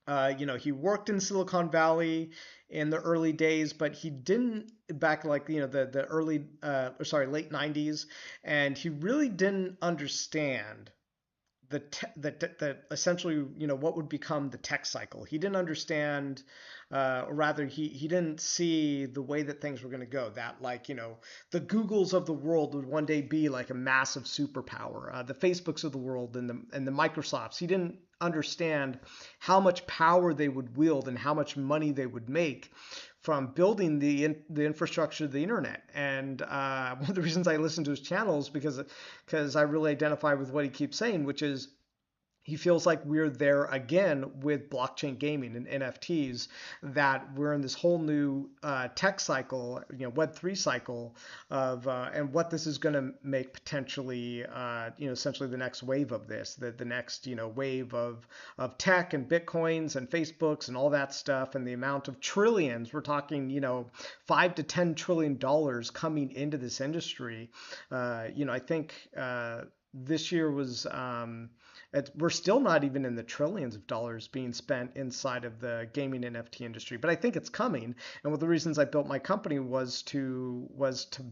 he worked in Silicon Valley in the early days, but he didn't back like the early late 90s, and he really didn't understand the essentially what would become the tech cycle. He didn't understand, or rather, he didn't see the way that things were going to go. That like the Googles of the world would one day be like a massive superpower. The Facebooks of the world and the Microsofts. He didn't understand how much power they would wield and how much money they would make from building the infrastructure of the internet. And one of the reasons I listen to his channels because I really identify with what he keeps saying, which is he feels like we're there again with blockchain gaming and NFTs, that we're in this whole new tech cycle, Web3 cycle of, and what this is going to make potentially, essentially the next wave of this, the next, wave of tech and Bitcoins and Facebooks and all that stuff, and the amount of trillions, we're talking, $5 to $10 trillion coming into this industry. I think this year was, we're still not even in the trillions of dollars being spent inside of the gaming NFT industry, but I think it's coming. And one of the reasons I built my company was to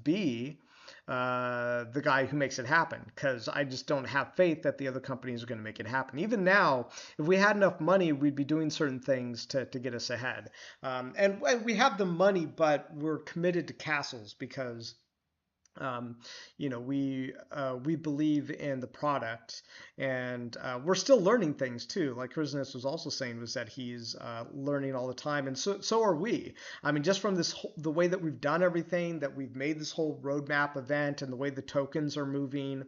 be the guy who makes it happen, because I just don't have faith that the other companies are going to make it happen. Even now, if we had enough money, we'd be doing certain things to get us ahead. And we have the money, but we're committed to castles because um, we believe in the product, and we're still learning things too. Like Krisness was also saying, was that he's learning all the time, and so are we. I mean, just from the way that we've done everything, that we've made this whole roadmap event, and the way the tokens are moving,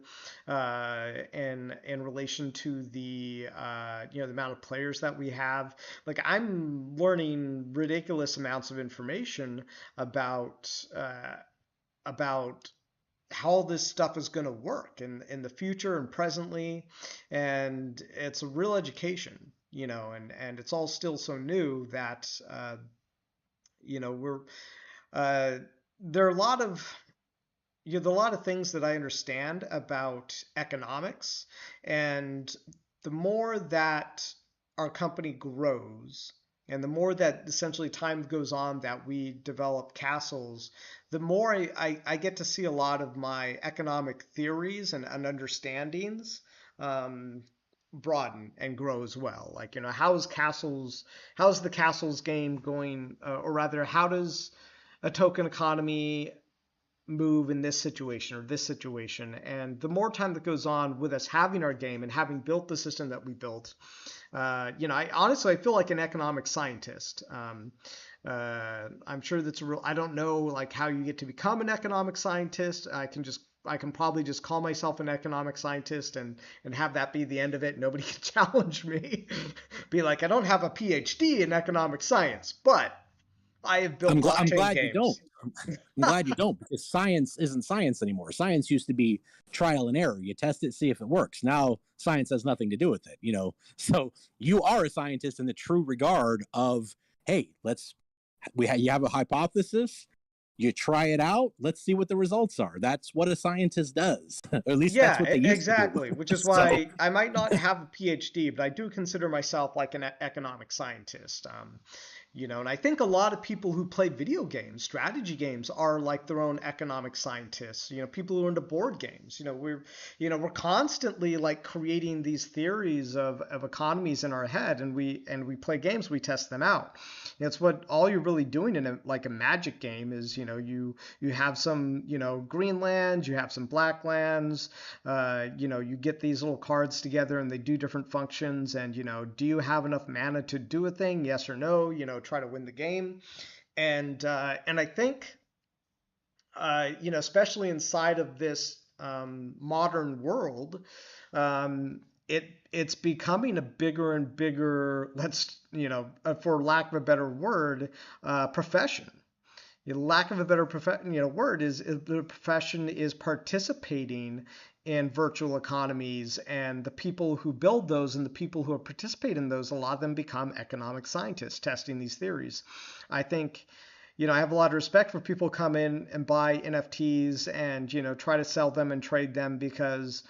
in relation to the amount of players that we have. Like I'm learning ridiculous amounts of information about how this stuff is going to work in the future and presently, and it's a real education, and it's all still so new that we're uh, there are a lot of there are a lot of things that I understand about economics, and the more that our company grows, and the more that essentially time goes on that we develop castles, the more I get to see a lot of my economic theories and understandings um, broaden and grow as well. Like, how's the castles game going, or rather, how does a token economy move in this situation or this situation. And the more time that goes on with us having our game and having built the system that we built, I honestly I feel like an economic scientist. I'm sure that's a real. I don't know like how you get to become an economic scientist. I can probably just call myself an economic scientist and have that be the end of it. Nobody can challenge me. Be like, I don't have a PhD in economic science, but I have built I'm blockchain glad you don't. games. I'm glad you don't, because science isn't science anymore. Science used to be trial and error. You test it, see if it works. Now science has nothing to do with it, So you are a scientist in the true regard of, hey, you have a hypothesis, you try it out, let's see what the results are. That's what a scientist does. Or at least that's Yeah, what they used to do. exactly. Which is So why I might not have a PhD, but I do consider myself like an economic scientist. And I think a lot of people who play video games, strategy games, are like their own economic scientists. People who are into board games. We're constantly like creating these theories of economies in our head, and we play games, we test them out. It's what all you're really doing in a magic game is, you have some, green lands, you have some black lands, you get these little cards together and they do different functions, and, do you have enough mana to do a thing? Yes or no, try to win the game. And I think, especially inside of this modern world, it's becoming a bigger and bigger, for lack of a better word, profession. Lack of a better word is the profession is participating in virtual economies, and the people who build those and the people who participate in those, a lot of them become economic scientists testing these theories. I think, I have a lot of respect for people who come in and buy NFTs and, try to sell them and trade them because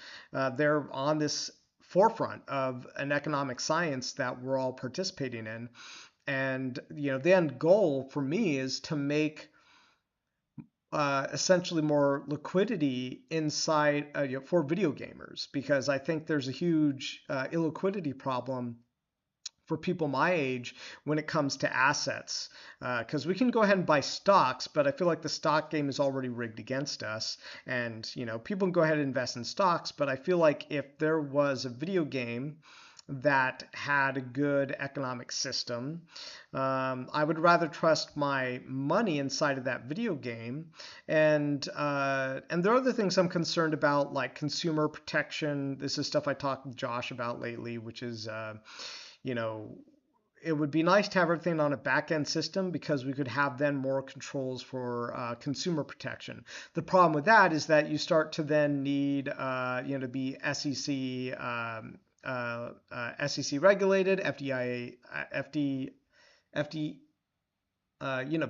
they're on this forefront of an economic science that we're all participating in. And, the end goal for me is to make essentially more liquidity inside for video gamers, because I think there's a huge illiquidity problem for people my age when it comes to assets, because we can go ahead and buy stocks, but I feel like the stock game is already rigged against us. And people can go ahead and invest in stocks, but I feel like if there was a video game that had a good economic system, I would rather trust my money inside of that video game. And there are other things I'm concerned about, like consumer protection. This is stuff I talked with Josh about lately, which is, it would be nice to have everything on a back-end system, because we could have then more controls for consumer protection. The problem with that is that you start to then need, to be SEC regulated, FDIA,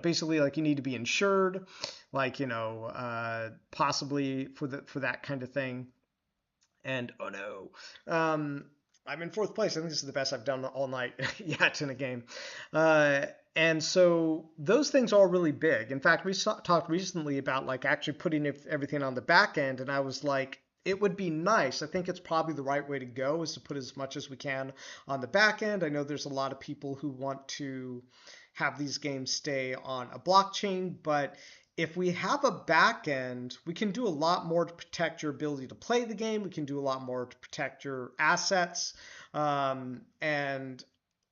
basically like you need to be insured, like, possibly for that kind of thing. And oh no, I'm in fourth place. I think this is the best I've done all night yet in a game. And so those things are really big. In fact, we talked recently about like actually putting everything on the back end, and I was like, it would be nice. I think it's probably the right way to go, is to put as much as we can on the back end. I know there's a lot of people who want to have these games stay on a blockchain, but if we have a back end, we can do a lot more to protect your ability to play the game. We can do a lot more to protect your assets.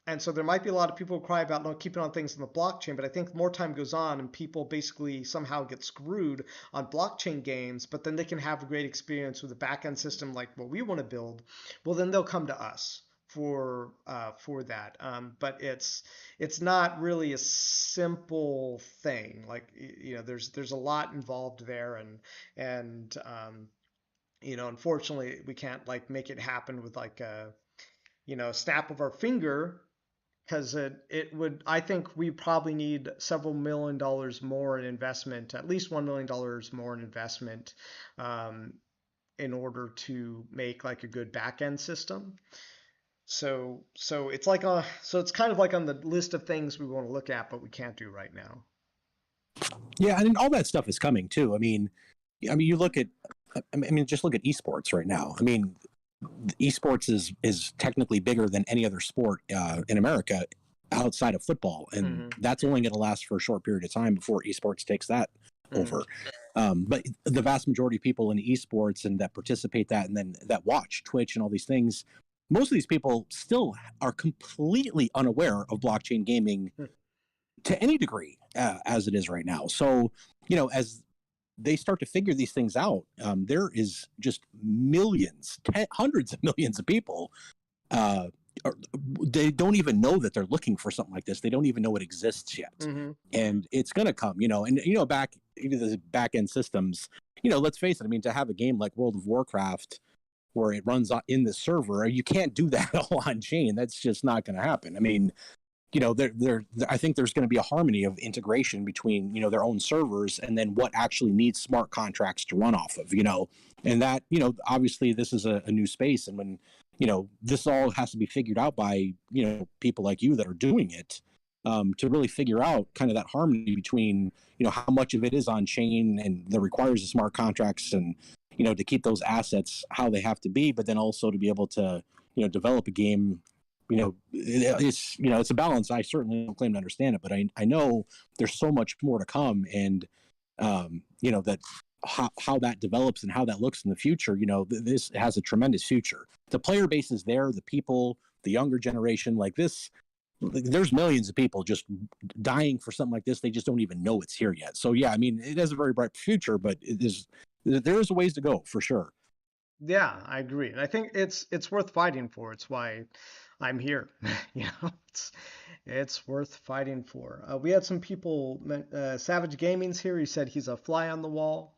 And so there might be a lot of people who cry about not keeping on things on the blockchain, but I think more time goes on and people basically somehow get screwed on blockchain games, but then they can have a great experience with a back-end system like what we want to build. Well, then they'll come to us for that. But it's not really a simple thing. Like, there's a lot involved there, and unfortunately we can't like make it happen with like a snap of our finger, because it would, I think we probably need several $1 million more in investment, at least $1 million more in investment, in order to make like a good back end system. So it's like it's kind of like on the list of things we want to look at, but we can't do right now. Yeah, and all that stuff is coming too. I mean, you look at, just look at esports right now. I mean, esports is technically bigger than any other sport in America outside of football, and that's only going to last for a short period of time before esports takes that over. But the vast majority of people in esports and that participate that and then that watch Twitch and all these things, most of these people still are completely unaware of blockchain gaming to any degree as it is right now. So, as they start to figure these things out, there is just millions, hundreds of millions of people. They don't even know that they're looking for something like this. They don't even know it exists yet. And it's going to come, and, back into the back end systems, let's face it. I mean, to have a game like World of Warcraft where it runs in the server, you can't do that all on chain. That's just not going to happen. I mean, I think there's going to be a harmony of integration between, their own servers and then what actually needs smart contracts to run off of, and that, obviously this is a new space. And when, this all has to be figured out by, people like you that are doing it, to really figure out kind of that harmony between, how much of it is on chain and that requires the smart contracts and, to keep those assets how they have to be, but then also to be able to, develop a game. It's a balance. I certainly don't claim to understand it, but I know there's so much more to come, and that how that develops and how that looks in the future. This has a tremendous future. The player base is there, the people, the younger generation, like this. There's millions of people just dying for something like this. They just don't even know it's here yet. So yeah, I mean, it has a very bright future, but there is a ways to go for sure. Yeah, I agree. And I think it's worth fighting for. It's why I'm here. It's worth fighting for. We had some people, Savage Gaming's here. He said he's a fly on the wall.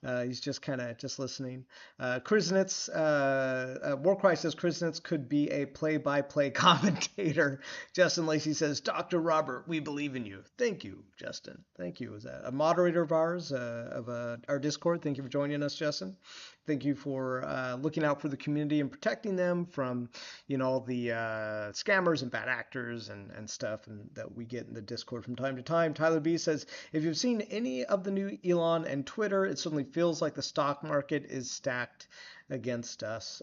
He's just kind of just listening. Kriznitz, Warcry says Kriznitz could be a play-by-play commentator. Justin Lacey says, Dr. Robert, we believe in you. Thank you, Justin. Thank you. Is that a moderator of ours, of our Discord? Thank you for joining us, Justin. Thank you for looking out for the community and protecting them from, the scammers and bad actors and stuff and that we get in the Discord from time to time. Tyler B says, if you've seen any of the new Elon and Twitter, it certainly feels like the stock market is stacked against us.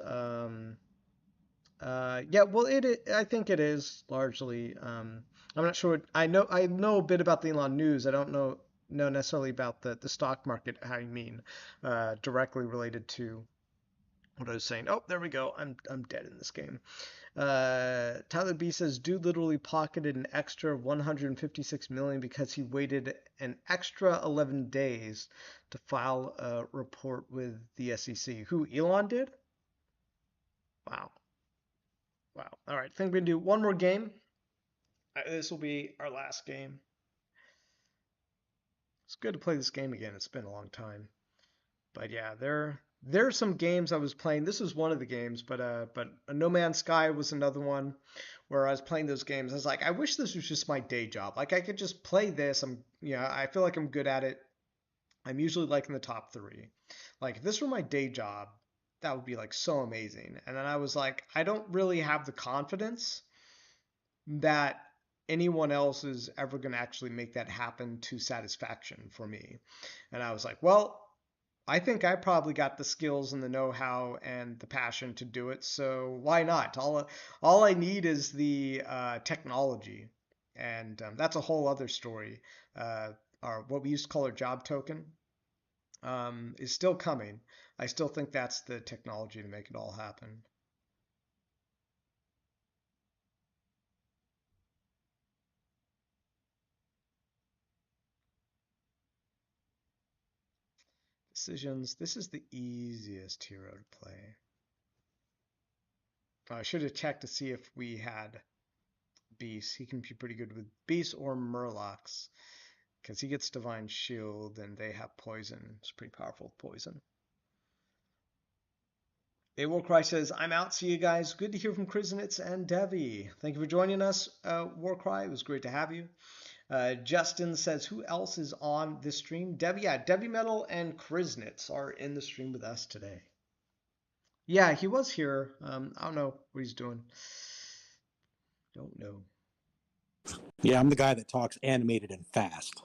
Yeah, well, I think it is largely. I'm not sure. I know a bit about the Elon news. I don't know necessarily about the stock market. How you mean directly related to what I was saying? Oh, there we go. I'm dead in this game. Tyler B says, dude literally pocketed an extra 156 million because he waited an extra 11 days to file a report with the SEC. Who, Elon did? Wow. All right, I think we're gonna do one more game. This will be our last game. It's good to play this game again. It's been a long time. But yeah, there are some games I was playing. This was one of the games, but No Man's Sky was another one where I was playing those games. I was like, I wish this was just my day job. Like I could just play this. I feel like I'm good at it. I'm usually like in the top 3. Like if this were my day job, that would be like so amazing. And then I was like, I don't really have the confidence that anyone else is ever going to actually make that happen to satisfaction for me. And I was like, well, I think I probably got the skills and the know-how and the passion to do it. So why not? All I need is the technology. And that's a whole other story. Our what we used to call our job token is still coming. I still think that's the technology to make it all happen. Decisions. This is the easiest hero to play. I should have checked to see if we had Beast. He can be pretty good with Beast or Murlocs because he gets Divine Shield and they have poison. It's pretty powerful poison. A Warcry says, I'm out. See you guys. Good to hear from Kriznitz and Devi. Thank you for joining us, Warcry. It was great to have you. Justin says, who else is on this stream? Devi, yeah, Devi Metal and Kriznitz are in the stream with us today. Yeah, he was here. I don't know what he's doing. Don't know. Yeah, I'm the guy that talks animated and fast.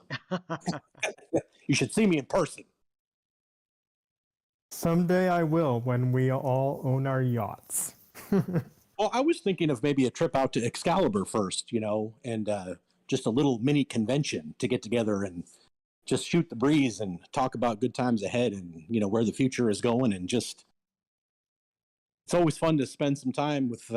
You should see me in person. Someday I will, when we all own our yachts. Well, I was thinking of maybe a trip out to Excalibur first, and just a little mini convention to get together and just shoot the breeze and talk about good times ahead and, you know, where the future is going. And just, it's always fun to spend some time with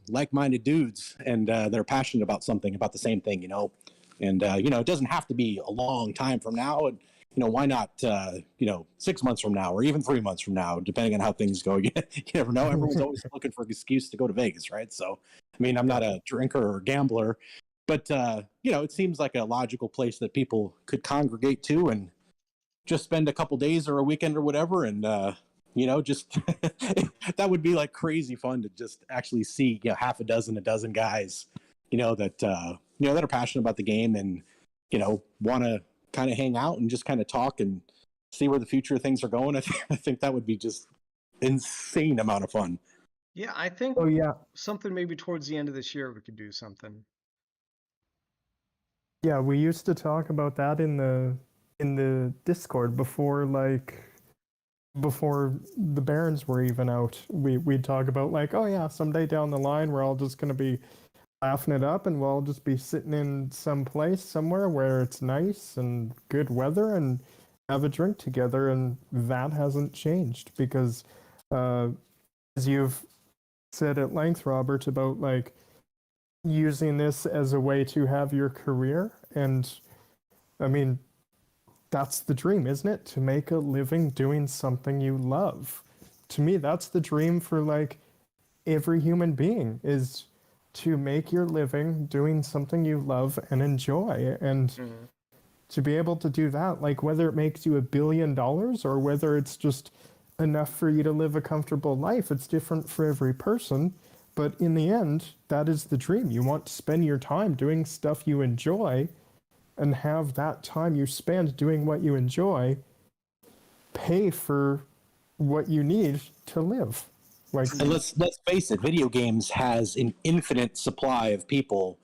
like-minded dudes and they're passionate about something, about the same thing, you know. And you know, it doesn't have to be a long time from now. And you know, why not? You know, 6 months from now, or even 3 months from now, depending on how things go. You never know. Everyone's always looking for an excuse to go to Vegas, right? So, I mean, I'm not a drinker or gambler, but you know, it seems like a logical place that people could congregate to and just spend a couple days or a weekend or whatever, and you know, just that would be like crazy fun to just actually see, you know, half a dozen guys, you know, that you know, that are passionate about the game and, you know, want to kind of hang out and just kind of talk and see where the future of things are going. I think that would be just insane amount of fun. Yeah, I think Oh yeah, something maybe towards the end of this year we could do something. yeah. We used to talk about that in the Discord before the Barons were even out. We'd talk about like, oh yeah, someday down the line we're all just gonna be laughing it up and we'll all just be sitting in some place somewhere where it's nice and good weather and have a drink together, and that hasn't changed because as you've said at length, Robert, about like using this as a way to have your career. And I mean, that's the dream, isn't it? To make a living doing something you love. To me, that's the dream for like every human being, is to make your living doing something you love and enjoy. And to be able to do that, like whether it makes you $1 billion or whether it's just enough for you to live a comfortable life, it's different for every person. But in the end, that is the dream. You want to spend your time doing stuff you enjoy and have that time you spend doing what you enjoy pay for what you need to live. Like, And let's face it, video games has an infinite supply of people,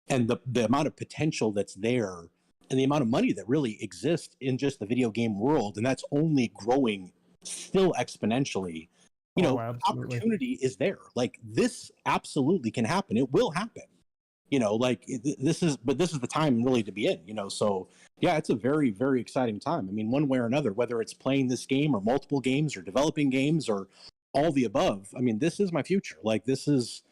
and the amount of potential that's there, and the amount of money that really exists in just the video game world, and that's only growing still exponentially. You know, absolutely. opportunity is there. Like this absolutely can happen. It will happen. You know, like this is the time really to be in. You know, so yeah, it's a very, very exciting time. I mean, one way or another, whether it's playing this game or multiple games or developing games or all the above. I mean, this is my future. Like this is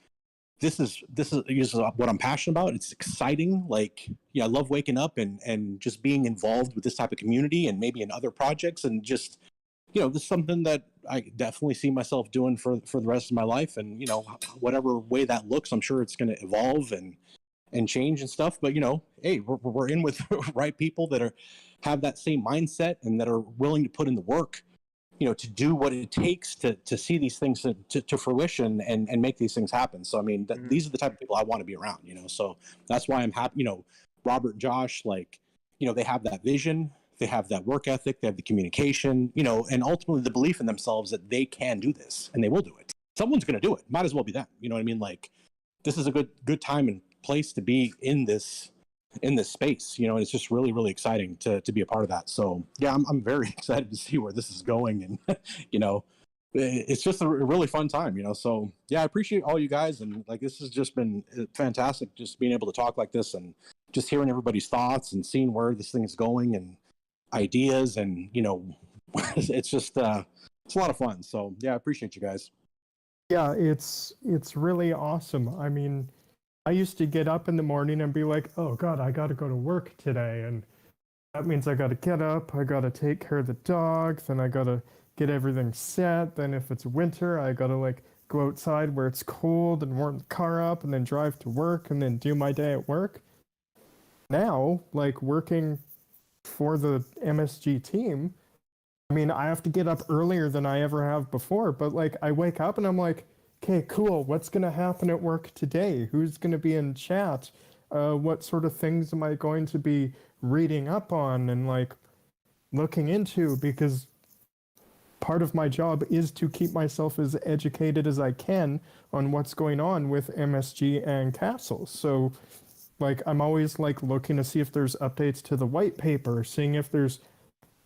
what I'm passionate about. It's exciting. Like, yeah, I love waking up and just being involved with this type of community and maybe in other projects, and just, you know, this is something that I definitely see myself doing for the rest of my life. And, you know, whatever way that looks, I'm sure it's going to evolve and change and stuff. But, you know, hey, we're in with right people that have that same mindset and that are willing to put in the work, you know, to do what it takes to see these things to fruition and make these things happen. So, I mean, these are the type of people I want to be around, you know, so that's why I'm happy, you know, Robert and Josh, like, you know, they have that vision, they have that work ethic, they have the communication, you know, and ultimately the belief in themselves that they can do this and they will do it. Someone's going to do it. Might as well be them. You know what I mean? Like, this is a good time and place to be in this space, you know, and it's just really, really exciting to be a part of that. So yeah, I'm very excited to see where this is going, and you know, it's just a really fun time, you know. So yeah, I appreciate all you guys, and like this has just been fantastic, just being able to talk like this and just hearing everybody's thoughts and seeing where this thing is going and ideas, and you know, it's just it's a lot of fun. So yeah, I appreciate you guys. yeah, it's really awesome. I mean, I used to get up in the morning and be like, oh God, I got to go to work today. And that means I got to get up, I got to take care of the dogs, then I got to get everything set. Then if it's winter, I got to like go outside where it's cold and warm the car up and then drive to work and then do my day at work. Now, like working for the MSG team, I mean, I have to get up earlier than I ever have before, but like I wake up and I'm like, okay, cool. What's going to happen at work today? Who's going to be in chat? What sort of things am I going to be reading up on and like looking into? Because part of my job is to keep myself as educated as I can on what's going on with MSG and Castles. So like I'm always like looking to see if there's updates to the white paper, seeing if there's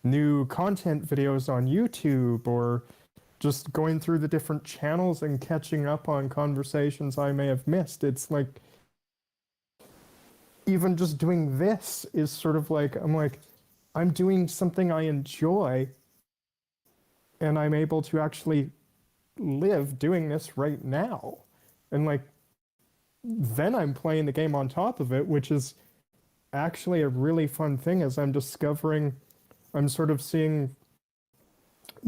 new content videos on YouTube, or just going through the different channels and catching up on conversations I may have missed. It's like, even just doing this is sort of like, I'm like, I'm doing something I enjoy, and I'm able to actually live doing this right now. And like, then I'm playing the game on top of it, which is actually a really fun thing as I'm discovering, I'm sort of seeing,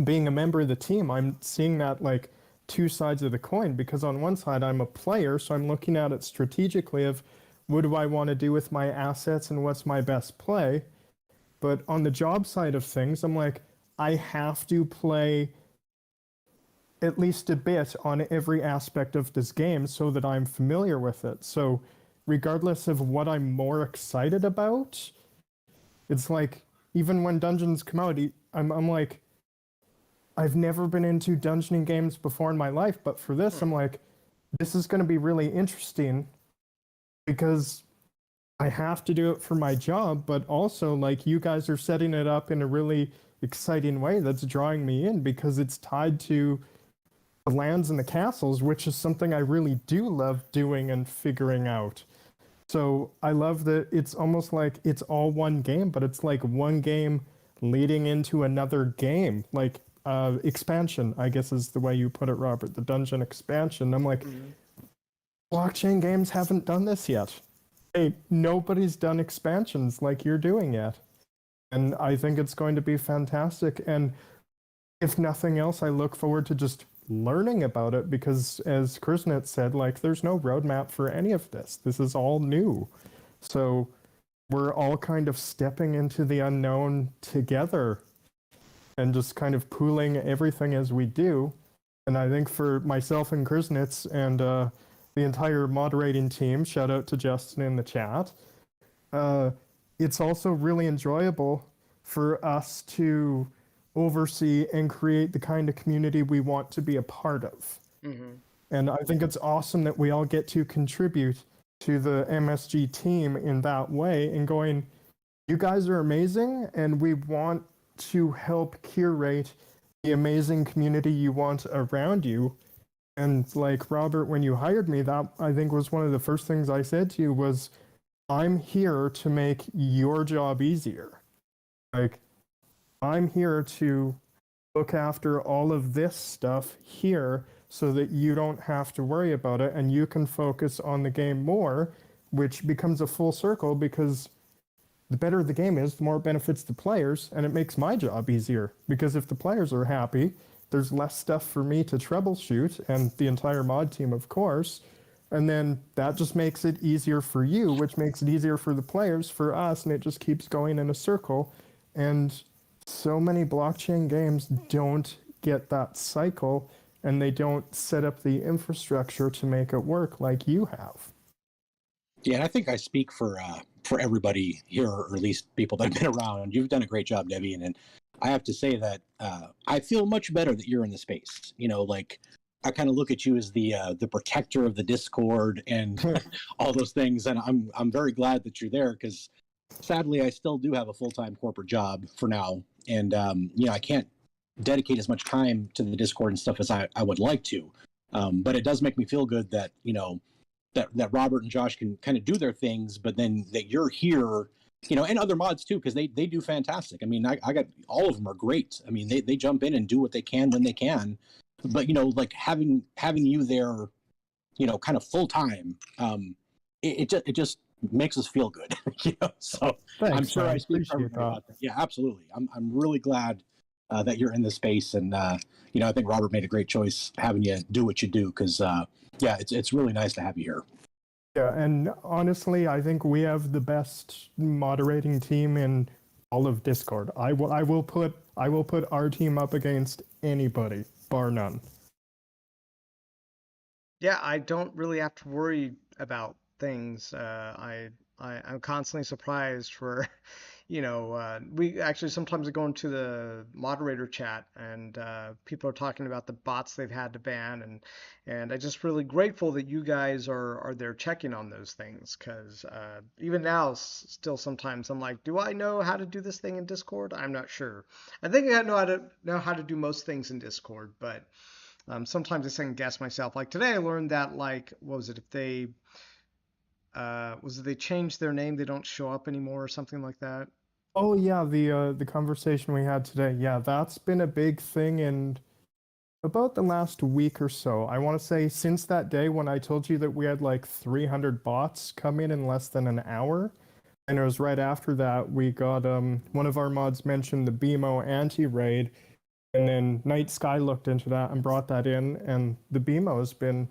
being a member of the team, I'm seeing that like two sides of the coin, because on one side I'm a player, so I'm looking at it strategically of what do I want to do with my assets and what's my best play. But on the job side of things, I'm like, I have to play at least a bit on every aspect of this game so that I'm familiar with it. So regardless of what I'm more excited about, it's like even when dungeons come out, I'm like, I've never been into dungeoning games before in my life, but for this, I'm like, this is going to be really interesting because I have to do it for my job, but also like you guys are setting it up in a really exciting way that's drawing me in because it's tied to the lands and the castles, which is something I really do love doing and figuring out. So I love that it's almost like it's all one game, but it's like one game leading into another game, like expansion, I guess is the way you put it, Robert, the dungeon expansion. I'm like, blockchain games haven't done this yet. Hey, nobody's done expansions like you're doing yet. And I think it's going to be fantastic. And if nothing else, I look forward to just learning about it because, as Krisnet said, like there's no roadmap for any of this. This is all new. So we're all kind of stepping into the unknown together and just kind of pooling everything as we do. And I think for myself and Krisnitz and the entire moderating team, shout out to Justin in the chat, it's also really enjoyable for us to oversee and create the kind of community we want to be a part of. Mm-hmm. And I think it's awesome that we all get to contribute to the MSG team in that way and going, you guys are amazing, and we want to help curate the amazing community you want around you. And like Robert, when you hired me, that I think was one of the first things I said to you was, I'm here to make your job easier. Like, I'm here to look after all of this stuff here so that you don't have to worry about it and you can focus on the game more, which becomes a full circle because the better the game is, the more it benefits the players, and it makes my job easier because if the players are happy, there's less stuff for me to troubleshoot and the entire mod team, of course. And then that just makes it easier for you, which makes it easier for the players, for us, and it just keeps going in a circle. And so many blockchain games don't get that cycle and they don't set up the infrastructure to make it work like you have. Yeah, and I think I speak for everybody here, or at least people that have been around. You've done a great job, Debbie, and I have to say that I feel much better that you're in the space. You know, like I kind of look at you as the protector of the Discord and all those things, and I'm very glad that you're there because sadly I still do have a full-time corporate job for now, and you know I can't dedicate as much time to the Discord and stuff as I would like to, but it does make me feel good that you know that Robert and Josh can kind of do their things, but then that you're here, you know, and other mods too, because they do fantastic. I mean, I got all of them are great. I mean, they jump in and do what they can when they can, but you know, like having you there, you know, kind of full time, it just makes us feel good, you know. So Thanks, I'm sure man. I speak for everybody about that. Yeah, absolutely. I'm really glad that you're in this space, and you know, I think Robert made a great choice having you do what you do because yeah, it's really nice to have you here. Yeah, and honestly, I think we have the best moderating team in all of Discord. I will put our team up against anybody, bar none. Yeah, I don't really have to worry about things. I'm constantly surprised for, we actually sometimes go into the moderator chat and people are talking about the bots they've had to ban, and I'm just really grateful that you guys are there checking on those things because even now still sometimes I'm like, do I know how to do this thing in Discord? I'm not sure. I think I know how to do most things in Discord, but sometimes I second guess myself. Like today, I learned that like what was it if they change their name, they don't show up anymore or something like that. Oh yeah, the conversation we had today. Yeah, that's been a big thing in about the last week or so. I want to say since that day when I told you that we had like 300 bots come in less than an hour, and it was right after that we got one of our mods mentioned the BMO anti-raid, and then Night Sky looked into that and brought that in, and the BMO has been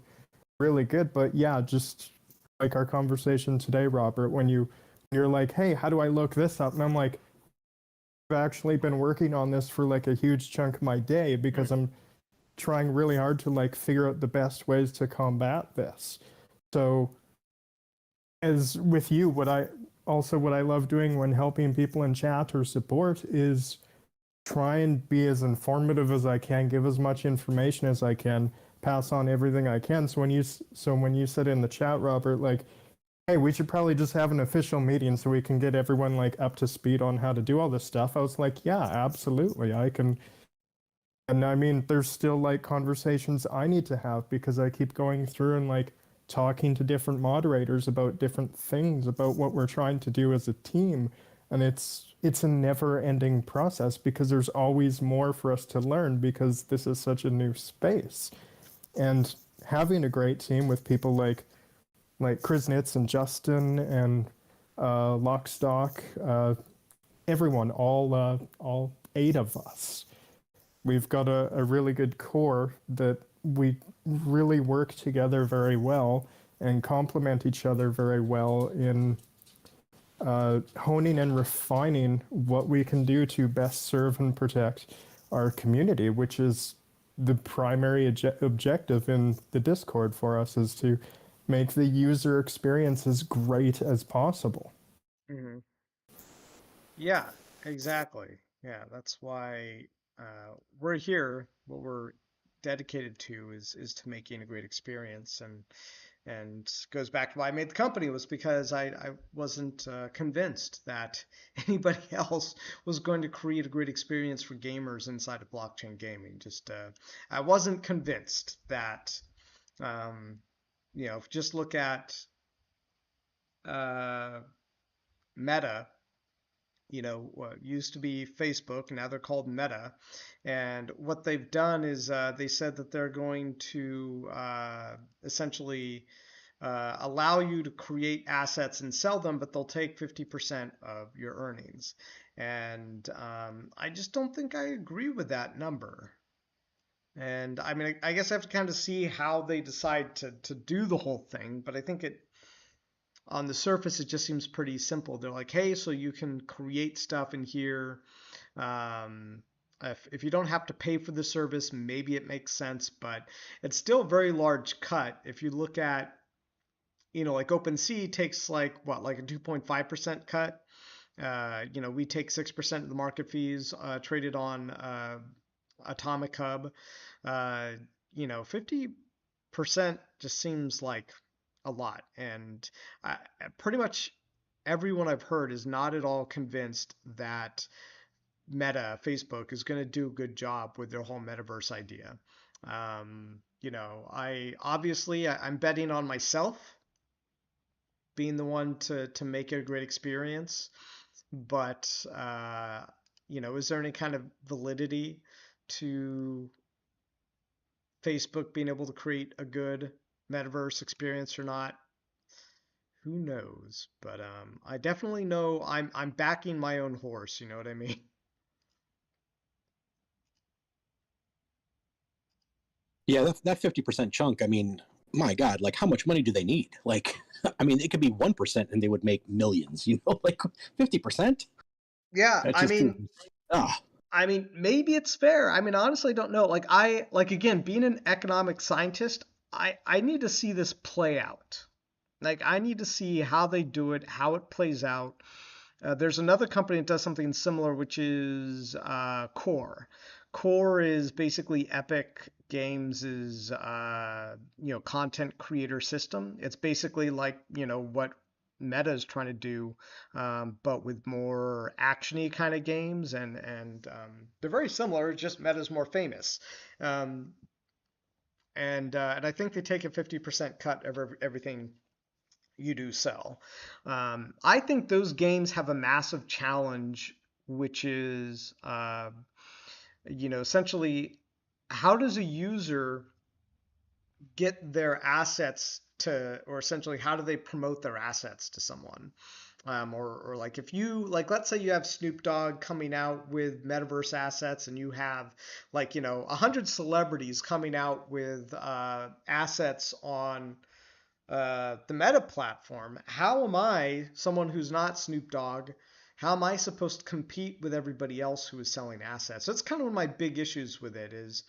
really good. But yeah, just like our conversation today, Robert, when you're like, hey, how do I look this up? And I'm like, I've actually been working on this for like a huge chunk of my day because I'm trying really hard to like figure out the best ways to combat this. So as with you, what I love doing when helping people in chat or support is try and be as informative as I can, give as much information as I can, pass on everything I can. So when you said in the chat, Robert, like, hey, we should probably just have an official meeting so we can get everyone like up to speed on how to do all this stuff. I was like, yeah, absolutely. I can. And I mean, there's still like conversations I need to have because I keep going through and like talking to different moderators about different things about what we're trying to do as a team. And it's a never-ending process because there's always more for us to learn because this is such a new space. And having a great team with people like Kriznitz and Justin and Lockstock, everyone, all eight of us. We've got a really good core that we really work together very well and complement each other very well in honing and refining what we can do to best serve and protect our community, which is the primary objective in the Discord for us is to make the user experience as great as possible. Hmm. Yeah, exactly. Yeah, that's why we're here. What we're dedicated to is to making a great experience, and goes back to why I made the company was because I wasn't convinced that anybody else was going to create a great experience for gamers inside of blockchain gaming. Just I wasn't convinced that um, just look at uh, Meta, what used to be Facebook, now they're called Meta. And what they've done is they said that they're going to essentially allow you to create assets and sell them, but they'll take 50% of your earnings. And I just don't think I agree with that number. And I mean, I guess I have to kind of see how they decide to do the whole thing, but I think on the surface, it just seems pretty simple. They're like, hey, so you can create stuff in here. Um, if you don't have to pay for the service, maybe it makes sense, but it's still a very large cut. If you look at, like OpenSea takes like what, like a 2.5% cut. We take 6% of the market fees traded on Atomic Hub. 50% just seems like a lot. And I, pretty much everyone I've heard is not at all convinced that Meta, Facebook, is going to do a good job with their whole metaverse idea. I obviously I'm betting on myself being the one to make it a great experience, but is there any kind of validity to Facebook being able to create a good metaverse experience or not? Who knows? But I definitely know I'm backing my own horse. You know what I mean? Yeah, that 50% chunk. I mean, my God, like how much money do they need? Like, I mean, it could be 1% and they would make millions. Like 50%. Yeah, That's I just mean, ah. maybe it's fair. I mean, honestly, I don't know. Like again, being an economic scientist, I need to see this play out. Like I need to see how they do it, how it plays out. There's another company that does something similar, which is Core. Core is basically Epic Games' content creator system. It's basically like what Meta is trying to do, but with more actiony kind of games, and they're very similar. Just Meta's more famous. Um, and I think they take a 50% cut of everything you do sell. I think those games have a massive challenge, which is, essentially, how does a user get their assets to, or essentially, how do they promote their assets to someone? Or like if you like, let's say you have Snoop Dogg coming out with metaverse assets, and you have like 100 celebrities coming out with assets on the Meta platform. How am I, someone who's not Snoop Dogg, how am I supposed to compete with everybody else who is selling assets? So that's kind of one of my big issues with it is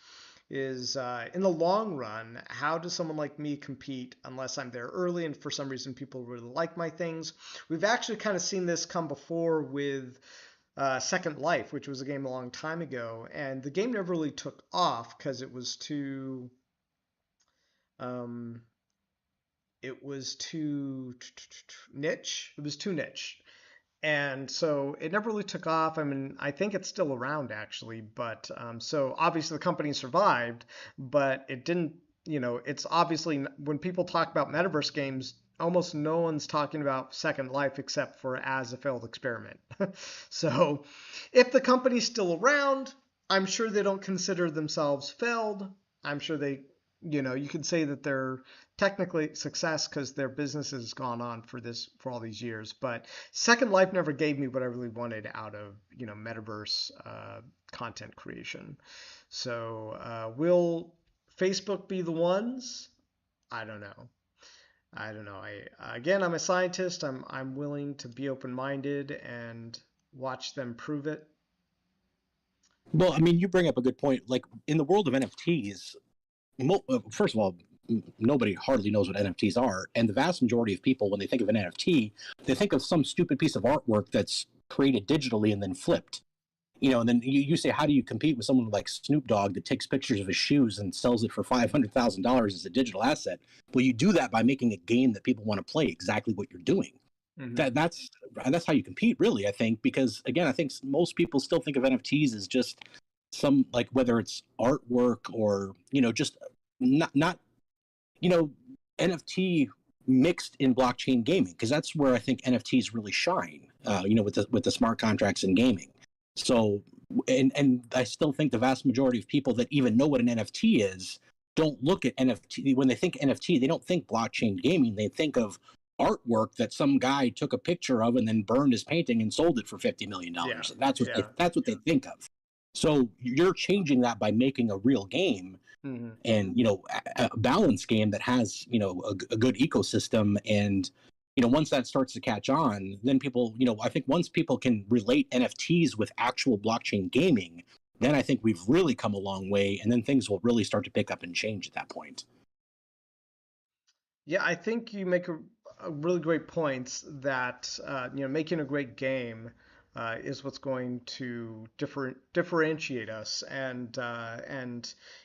in the long run, how does someone like me compete unless I'm there early and for some reason people really like my things? We've actually kind of seen this come before with Second Life, which was a game a long time ago, and the game never really took off because um, it was too niche. It was too niche. And so it never really took off. I mean, I think it's still around actually, but so obviously the company survived, but it didn't, it's obviously when people talk about metaverse games, almost no one's talking about Second Life except for as a failed experiment. So if the company's still around, I'm sure they don't consider themselves failed. I'm sure they, you could say that they're technically success because their business has gone on for all these years. But Second Life never gave me what I really wanted out of metaverse content creation. So will Facebook be the ones? I don't know. I don't know. Again, I'm a scientist. I'm willing to be open-minded and watch them prove it. Well, I mean, you bring up a good point. Like in the world of NFTs, first of all, nobody hardly knows what NFTs are, and the vast majority of people, when they think of an NFT, they think of some stupid piece of artwork that's created digitally and then flipped. And then you say, how do you compete with someone like Snoop Dogg that takes pictures of his shoes and sells it for $500,000 as a digital asset? Well, you do that by making a game that people want to play exactly what you're doing. Mm-hmm. That's how you compete, really, I think, because again, I think most people still think of NFTs as just some, like, whether it's artwork or just not you know NFT mixed in blockchain gaming, because that's where I think NFTs really shine. With the smart contracts in gaming. So, and I still think the vast majority of people that even know what an NFT is don't look at NFT when they think NFT. They don't think blockchain gaming. They think of artwork that some guy took a picture of and then burned his painting and sold it for $50 million. Yeah. That's what they think of. So you're changing that by making a real game, Mm-hmm. and a balanced game that has a good ecosystem. And once that starts to catch on, then people, I think once people can relate NFTs with actual blockchain gaming, then I think we've really come a long way, and then things will really start to pick up and change at that point. Yeah, I think you make a really great points that making a great game is what's going to differentiate us. And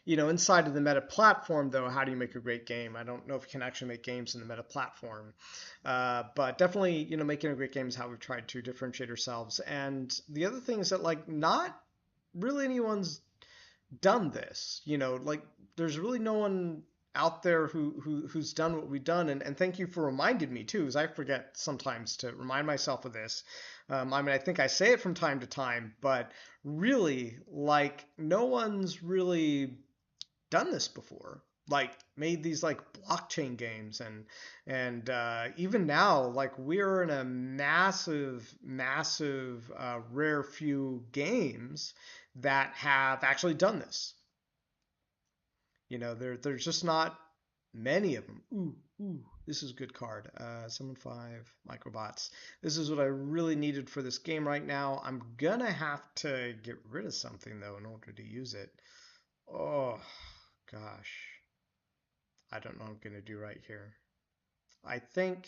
inside of the Meta platform, though, how do you make a great game? I don't know if you can actually make games in the Meta platform, but definitely making a great game is how we've tried to differentiate ourselves. And the other thing is that like not really anyone's done this. Like there's really no one out there who's done what we've done. And thank you for reminding me too, as I forget sometimes to remind myself of this. I mean, I think I say it from time to time, but really, like no one's really done this before. Like made these like blockchain games and even now like we're in a massive rare few games that have actually done this. There's just not many of them. Ooh, this is a good card. Summon 5 microbots. This is what I really needed for this game right now. I'm gonna have to get rid of something though in order to use it. Oh gosh, I don't know what I'm gonna do right here. I think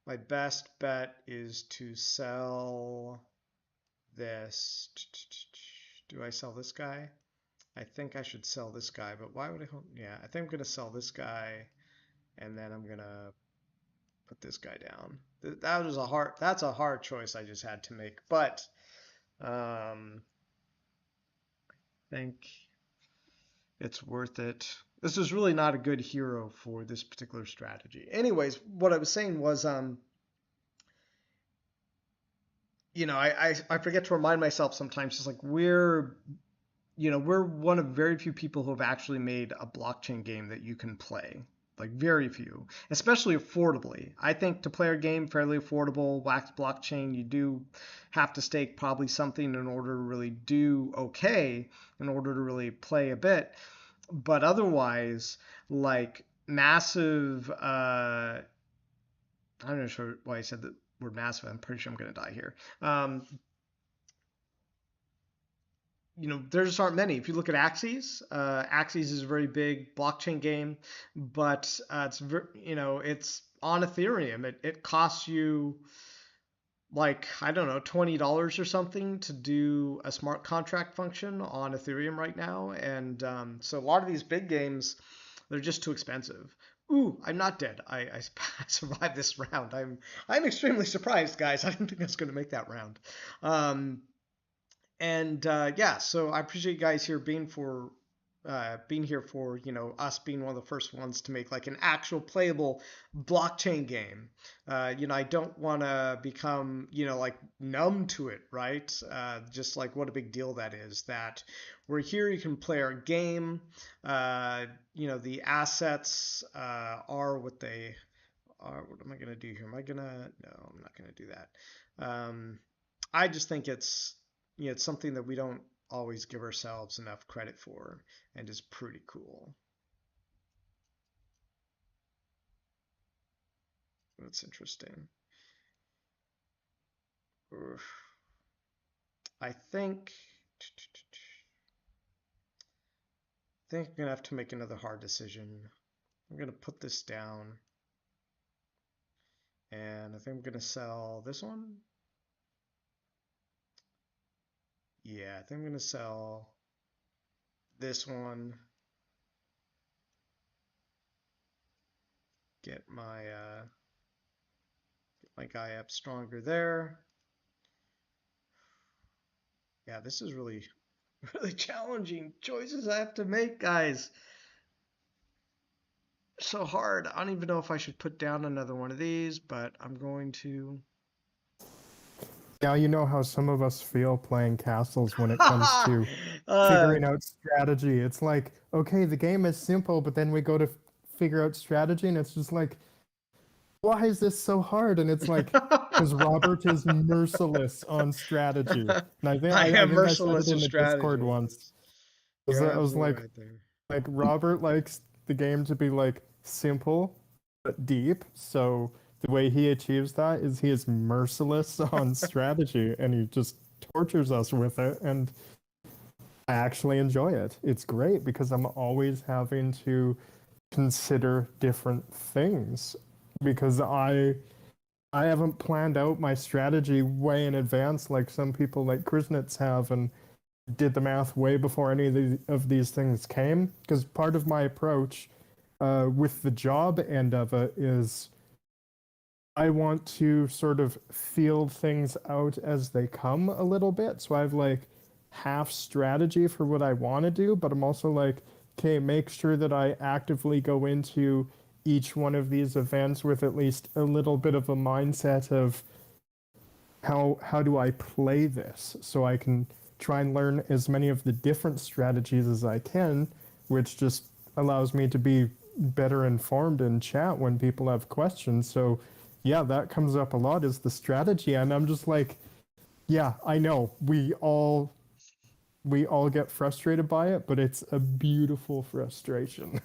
my best bet is to sell this. Do I sell this guy? I think I should sell this guy, but why would I hold? Yeah, I think I'm gonna sell this guy, and then I'm gonna put this guy down. That's a hard choice I just had to make, but I think it's worth it. this is really not a good hero for this particular strategy. Anyways, what I was saying was, I forget to remind myself sometimes, just like we're one of very few people who have actually made a blockchain game that you can play. Like very few, especially affordably. I think to play a game fairly affordable, wax blockchain, you do have to stake probably something in order to really do okay, in order to really play a bit. But otherwise, like massive, I'm not sure why I said the word massive. I'm pretty sure I'm going to die here. There just aren't many. If you look at Axes, Axes is a very big blockchain game, but it's on Ethereum. It costs you like, I don't know, $20 or something to do a smart contract function on Ethereum right now. And so a lot of these big games, they're just too expensive. Ooh, I'm not dead. I survived this round. I'm extremely surprised, guys. I didn't think I was going to make that round. And yeah, so I appreciate you guys here being here for us being one of the first ones to make like an actual playable blockchain game. I don't want to become like numb to it, right? Just like what a big deal that is. That we're here, you can play our game. The assets are what they are. What am I gonna do here? Am I gonna? No, I'm not gonna do that. I just think it's something that we don't always give ourselves enough credit for, and is pretty cool. That's interesting. Oof. I think I'm gonna have to make another hard decision. I'm gonna put this down, and I think I'm gonna sell this one. Yeah, I think I'm gonna sell this one. Get my guy up stronger there. Yeah, this is really really challenging choices I have to make, guys. So hard. I don't even know if I should put down another one of these, but I'm going to. Yeah, you know how some of us feel playing castles when it comes to uh, figuring out strategy. It's like, okay, the game is simple, but then we go to figure out strategy, and it's just like, why is this so hard? And it's like, because Robert is merciless on strategy. And I I am think I said it merciless in with the Discord strategy. once. You're I was absolutely like, right there. Robert likes the game to be like simple but deep. So the way he achieves that is he is merciless on strategy, and he just tortures us with it. And I actually enjoy it. It's great because I'm always having to consider different things because I haven't planned out my strategy way in advance like some people like Krisnitz have and did the math way before any of these things came. Because part of my approach with the job end of it is I want to sort of feel things out as they come a little bit. So I've like half strategy for what I want to do, but I'm also like, okay, make sure that I actively go into each one of these events with at least a little bit of a mindset of how do I play this so I can try and learn as many of the different strategies as I can, which just allows me to be better informed in chat when people have questions. So yeah, that comes up a lot is the strategy, and I'm just like, yeah, I know we all get frustrated by it, but it's a beautiful frustration.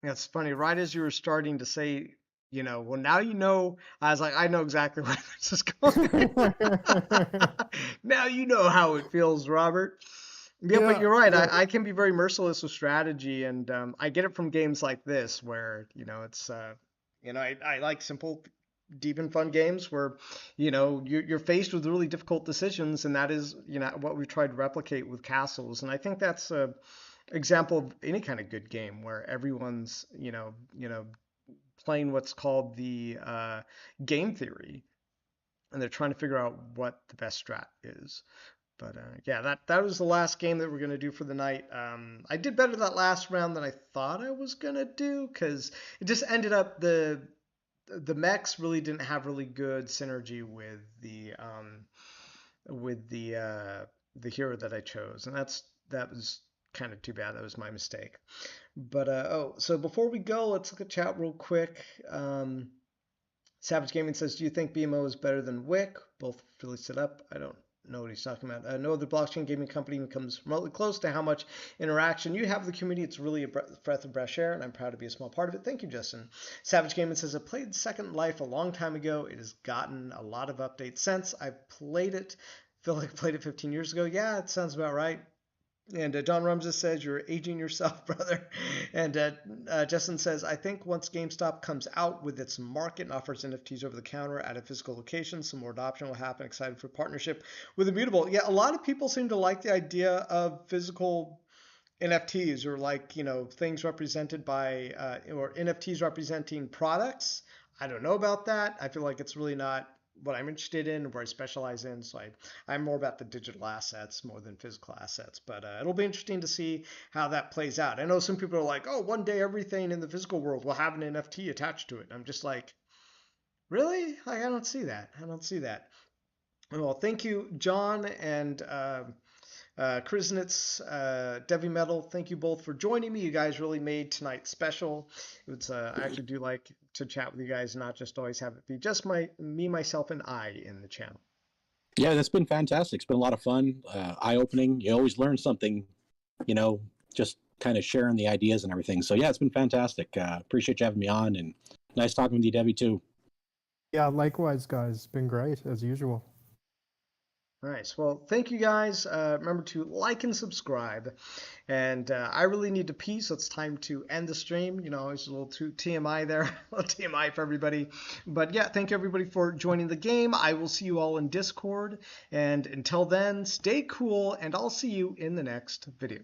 It's funny. Right as you were starting to say, well, now I was like, I know exactly where this is going. Now you know how it feels, Robert. Yeah, but Yeah, you're right. yeah. I can be very merciless with strategy, and I get it from games like this, where it's I like simple, deep and fun games where you're faced with really difficult decisions, and that is what we tried to replicate with Castles, and I think that's a example of any kind of good game where everyone's playing what's called the game theory, and they're trying to figure out what the best strat is. But yeah, that was the last game that we're gonna do for the night. I did better that last round than I thought I was gonna do because it just ended up the mechs really didn't have really good synergy with the hero that I chose, and that was kind of too bad. That was my mistake. But oh, so before we go, let's look at chat real quick. Savage Gaming says, "Do you think BMO is better than Wick? Both really set up. I don't know what he's talking about. No other blockchain gaming company even comes remotely close to how much interaction you have with the community. It's really a breath of fresh air, and I'm proud to be a small part of it. Thank you, Justin." Savage Gaming says, "I played Second Life a long time ago. It has gotten a lot of updates since. I've played it. Feel like I played it 15 years ago. Yeah, it sounds about right." And John Ramses says, "You're aging yourself, brother." And Justin says, "I think once GameStop comes out with its market and offers NFTs over the counter at a physical location, some more adoption will happen. Excited for partnership with Immutable." Yeah, a lot of people seem to like the idea of physical NFTs, or like, things represented by or NFTs representing products. I don't know about that. I feel like it's really not what I'm interested in, where I specialize in. So I'm more about the digital assets more than physical assets. But it'll be interesting to see how that plays out. I know some people are like, "Oh, one day everything in the physical world will have an NFT attached to it." I'm just like, really? Like, I don't see that. I don't see that. Well, thank you, John and Krisnitz, Devi Metal. Thank you both for joining me. You guys really made tonight special. It's I actually do like to chat with you guys, not just always have it be just me, myself, and I in the channel. Yeah, that's been fantastic. It's been a lot of fun, eye-opening. You always learn something, just kind of sharing the ideas and everything. So yeah, it's been fantastic. Appreciate you having me on, and nice talking with you, Debbie, too. Yeah, likewise, guys. It's been great, as usual. Nice. Well, thank you guys. Remember to like and subscribe. And I really need to pee, so it's time to end the stream. It's a little too TMI there, a little TMI for everybody. But yeah, thank you everybody for joining the game. I will see you all in Discord. And until then, stay cool, and I'll see you in the next video.